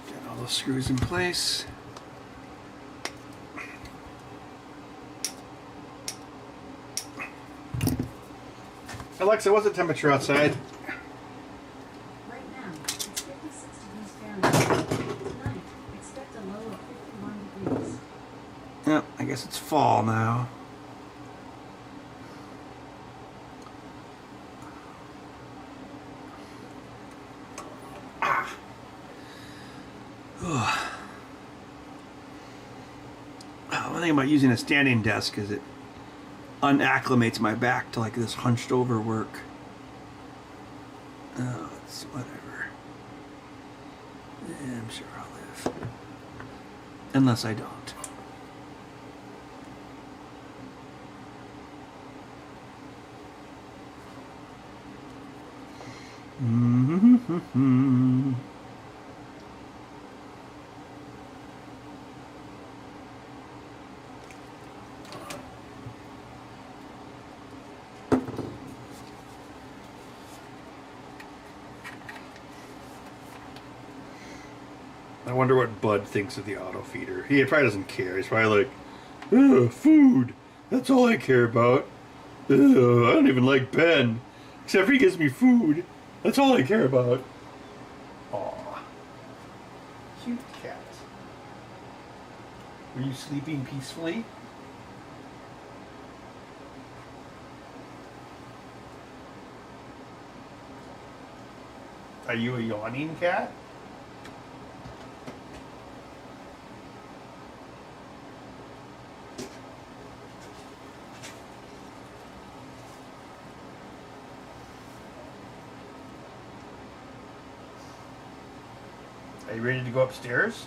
Get all the screws in place. Alexa, what's the temperature outside? Right now, it's 56 degrees Fahrenheit. Tonight, expect a low of 51 degrees. Yep, I guess it's fall now. One thing about using a standing desk is it unacclimates my back to like this hunched over work. Oh, it's whatever. Yeah, I'm sure I'll live. Unless I don't. Mm-hmm. I wonder what Bud thinks of the auto feeder. He probably doesn't care. He's probably like, ugh, food. That's all I care about. Ugh, I don't even like Ben. Except for he gives me food. That's all I care about. Aw. Cute cat. Were you sleeping peacefully? Are you a yawning cat? Are you ready to go upstairs?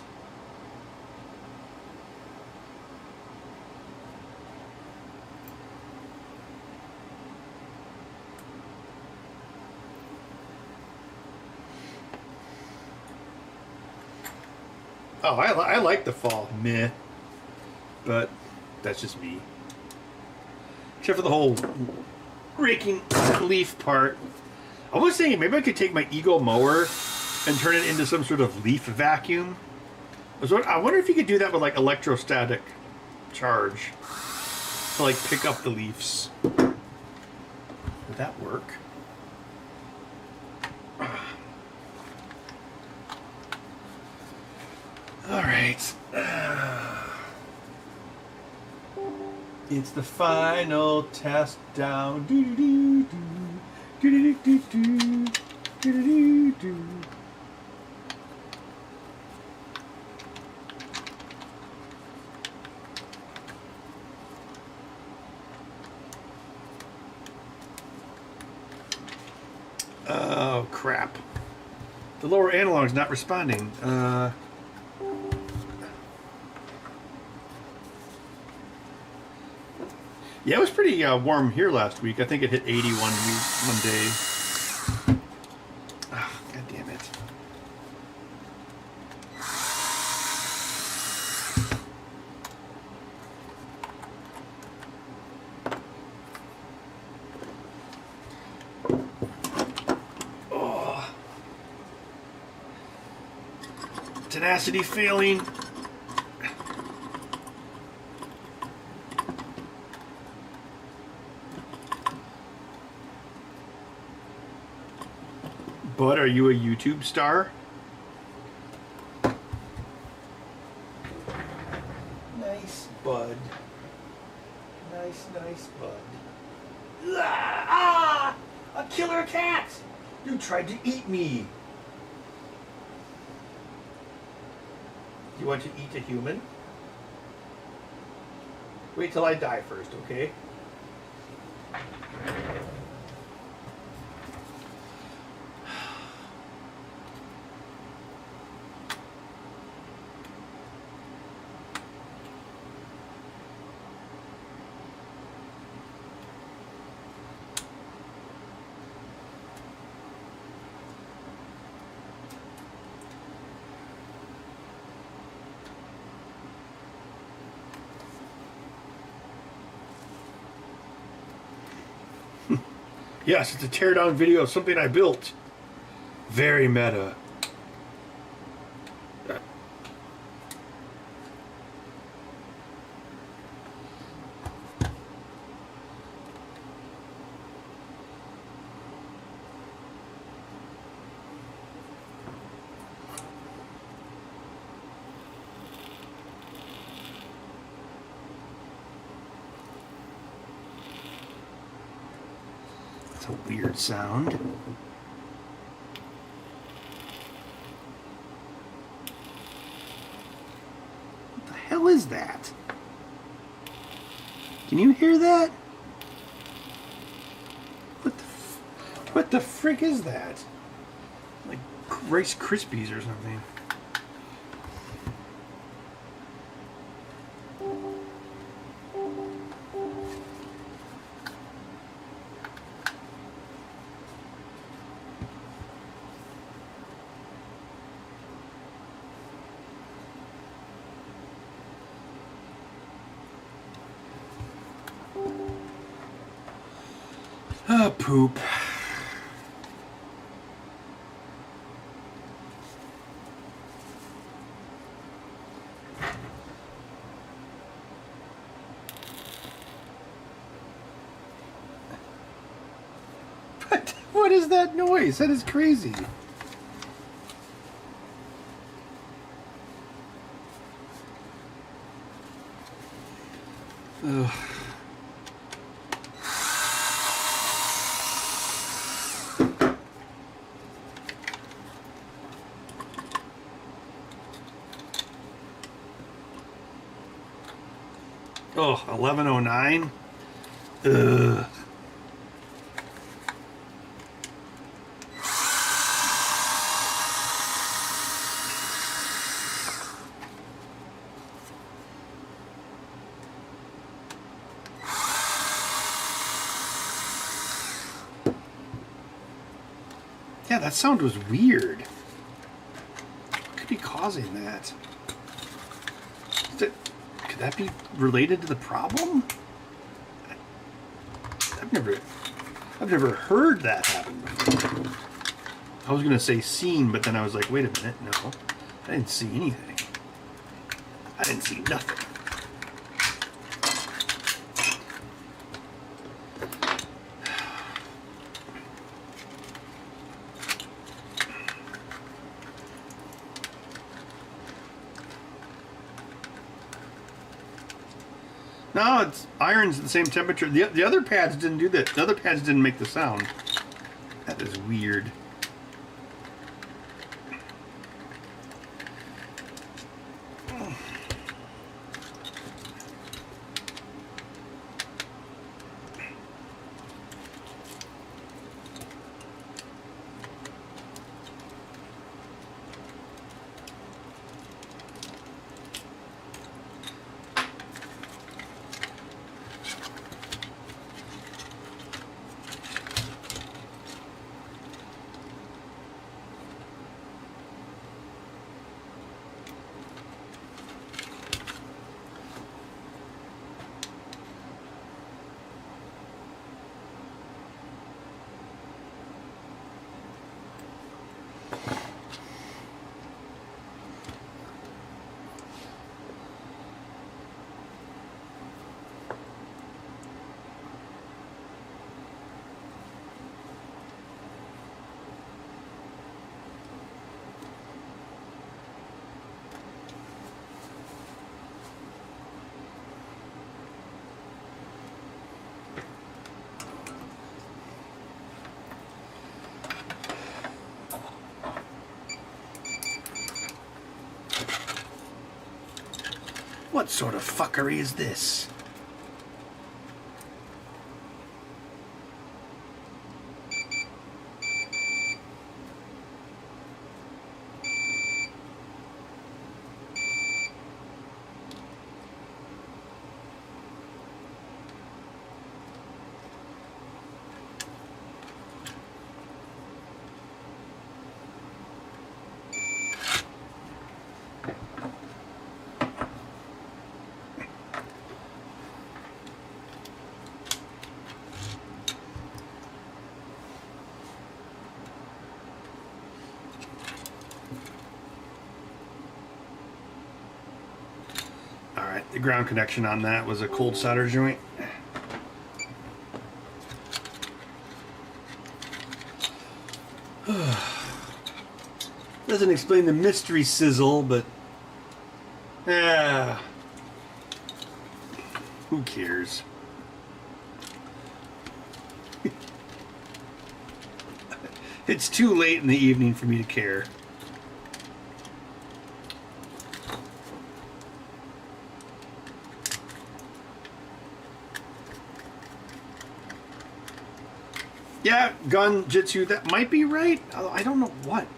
Oh, I like the fall. Meh. But that's just me. Except for the whole raking leaf part. I was thinking maybe I could take my Eagle mower and turn it into some sort of leaf vacuum. I wonder if you could do that with like electrostatic charge to like pick up the leaves. Would that work? All right. It's the final test down. Oh, crap. The lower analog's not responding. Yeah, it was pretty warm here last week. I think it hit 80 one day. Oh, God damn it. Oh. Tenacity failing. Bud, are you a YouTube star? Nice, Bud. Nice, Bud. Ah! A killer cat! You tried to eat me. You want to eat a human? Wait till I die first, okay? Yes, it's a teardown video of something I built. Very meta. That's a weird sound. What the hell is that? Can you hear that? What the frick is that? Like Rice Krispies or something. Ah, poop. What is that noise? That is crazy. Ugh. Oh, 11:09. Ugh. Yeah, that sound was weird. What could be causing that? Could that be related to the problem? I've never heard that happen before. I was gonna say seen, but then I was like, wait a minute, no. I didn't see anything. I didn't see nothing. No, it's iron's at the same temperature. The other pads didn't do that. The other pads didn't make the sound. That is weird. What sort of fuckery is this? Alright, the ground connection on that was a cold solder joint. Doesn't explain the mystery sizzle, but who cares? It's too late in the evening for me to care. Yeah, gun jitsu, that might be right. I don't know what.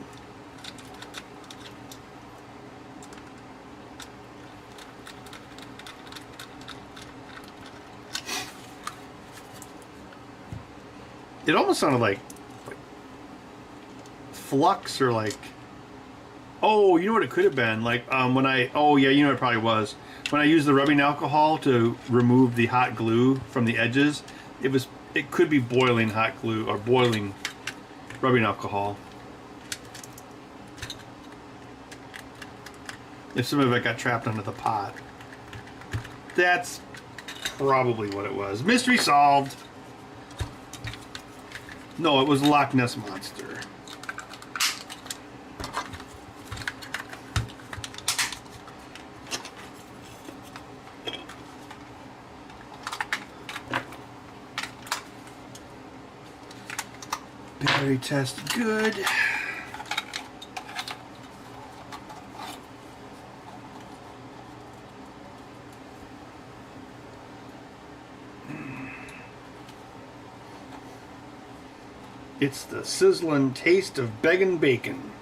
It almost sounded like flux or like, oh, you know what it could have been? Like when I, oh yeah, you know what it probably was. When I used the rubbing alcohol to remove the hot glue from the edges, it could be boiling hot glue or boiling rubbing alcohol. If some of it got trapped under the pot. That's probably what it was. Mystery solved. No, it was a Loch Ness Monster. Battery test good. It's the sizzling taste of begging bacon.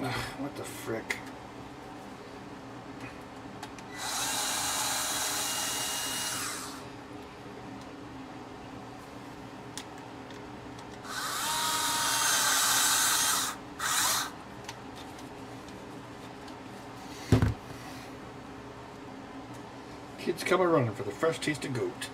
Ugh, what the frick? Kids come a-running for the fresh taste of goat.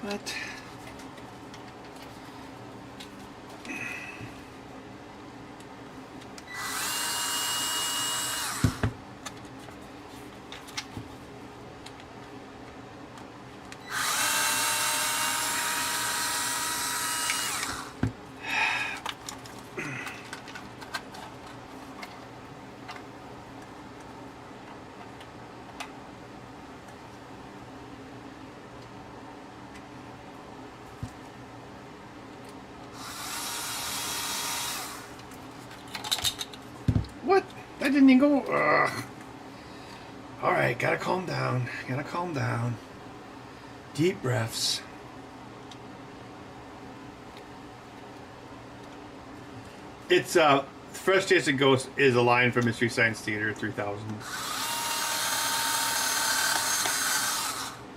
What? What? That didn't even go. Ugh. All right, gotta calm down. Gotta calm down. Deep breaths. It's Fresh Taste of Ghost is a line from Mystery Science Theater 3000.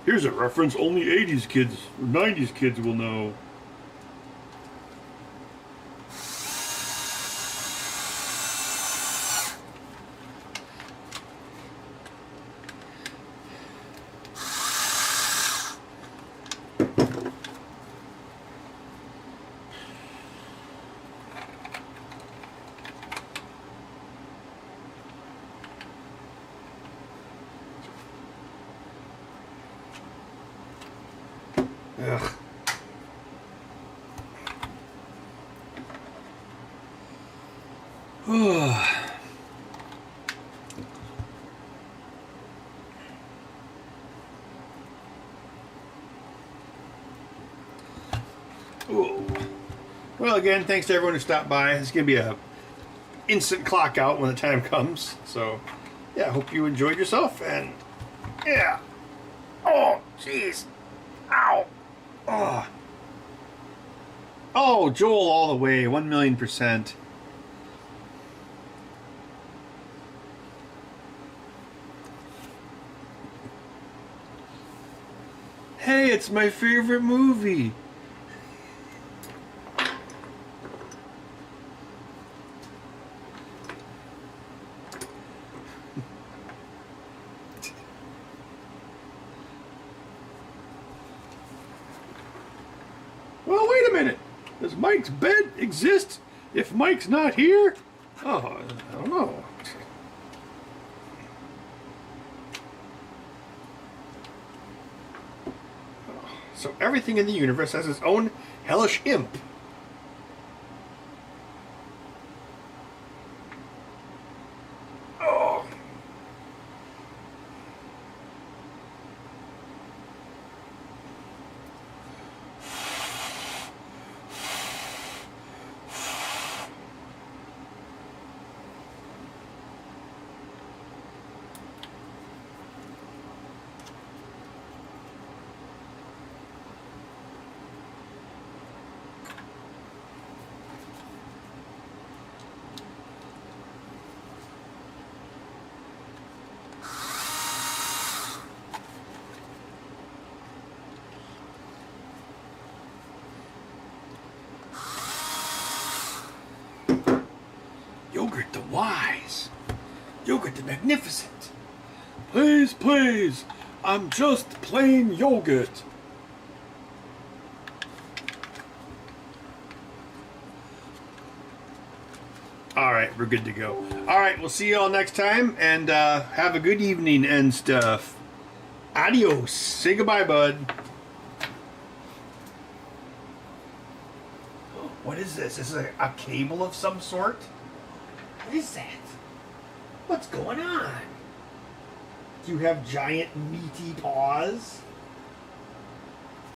Here's a reference only 80s kids or 90s kids will know. Ugh. Ooh. Well, again, thanks to everyone who stopped by. It's going to be a instant clock out when the time comes. So, yeah, I hope you enjoyed yourself. And, yeah. Oh, jeez. Ow. Oh. Oh, Joel all the way. 1,000,000%. Hey, it's my favorite movie. Does Mike's bed exist if Mike's not here? Oh, I don't know. So everything in the universe has its own hellish imp. Oh. Yogurt the Wise. Yogurt the Magnificent. Please, please. I'm just plain yogurt. Alright, we're good to go. Alright, we'll see you all next time. And have a good evening and stuff. Adios. Say goodbye, bud. What is this? Is it a cable of some sort? What is that? What's going on? Do you have giant meaty paws?